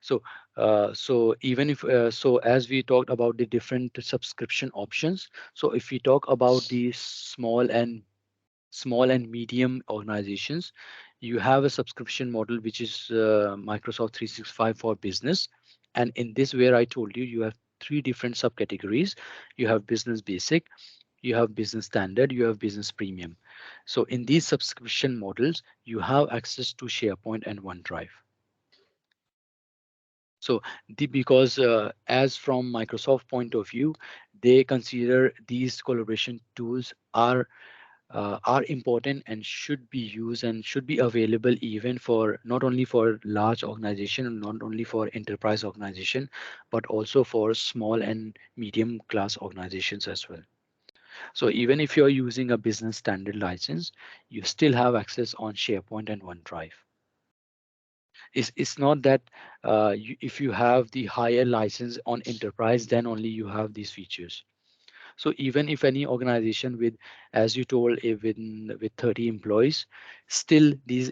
So even if as we talked about the different subscription options, so if we talk about the small and medium organizations, you have a subscription model which is Microsoft 365 for business. And in this, where I told you, you have three different subcategories. You have business basic, you have business standard, you have business premium. So in these subscription models, you have access to SharePoint and OneDrive. So because as from Microsoft point of view, they consider these collaboration tools are important and should be used and should be available even for not only for large organization and not only for enterprise organization, but also for small and medium class organizations as well. So even if you're using a business standard license, you still have access on SharePoint and OneDrive. It's not that if you have the higher license on enterprise, then only you have these features. So even if any organization with, as you told, with 30 employees, still these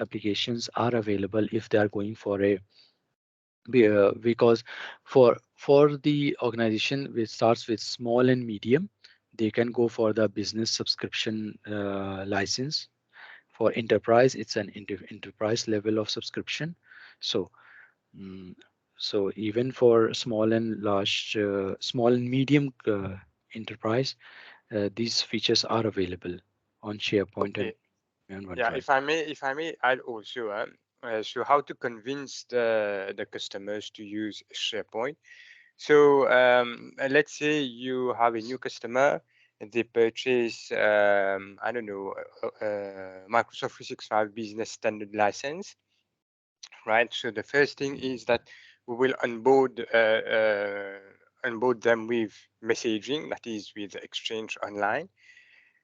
applications are available if they are going for because for the organization which starts with small and medium, they can go for the business subscription license. For enterprise, it's an enterprise level of subscription. So Mm, so even for small and medium enterprise, these features are available on SharePoint Okay. and Yeah, OneDrive. if I may add also, So how to convince the customers to use SharePoint? So let's say you have a new customer and they purchase, I don't know, Microsoft 365 Business Standard license, right? So the first thing is that we will onboard them with messaging, that is with Exchange Online.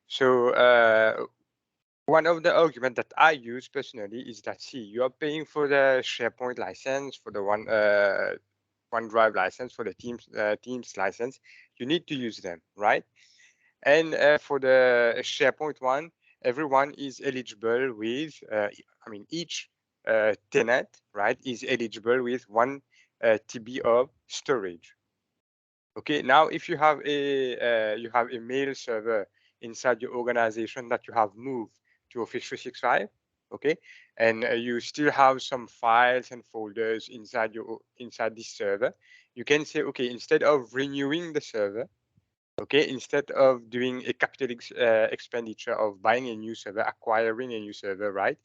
So one of the arguments that I use personally is that, see, you are paying for the SharePoint license, for the OneDrive license, for the Teams license. You need to use them, right? And for the SharePoint one, everyone is eligible with, each tenant, right, is eligible with 1 TB of storage. Okay, now if you have a mail server inside your organization that you have moved to Office 365, okay, and you still have some files and folders inside this server, you can say, okay, instead of renewing the server, okay, instead of doing a capital expenditure of buying a new server, acquiring a new server, right?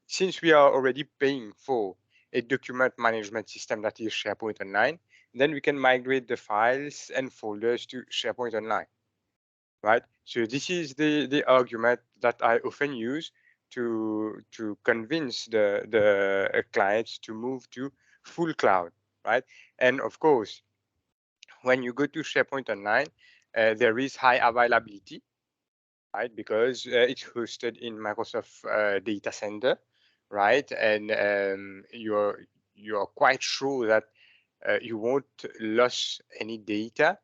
Since we are already paying for a document management system that is SharePoint Online, then we can migrate the files and folders to SharePoint Online, right? So this is the argument that I often use to convince the clients to move to full cloud, right? And of course, when you go to SharePoint Online, there is high availability, right? Because it's hosted in Microsoft data center, right? And you're quite sure that you won't lose any data,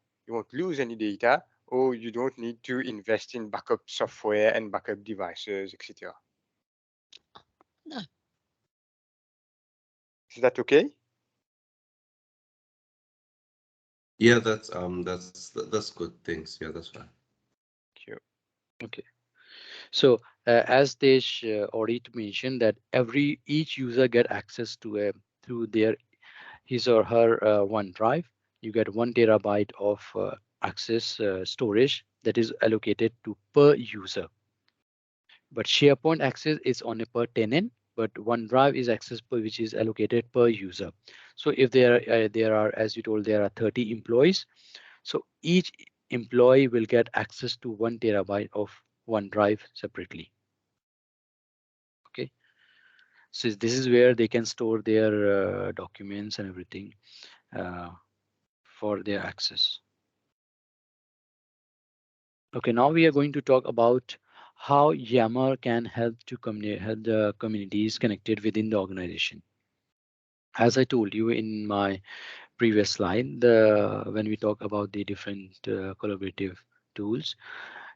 or you don't need to invest in backup software and backup devices, etc. Is that okay? Yeah, that's good. Thanks. Yeah, that's fine. Thank you. Okay. So as they already mentioned that each user get access to through their his or her OneDrive. You get 1 TB of access storage that is allocated to per user. But SharePoint access is on a per tenant, but OneDrive is access per which is allocated per user. So if there are, as you told, there are 30 employees. So each employee will get access to 1 TB of OneDrive separately. Okay. So this is where they can store their documents and everything for their access. Okay, now we are going to talk about how Yammer can help help the communities connected within the organization. As I told you in my previous slide, when we talk about the different collaborative tools,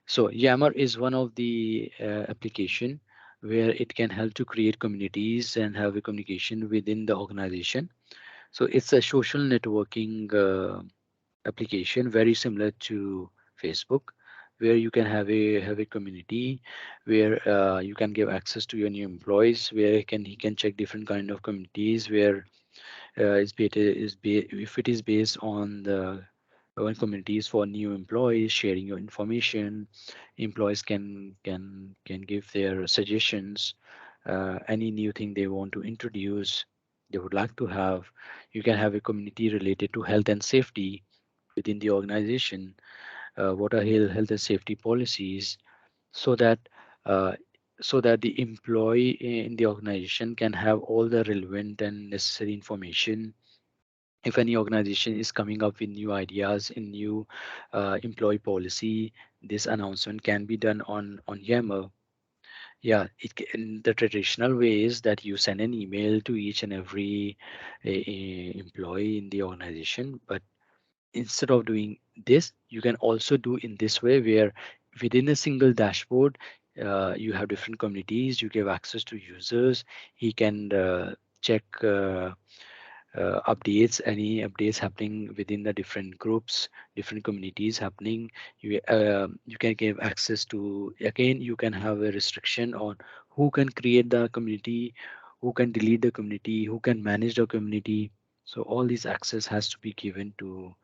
so Yammer is one of the application where it can help to create communities and have a communication within the organization. So it's a social networking application very similar to Facebook, where you can have a community where you can give access to your new employees, where he can check different kind of communities where if it is based on the own communities for new employees sharing your information. Employees can give their suggestions, any new thing they want to introduce, they would like to have. You can have a community related to health and safety within the organization. What are health and safety policies, so that uh, the employee in the organization can have all the relevant and necessary information. If any organization is coming up with new ideas in new employee policy, this announcement can be done on Yammer. Yeah, in the traditional ways that you send an email to each and every employee in the organization, but instead of doing this, you can also do in this way where within a single dashboard, you have different communities, you give access to users. He can check updates, any updates happening within the different groups, different communities happening. You can give access to, again, you can have a restriction on who can create the community, who can delete the community, who can manage the community. So all these access has to be given to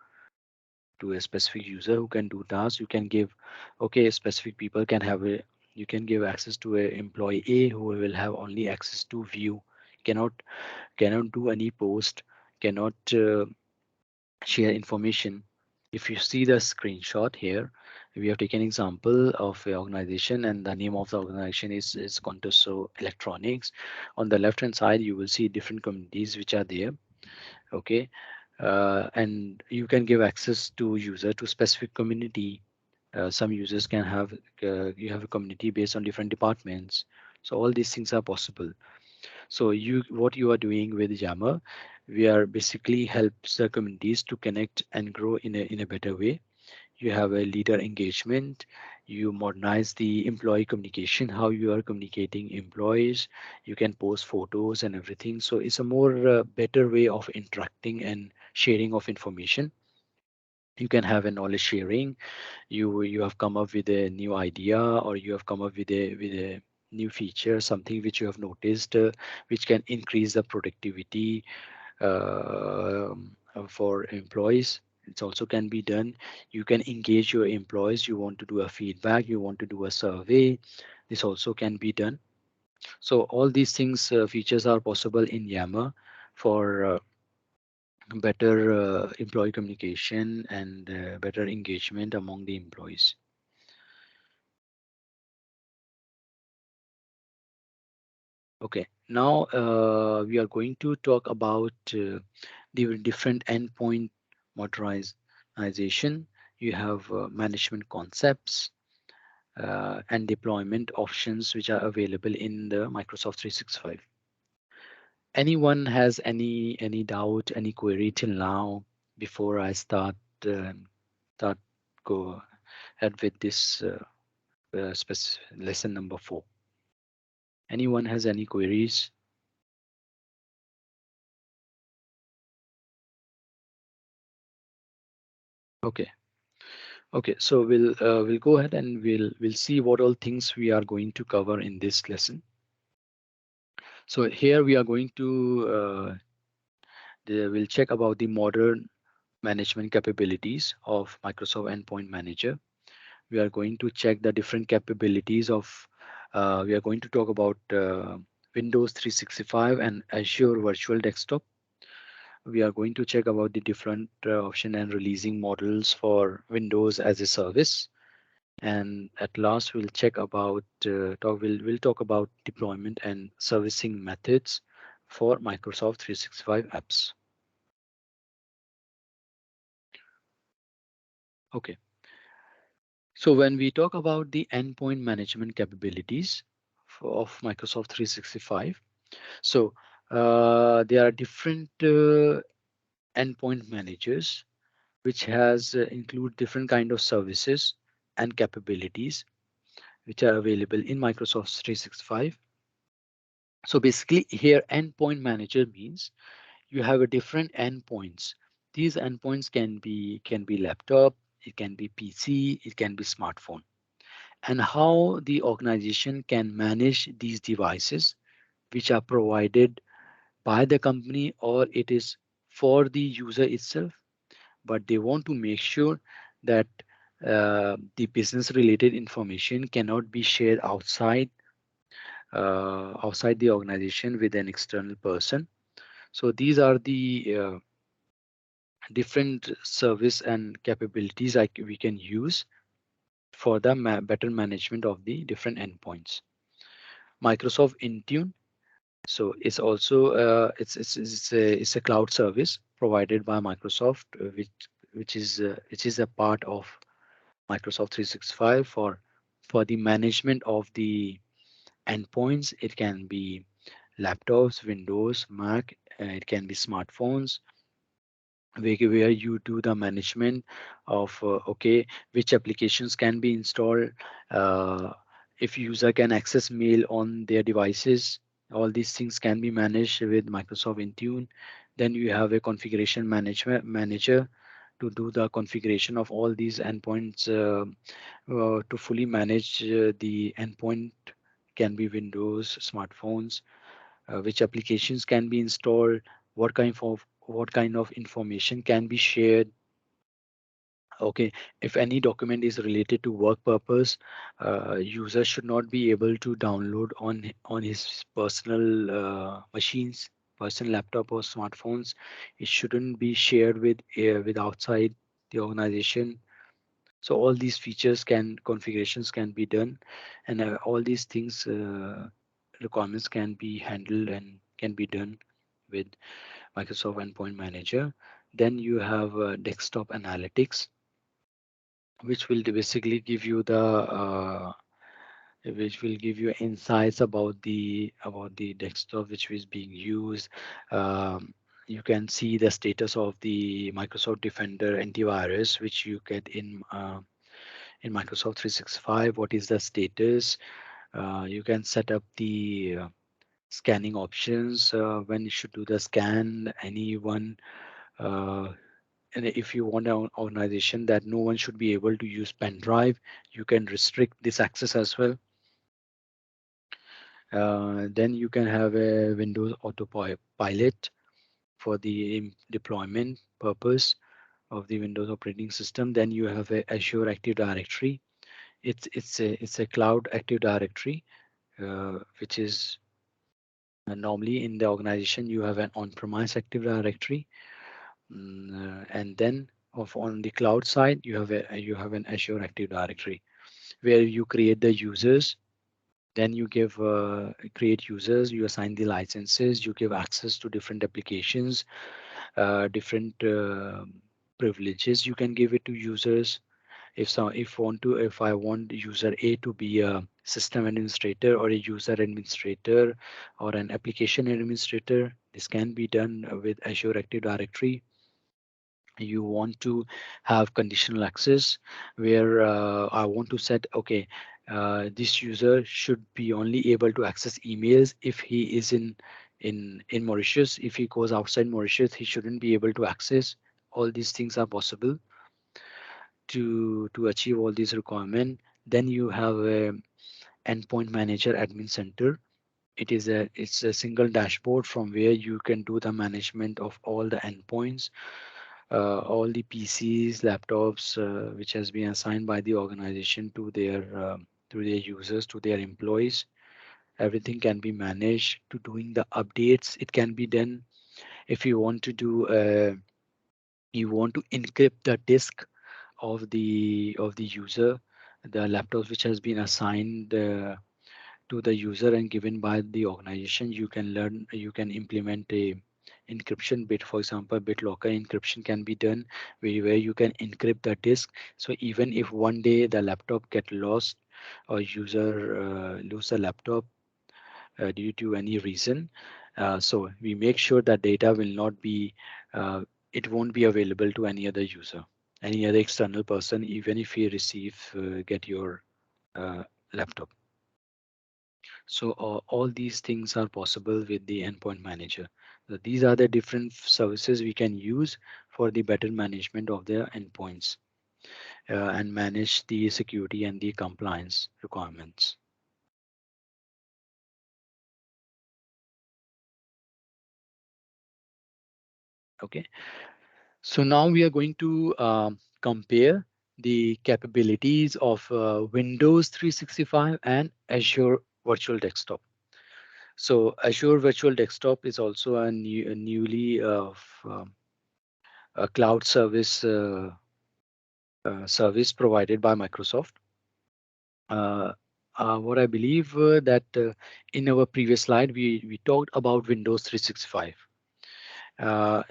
a specific user who can do tasks. You can give, okay, specific people can have a You can give access to a employee A who will have only access to view, cannot do any post, cannot share information. If you see the screenshot here, we have taken example of a organization, and the name of the organization is Contoso Electronics. On the left hand side, you will see different communities which are there. Okay, and you can give access to user to specific community. Some users can have you have a community based on different departments. So all these things are possible. So what you are doing with Yammer, we are basically helps the communities to connect and grow in a better way. You have a leader engagement. You modernize the employee communication, how you are communicating employees. You can post photos and everything. So it's a more better way of interacting and sharing of information. You can have a knowledge sharing. You have come up with a new idea, or you have come up with a new feature, something which you have noticed, which can increase the productivity for employees. It also can be done. You can engage your employees. You want to do a feedback, you want to do a survey, this also can be done. So all these things, features are possible in Yammer for better employee communication and better engagement among the employees. Okay, now we are going to talk about the different endpoint modernization. You have management concepts and deployment options which are available in the Microsoft 365. Anyone has any doubt, any query till now before I start go ahead with this lesson number 4? Anyone has any queries? Okay. Okay, so we'll go ahead and we'll see what all things we are going to cover in this lesson. So here we are going to we'll check about the modern management capabilities of Microsoft Endpoint Manager. We are going to check the different capabilities of we are going to talk about Windows 365 and Azure Virtual Desktop. We are going to check about the different option and releasing models for Windows as a service. And at last, we'll check about we'll talk about deployment and servicing methods for Microsoft 365 apps. Okay. So when we talk about the endpoint management capabilities of Microsoft 365, so there are different endpoint managers which has include different kind of services and capabilities which are available in Microsoft 365. So basically here endpoint manager means you have a different endpoints. These endpoints can be laptop, it can be PC, it can be smartphone. And how the organization can manage these devices which are provided by the company, or it is for the user itself, but they want to make sure that the business related information cannot be shared outside the organization with an external person. So these are the different service and capabilities we can use for the better management of the different endpoints. Microsoft Intune, so it's also it's a cloud service provided by Microsoft, which is a part of Microsoft 365 for the management of the endpoints. It can be laptops, Windows, Mac, it can be smartphones, where you do the management of okay, which applications can be installed, uh, if user can access mail on their devices. All these things can be managed with Microsoft Intune. Then you have a configuration management manager to do the configuration of all these endpoints, to fully manage the endpoint. Can be Windows, smartphones, which applications can be installed, what kind of information can be shared, Okay, if any document is related to work purpose, user should not be able to download on his personal machines, personal laptop or smartphones. It shouldn't be shared with outside the organization. So all these features can configurations can be done, and all these things requirements can be handled and can be done with Microsoft Endpoint Manager. Then you have desktop analytics, which will basically give you the which will give you insights about the desktop which is being used. You can see the status of the Microsoft Defender antivirus, which you get in Microsoft 365. What is the status? You can set up the scanning options, when you should do the scan anyone. Uh, and if you want an organization that no one should be able to use pen drive, you can restrict this access as well. Then you can have a Windows Autopilot for the deployment purpose of the Windows operating system. Then you have a Azure Active Directory. It's a cloud Active Directory, which is normally in the organization you have an on-premise Active Directory. And then on the cloud side you have an Azure Active Directory where you create the users. Then you give create users, you assign the licenses, you give access to different applications, different privileges you can give it to users. If I want user A to be a system administrator or a user administrator or an application administrator, this can be done with Azure Active Directory. You want to have conditional access where I want to set, okay, this user should be only able to access emails if he is in Mauritius. If he goes outside Mauritius, he shouldn't be able to access. All these things are possible to achieve all these requirements. Then you have a endpoint manager admin center. It's a single dashboard from where you can do the management of all the endpoints, all the PCs, laptops, which has been assigned by the organization to their users, to their employees. Everything can be managed. To doing the updates, it can be done. If you want to do, you want to encrypt the disk of the user, the laptops which has been assigned to the user and given by the organization, you can implement a encryption bit. For example, BitLocker encryption can be done where you can encrypt the disk. So even if one day the laptop get lost or user lose the laptop due to any reason, so we make sure that data will not be, it won't be available to any other user, any other external person, even if he get your uh, laptop. So all these things are possible with the endpoint manager. So these are the different services we can use for the better management of the endpoints and manage the security and the compliance requirements. Okay, so now we are going to compare the capabilities of Windows 365 and Azure Virtual Desktop. So Azure Virtual Desktop is also a newly a cloud service provided by Microsoft. Uh, what I believe that in our previous slide, we talked about Windows 365.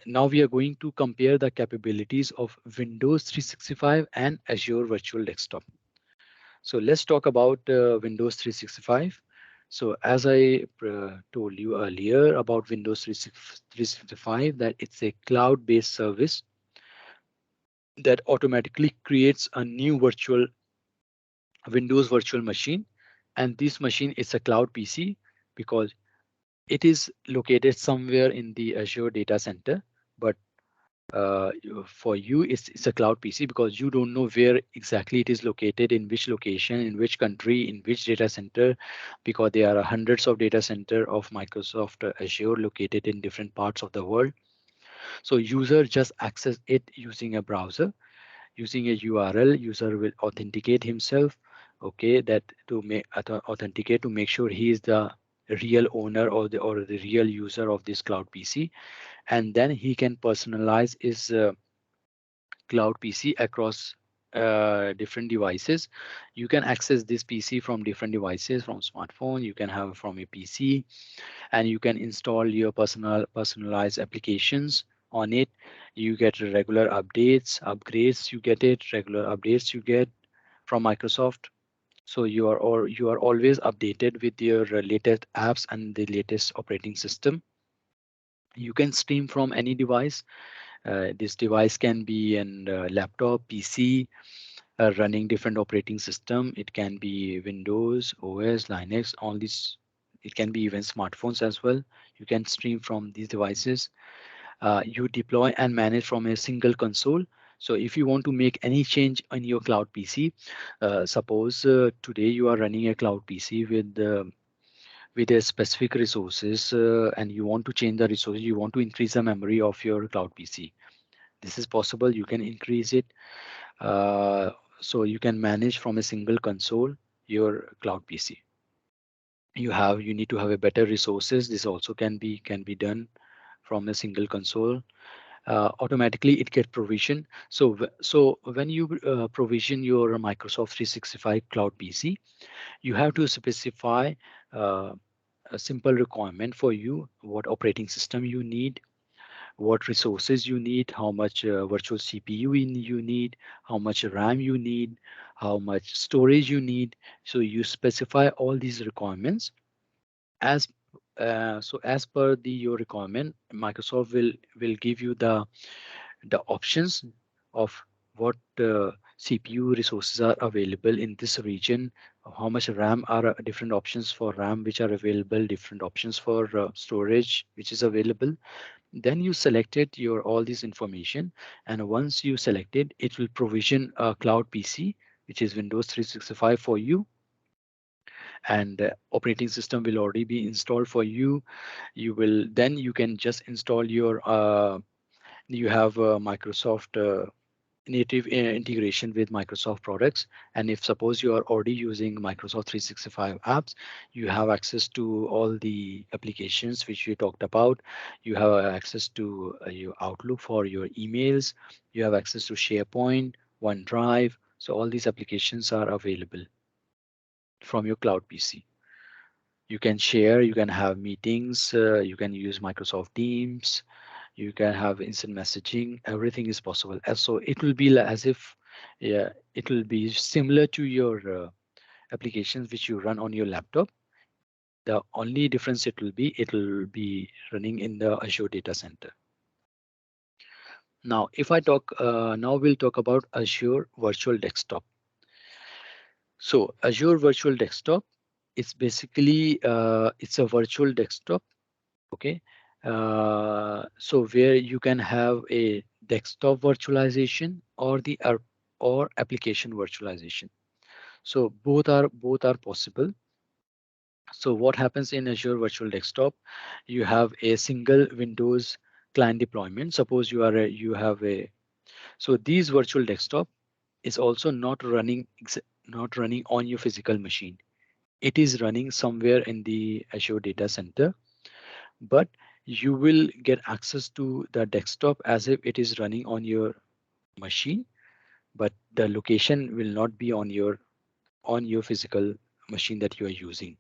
Now we are going to compare the capabilities of Windows 365 and Azure Virtual Desktop. So let's talk about Windows 365. So as I told you earlier about Windows 365, that it's a cloud-based service that automatically creates a new Windows virtual machine. And this machine is a cloud PC because it is located somewhere in the Azure data center. But for you, it's a cloud PC because you don't know where exactly it is located, in which location, in which country, in which data center, because there are hundreds of data center of Microsoft Azure located in different parts of the world. So user just access it using a browser. Using a URL, user will authenticate himself, okay, that to make authenticate to make sure he is the real owner or the real user of this cloud PC, and then he can personalize his cloud PC across different devices. You can access this PC from different devices, from smartphone, you can have from a PC, and you can install your personalized applications on it. You get regular updates, upgrades, you get it, regular updates you get from Microsoft. So you are always updated with your latest apps and the latest operating system. You can stream from any device. This device can be an laptop, PC, running different operating system. It can be Windows, OS, Linux, all these. It can be even smartphones as well. You can stream from these devices. You deploy and manage from a single console. So if you want to make any change on your cloud PC, suppose today you are running a cloud PC with a specific resources, and you want to change the resources, you want to increase the memory of your cloud PC. This is possible. You can increase it. Uh, so you can manage from a single console your cloud PC. You need to have a better resources. This also can be done from a single console. Automatically it get provision. So when you provision your Microsoft 365 cloud PC, you have to specify uh, a simple requirement for you, what operating system you need, what resources you need, how much virtual CPU you need, how much RAM you need, how much storage you need. So you specify all these requirements. As per your requirement, Microsoft will give you the options of what CPU resources are available in this region, how much RAM are different options for RAM which are available, different options for storage which is available. Then you selected your all this information, and once you select it, it will provision a cloud PC, which is Windows 365 for you, and operating system will already be installed for you. You can just install your you have Microsoft native integration with Microsoft products. And if suppose you are already using Microsoft 365 apps, you have access to all the applications which we talked about. You have access to your Outlook for your emails. You have access to SharePoint, OneDrive. So all these applications are available from your cloud PC. You can share, you can have meetings, you can use Microsoft Teams, you can have instant messaging. Everything is possible. And so it will be as if, yeah, it will be similar to your applications which you run on your laptop. The only difference it will be running in the Azure data center. Now if I talk now we'll talk about Azure Virtual Desktop. So Azure Virtual Desktop is basically it's a virtual desktop. Okay, so where you can have a desktop virtualization or or application virtualization. So both are possible. So what happens in Azure Virtual Desktop? You have a single Windows client deployment. Suppose you have a so these virtual desktop is also not running on your physical machine. It is running somewhere in the Azure data center, but you will get access to the desktop as if it is running on your machine, but the location will not be on your physical machine that you are using.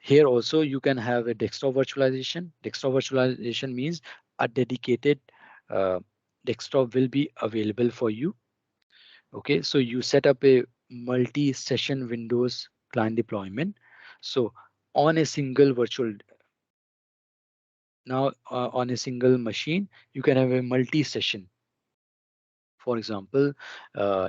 Here also you can have a desktop virtualization. Desktop virtualization means a dedicated uh, desktop will be available for you. Okay, so you set up a multi-session Windows client deployment. So on a single virtual now on a single machine, you can have a multi-session. For example,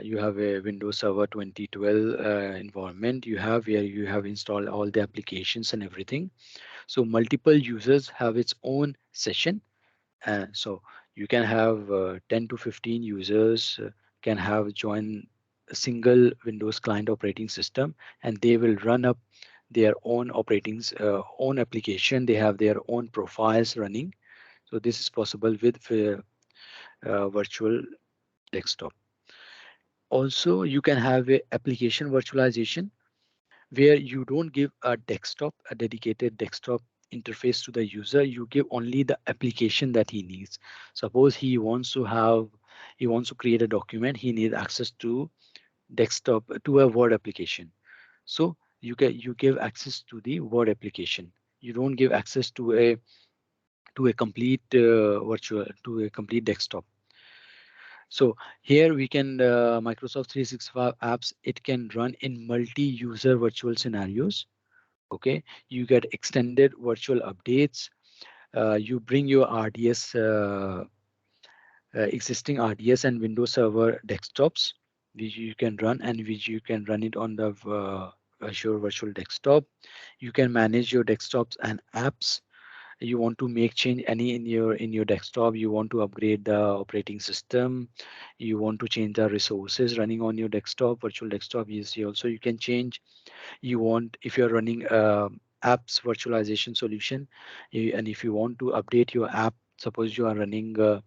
you have a Windows Server 2012 environment you have where you have installed all the applications and everything. So multiple users have its own session. So you can have 10 to 15 users can have join a single Windows client operating system, and they will run up their own own application. They have their own profiles running. So this is possible with virtual desktop. Also, you can have a application virtualization where you don't give a dedicated desktop interface to the user. You give only the application that he needs. Suppose he wants to create a document, he needs access to desktop to a Word application. So you give access to the Word application. You don't give access to a complete virtual to a complete desktop. So here we can Microsoft 365 apps, it can run in multi-user virtual scenarios. Okay, you get extended virtual updates. You bring your RDS existing RDS and Windows Server desktops, which you can run and which you can run it on the Azure Virtual Desktop. You can manage your desktops and apps. You want to make change any in your desktop. You want to upgrade the operating system. You want to change the resources running on your desktop, virtual desktop. Also you can change. You want, if you're running apps virtualization solution, and if you want to update your app, suppose you are running uh,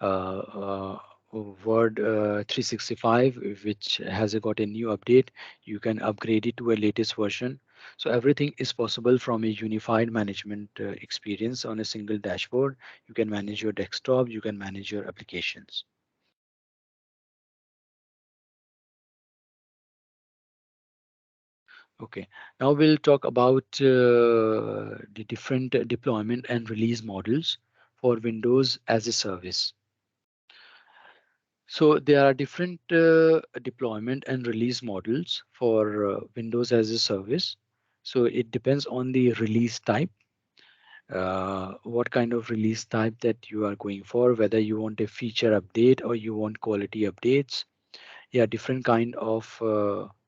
uh, Word 365, which has got a new update, you can upgrade it to a latest version. So everything is possible from a unified management experience on a single dashboard. You can manage your desktop, you can manage your applications. Okay, now we'll talk about the different deployment and release models for Windows as a service. So there are different deployment and release models for Windows as a service. So it depends on the release type, what kind of release type that you are going for, whether you want a feature update or you want quality updates. Yeah, different kind of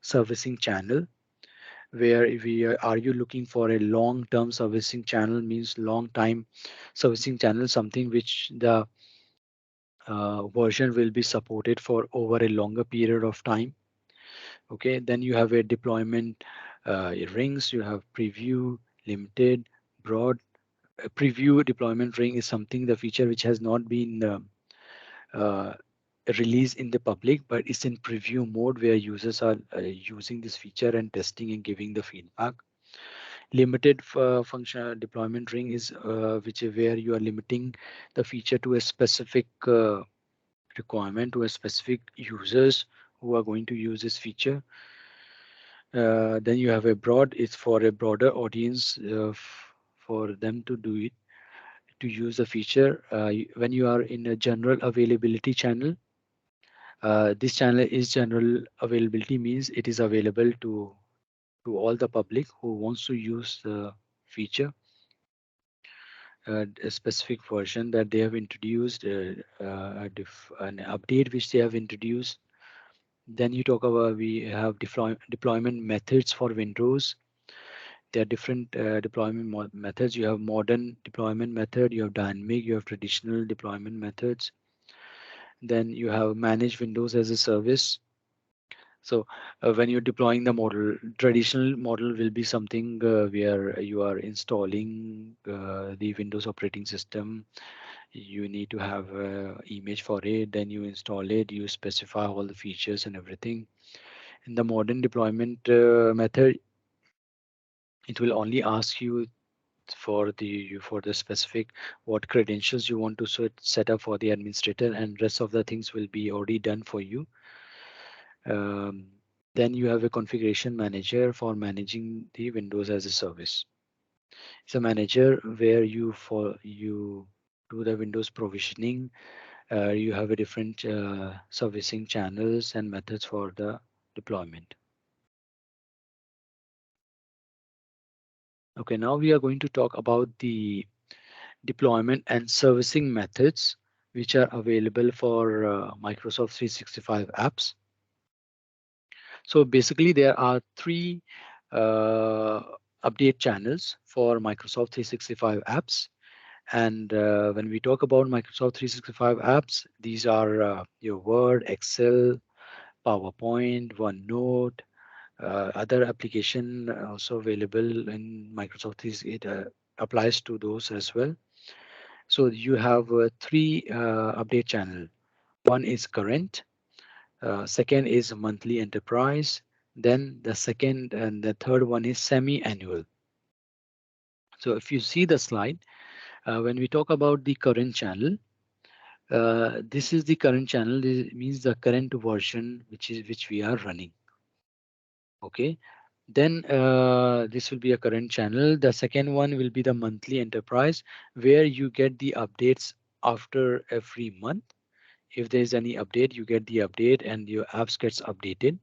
servicing channel. Where are you looking for a long-term servicing channel, means long time servicing channel, something which the version will be supported for over a longer period of time. Okay, then you have a deployment rings, you have preview, limited, broad. A preview deployment ring is something, the feature which has not been uh, released in the public, but it's in preview mode where users are using this feature and testing and giving the feedback. Limited function deployment ring is which is where you are limiting the feature to a specific requirement, to a specific users who are going to use this feature. Then you have a broad, it's for a broader audience, for them to do it, to use the feature. When you are in a general availability channel, this channel is general availability, means it is available to all the public who wants to use the feature, a specific version that they have introduced, an update which they have introduced. Then you talk about, we have deployment methods for Windows. There are different deployment methods. You have modern deployment method, you have dynamic, you have traditional deployment methods. Then you have manage Windows as a service. So when you're deploying the model, traditional model will be something where you are installing the Windows operating system. You need to have an image for it, then you install it, you specify all the features and everything. In the modern deployment method, it will only ask you for the specific what credentials you want to set up for the administrator, and rest of the things will be already done for you. Um, then you have a configuration manager for managing the Windows as a service. It's a manager where you do the Windows provisioning. You have a different servicing channels and methods for the deployment. Okay, now we are going to talk about the deployment and servicing methods which are available for Microsoft 365 apps. So basically there are three uh, update channels for Microsoft 365 apps. And when we talk about Microsoft 365 apps, these are your Word, Excel, PowerPoint, OneNote, other application also available in Microsoft 365. It applies to those as well. So you have three update channel. One is current, Second is monthly enterprise. Then the second and the third one is semi-annual. So if you see the slide, when we talk about the current channel, this is the current channel. This means the current version which we are running. Okay. Then this will be a current channel. The second one will be the monthly enterprise, where you get the updates after every month. If there is any update, you get the update and your apps gets updated.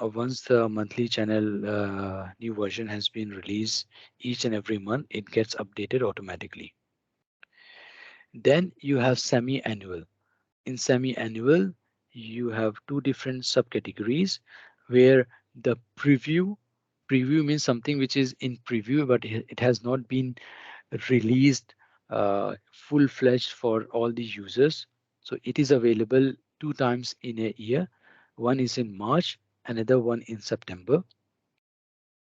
Once the monthly channel new version has been released each and every month, it gets updated automatically. Then you have semi-annual. In semi-annual, you have two different subcategories where the preview means something which is in preview, but it has not been released full-fledged for all the users. So it is available 2 times in a year. One is in March, another one in September.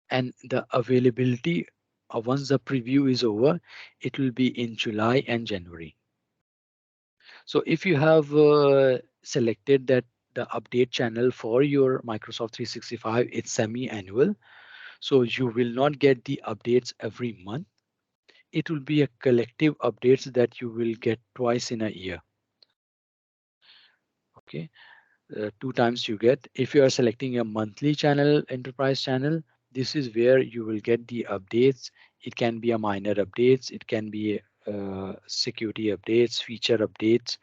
And the availability, once the preview is over, it will be in July and January. So if you have selected that the update channel for your Microsoft 365, it's semi-annual. So you will not get the updates every month. It will be a collective updates that you will get twice in a year. Okay, 2 times you get. If you are selecting a monthly channel, enterprise channel, this is where you will get the updates. It can be a minor updates. It can be security updates, feature updates.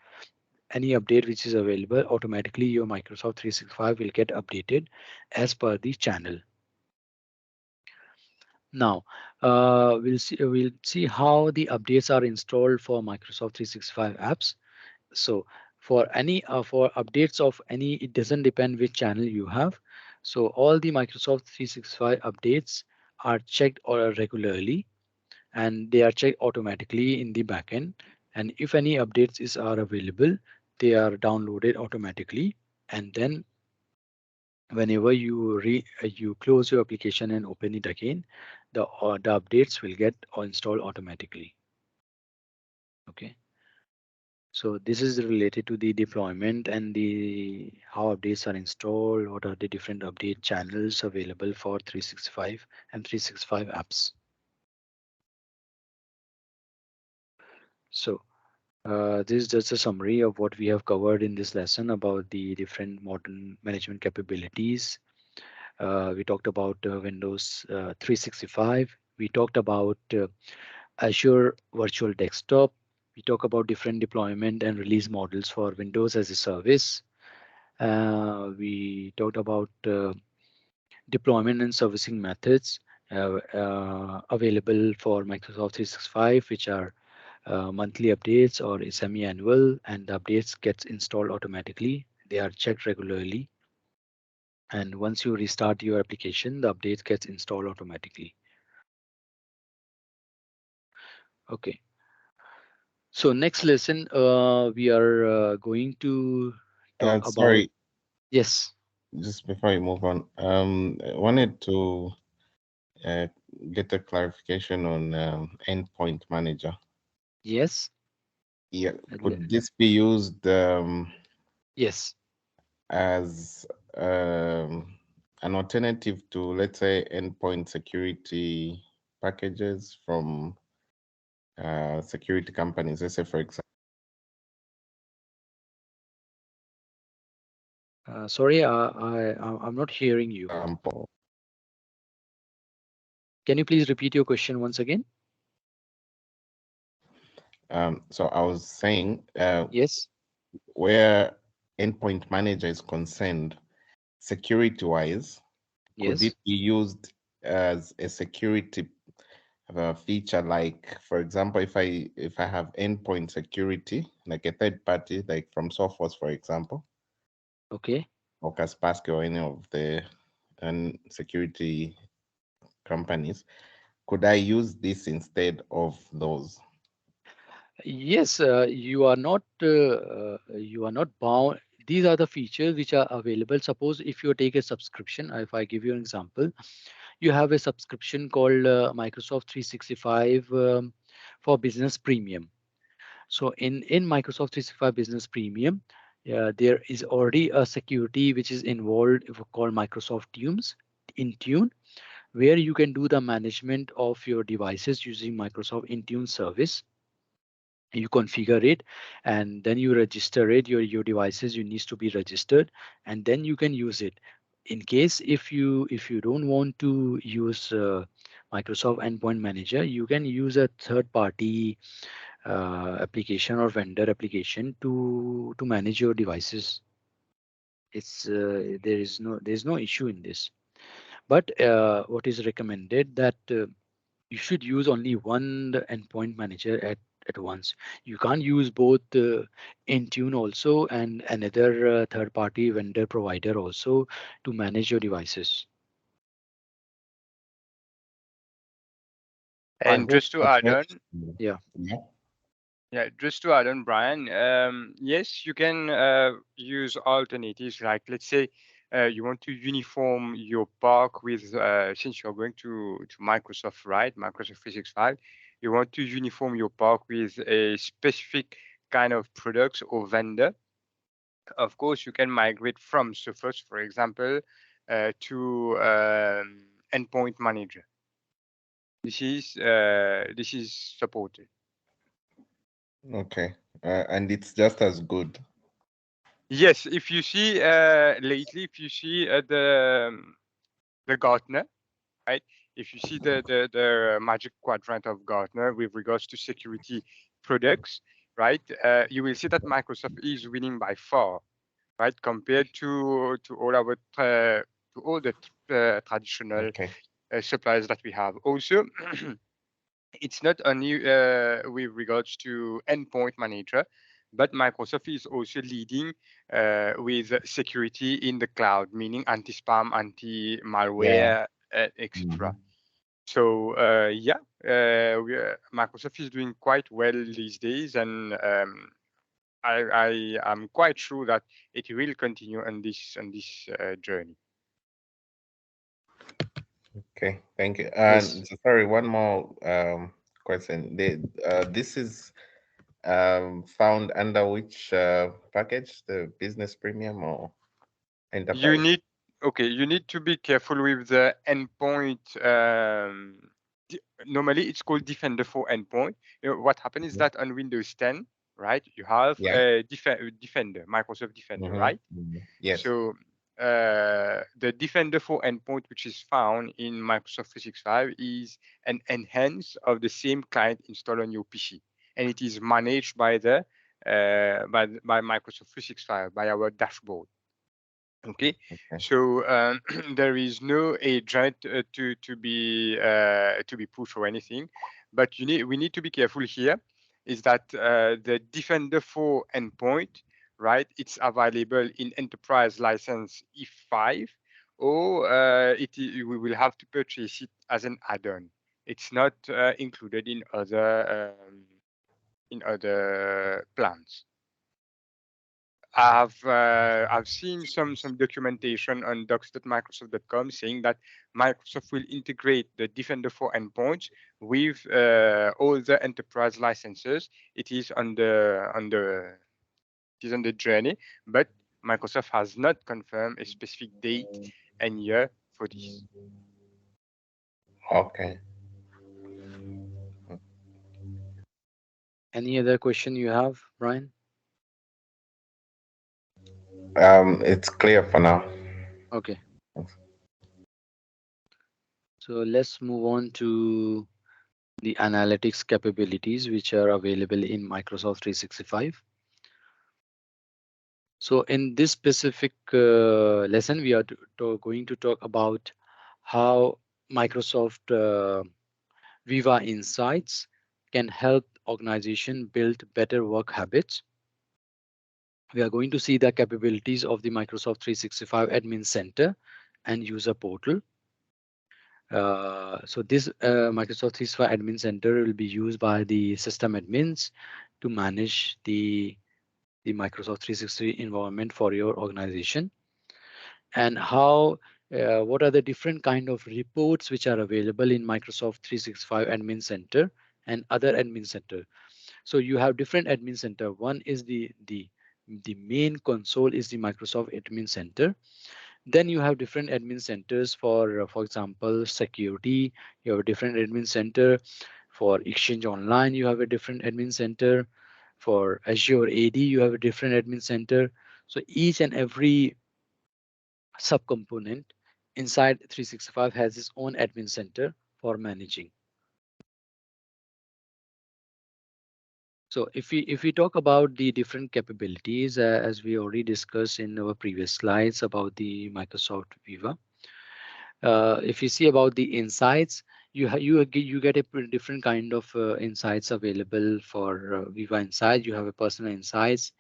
Any update which is available, automatically your Microsoft 365 will get updated as per the channel. Now we'll see how the updates are installed for Microsoft 365 apps. So for any for updates of any, it doesn't depend which channel you have. So all the Microsoft 365 updates are checked or regularly, and they are checked automatically in the backend. And if any updates are available, they are downloaded automatically. And then whenever you close your application and open it again, the updates will get installed automatically. Okay. So this is related to the deployment and the how updates are installed. What are the different update channels available for 365 and 365 apps? So this is just a summary of what we have covered in this lesson about the different modern management capabilities. We talked about Windows 365. We talked about Azure Virtual Desktop. We talk about different deployment and release models for Windows as a service. We talked about deployment and servicing methods available for Microsoft 365, which are monthly updates or semi-annual, and the updates gets installed automatically. They are checked regularly. And once you restart your application, the updates gets installed automatically. Okay. So next lesson, we are going to talk about. Sorry, Yes. just before you move on, I wanted to uh, get a clarification on endpoint manager. Yes. Yeah, could this be used Yes. as an alternative to, let's say, endpoint security packages from security companies? Let's say, for example. Sorry, I'm not hearing you. Can you please repeat your question once again? So I was saying, Yes. where endpoint manager is concerned, security-wise, could Yes. it be used as a security feature? Like, for example, if I have endpoint security, like a third party, like from Sophos, for example, Okay. or Kaspersky or any of the security companies, could I use this instead of those? Yes, you are not bound. These are the features which are available. Suppose if you take a subscription, if I give you an example, you have a subscription called Microsoft 365 for Business Premium. So in Microsoft 365 Business Premium, there is already a security which is involved called Microsoft Teams Intune, where you can do the management of your devices using Microsoft Intune service. You configure it and then you register it. Your devices you needs to be registered, and then you can use it. In case if you don't want to use Microsoft Endpoint Manager, you can use a third party application or vendor application to manage your devices. It's there's no issue in this, but what is recommended that you should use only one endpoint manager at once. You can't use both Intune also and another third party vendor provider also to manage your devices. I And hope. just to add on, Yeah. yeah, just to add on, Brian, yes, you can use alternatives. Like, let's say you want to uniform your park with, since you're going to Microsoft, right? Microsoft 365, you want to uniform your park with a specific kind of products or vendor. Of course, you can migrate from Surface, for example, to Endpoint Manager. This is supported. Okay. And it's just as good. Yes, if you see lately, if you see the Gartner, right? If you see the Magic Quadrant of Gartner with regards to security products, right? You will see that Microsoft is winning by far, right? Compared to all our to all the traditional Okay. suppliers that we have. Also, it's not only with regards to endpoint manager, but Microsoft is also leading with security in the cloud, meaning anti-spam, anti-malware, etc. So Microsoft is doing quite well these days, and I am quite sure that it will continue on this journey. Okay, thank you. Yes. And sorry, one more question. This is found under which package? The business premium or You enterprise? need to be careful with the endpoint. Normally, it's called Defender for endpoint. What happens is that on Windows 10, right, you have Yeah. a Defender, Microsoft Defender, right? Yes. So the Defender for endpoint, which is found in Microsoft 365, is an enhance of the same client installed on your PC, and it is managed by the by Microsoft 365 by our dashboard. Okay, so there is no agent to be pushed or anything, but we need to be careful here. Is that the Defender for endpoint, right? It's available in enterprise license E5, or we will have to purchase it as an add-on. It's not included in other plans. I've seen some documentation on docs.microsoft.com saying that Microsoft will integrate the Defender for endpoints with all the enterprise licenses. It is on the journey, but Microsoft has not confirmed a specific date and year for this. Okay. Any other question you have, Brian? It's clear for now. Okay. So let's move on to the analytics capabilities which are available in Microsoft 365. So in this specific lesson, we are going to talk about how Microsoft Viva Insights can help organization build better work habits. We are going to see the capabilities of the Microsoft 365 Admin Center and User Portal. So this Microsoft 365 Admin Center will be used by the system admins to manage the Microsoft 360 environment for your organization, and how what are the different kind of reports which are available in Microsoft 365 Admin Center and other admin center. So you have different admin center. One is the the main console is the Microsoft Admin Center. Then you have different admin centers for example, security. You have a different admin center. For Exchange Online, you have a different admin center. For Azure AD, you have a different admin center. So each and every subcomponent inside 365 has its own admin center for managing. So if we talk about the different capabilities, as we already discussed in our previous slides about the Microsoft Viva, if you see about the insights, you get a different kind of insights available for Viva Insight. You have a personal insights,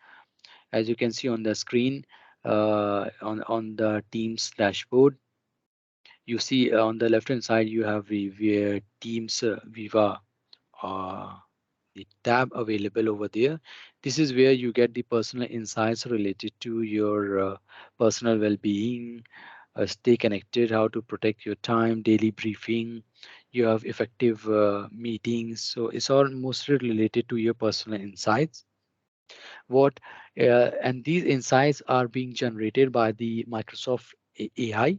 as you can see on the screen, on the Teams dashboard. You see on the left hand side you have the Teams Viva the tab available over there. This is where you get the personal insights related to your personal well-being, stay connected, how to protect your time, daily briefing. You have effective meetings. So it's all mostly related to your personal insights. What and these insights are being generated by the Microsoft AI,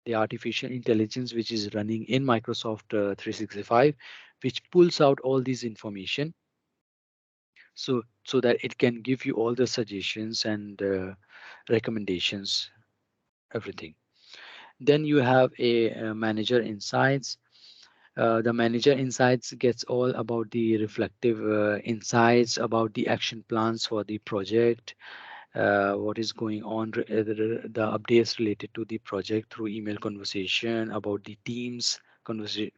the artificial intelligence which is running in Microsoft 365, which pulls out all these information, so that it can give you all the suggestions and recommendations, everything. Then you have a manager insights. The manager insights gets all about the reflective insights about the action plans for the project, what is going on, the updates related to the project through email conversation, about the teams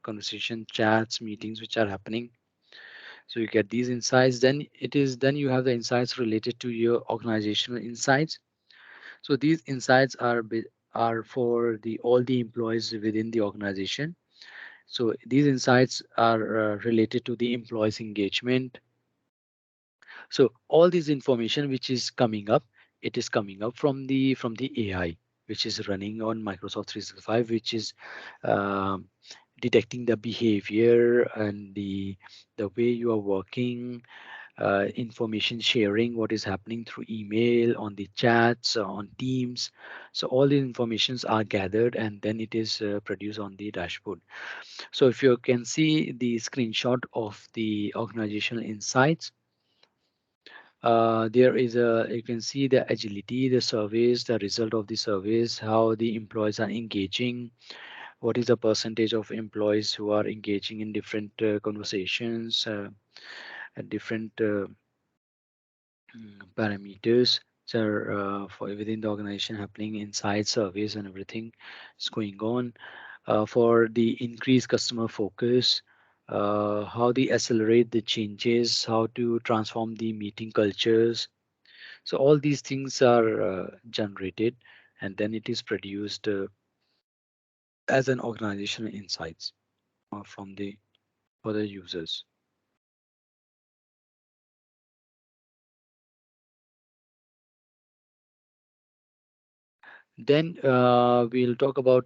conversation, chats, meetings which are happening. So you get these insights. Then you have the insights related to your organizational insights. So these insights are for the all the employees within the organization. So these insights are related to the employees engagement. So all this information which is coming up, it is coming up from the AI which is running on Microsoft 365, which is um, detecting the behavior and the way you are working, information sharing, what is happening through email, on the chats, on Teams. So all the informations are gathered and then it is produced on the dashboard. So if you can see the screenshot of the organizational insights, there is a, you can see the agility, the surveys, the result of the surveys, how the employees are engaging, what is the percentage of employees who are engaging in different conversations, and different parameters. So for within the organization happening inside surveys and everything is going on, for the increased customer focus, how they accelerate the changes, how to transform the meeting cultures. So all these things are generated and then it is produced as an organizational insights from the for the users. Then we'll talk about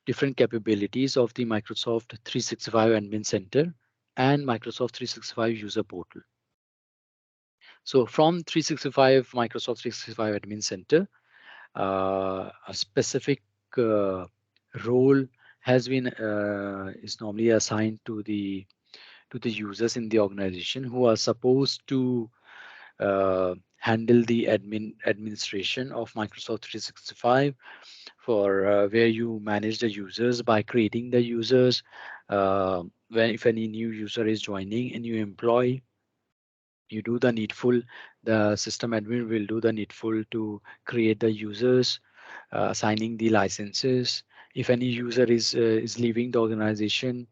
different capabilities of the Microsoft 365 Admin Center and Microsoft 365 User Portal. So from 365 Microsoft 365 Admin Center, a specific uh, role has been is normally assigned to the users in the organization who are supposed to handle the administration of Microsoft 365, for where you manage the users by creating the users. When if any new user is joining, a new employee, you do the needful. The system admin will do the needful to create the users, assigning the licenses. If any user is leaving the organization,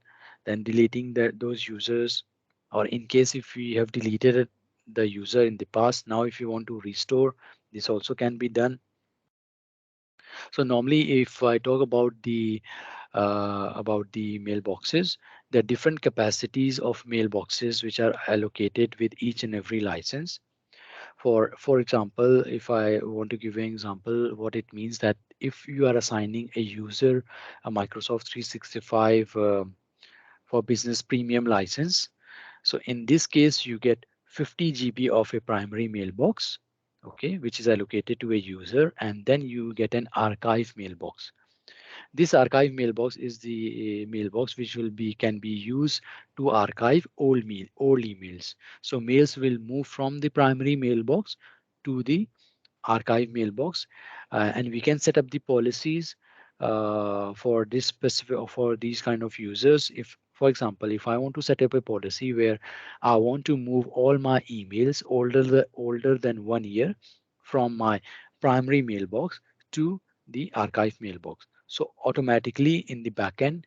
then deleting those users, or in case if we have deleted the user in the past, now if you want to restore, this also can be done. So normally, if I talk about the mailboxes, there are different capacities of mailboxes which are allocated with each and every license. For example, if I want to give you an example, what it means that if you are assigning a user a Microsoft 365 for business premium license, so in this case you get 50 GB of a primary mailbox, okay, which is allocated to a user, and then you get an archive mailbox. This archive mailbox is the mailbox which will be can be used to archive old emails. So mails will move from the primary mailbox to the archive mailbox, and we can set up the policies for this specific for these kind of users. If, for example, if I want to set up a policy where I want to move all my emails older than 1 year from my primary mailbox to the archive mailbox, so automatically in the backend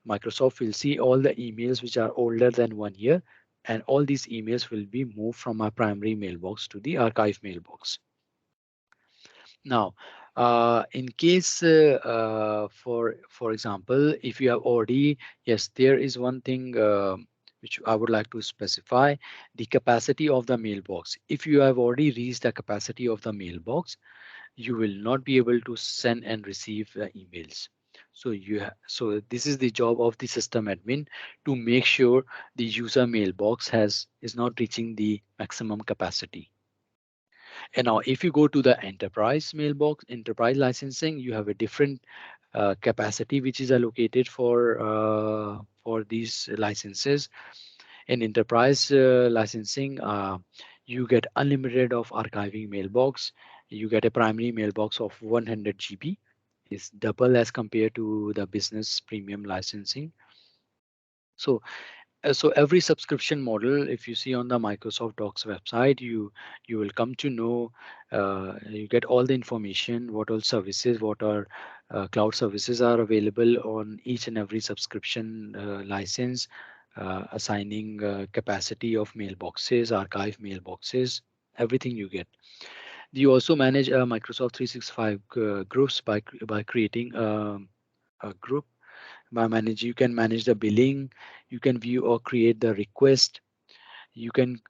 Microsoft will see all the emails which are older than 1 year, and all these emails will be moved from my primary mailbox to the archive mailbox. Now, in case for example, if you have already, yes, there is one thing which I would like to specify: the capacity of the mailbox. If you have already reached the capacity of the mailbox, you will not be able to send and receive emails. So so this is the job of the system admin, to make sure the user mailbox is not reaching the maximum capacity. And now, if you go to the enterprise mailbox, enterprise licensing, you have a different capacity which is allocated for these licenses. In enterprise licensing, you get unlimited of archiving mailbox. You get a primary mailbox of 100 GB. It's double as compared to the business premium licensing. So so every subscription model, if you see on the Microsoft Docs website, you will come to know, you get all the information, what all services, what are cloud services are available on each and every subscription license, assigning capacity of mailboxes, archive mailboxes, everything you get. You also manage Microsoft 365 groups by creating a group. You can manage the billing, you can view or create the request, you can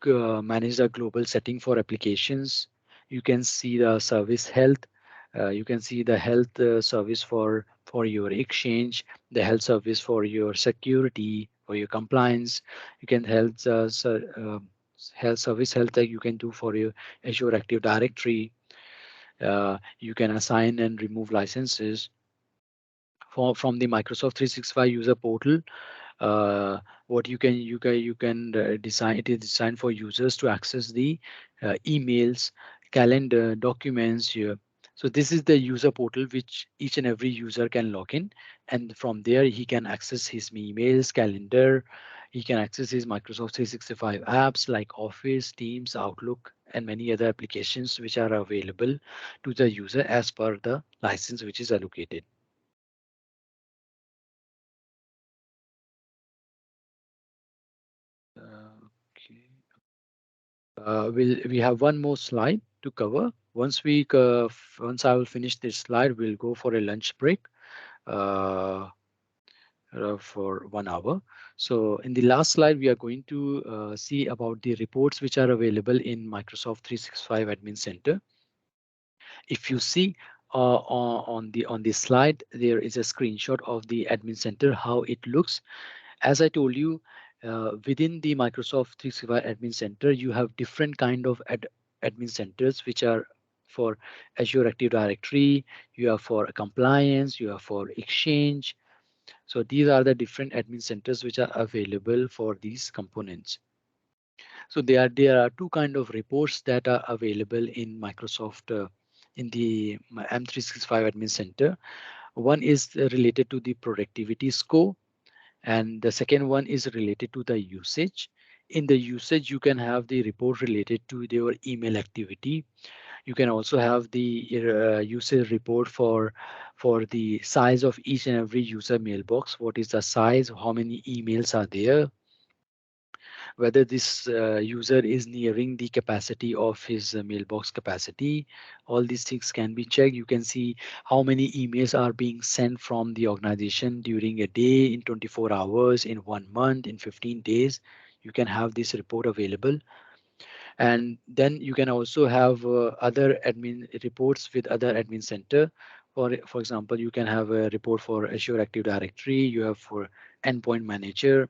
manage the global setting for applications, you can see the service health, you can see the health service for your exchange, the health service for your security, for your compliance. You can health service health that you can do for your Azure Active Directory. You can assign and remove licenses from the Microsoft 365 user portal. What you can design, it is designed for users to access the emails, calendar, documents here. So this is the user portal which each and every user can log in, and from there he can access his emails, calendar. He can access his Microsoft 365 apps like Office, Teams, Outlook, and many other applications which are available to the user as per the license which is allocated. Okay. We have one more slide to cover. Once I will finish this slide, we'll go for a lunch break uh, for 1 hour. So in the last slide, we are going to see about the reports which are available in Microsoft 365 Admin Center. If you see on the slide, there is a screenshot of the Admin Center, how it looks. As I told you, within the Microsoft 365 Admin Center, you have different kind of admin centers, which are for Azure Active Directory, you have for compliance, you have for Exchange. So these are the different admin centers which are available for these components. So there are two kind of reports that are available in Microsoft in the M365 Admin Center. One is related to the productivity score, and the second one is related to the usage. In the usage, you can have the report related to your email activity. You can also have the usage report for the size of each and every user mailbox. What is the size? How many emails are there? Whether this user is nearing the capacity of his mailbox capacity. All these things can be checked. You can see how many emails are being sent from the organization during a day, in 24 hours, in 1 month, in 15 days. You can have this report available. And then you can also have other admin reports with other admin center. For example, you can have a report for Azure Active Directory, you have for Endpoint Manager,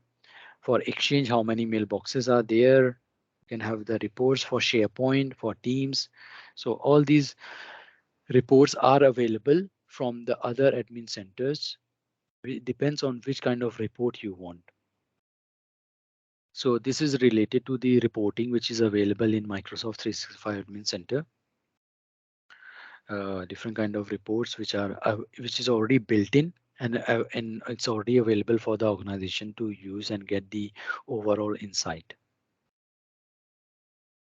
for Exchange, how many mailboxes are there, You can have the reports for SharePoint, for Teams. So all these reports are available from the other admin centers. It depends on which kind of report you want. So this is related to the reporting which is available in Microsoft 365 Admin Center. Different kind of reports which is already built in, and it's already available for the organization to use and get the overall insight.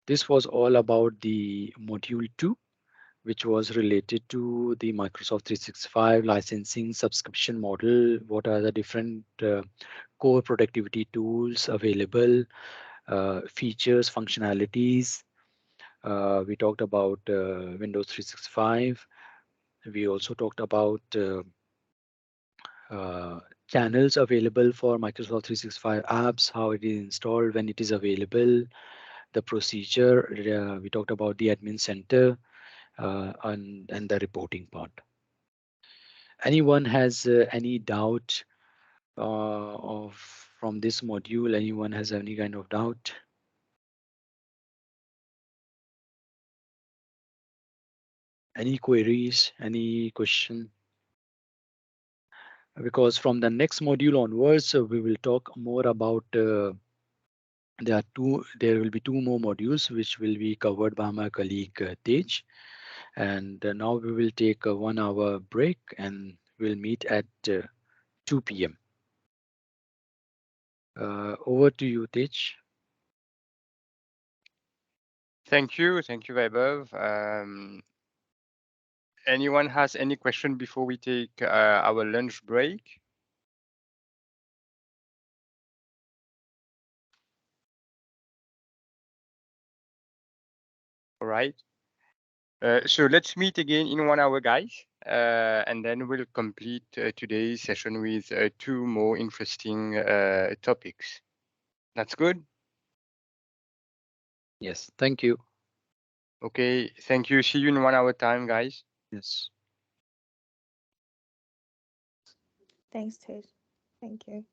This was all about the module 2, which was related to the Microsoft 365 licensing subscription model. What are the different core productivity tools available, features, functionalities. We talked about Windows 365. We also talked about channels available for Microsoft 365 apps, how it is installed, when it is available, the procedure. We talked about the admin center and the reporting part. Anyone has any doubt from this module? Anyone has any kind of doubt? Any queries? Any question? Because from the next module onwards, we will talk more about. There will be 2 more modules which will be covered by my colleague Tej. And now we will take a 1-hour break and we'll meet at 2 p.m. Over to you, Tej. Thank you, Vaibhav. Anyone has any question before we take our lunch break? All right. So let's meet again in 1 hour, guys, and then we'll complete today's session with 2 more interesting topics. That's good? Yes, thank you. Okay, thank you. See you in 1 hour time, guys. Yes. Thanks, Tej. Thank you.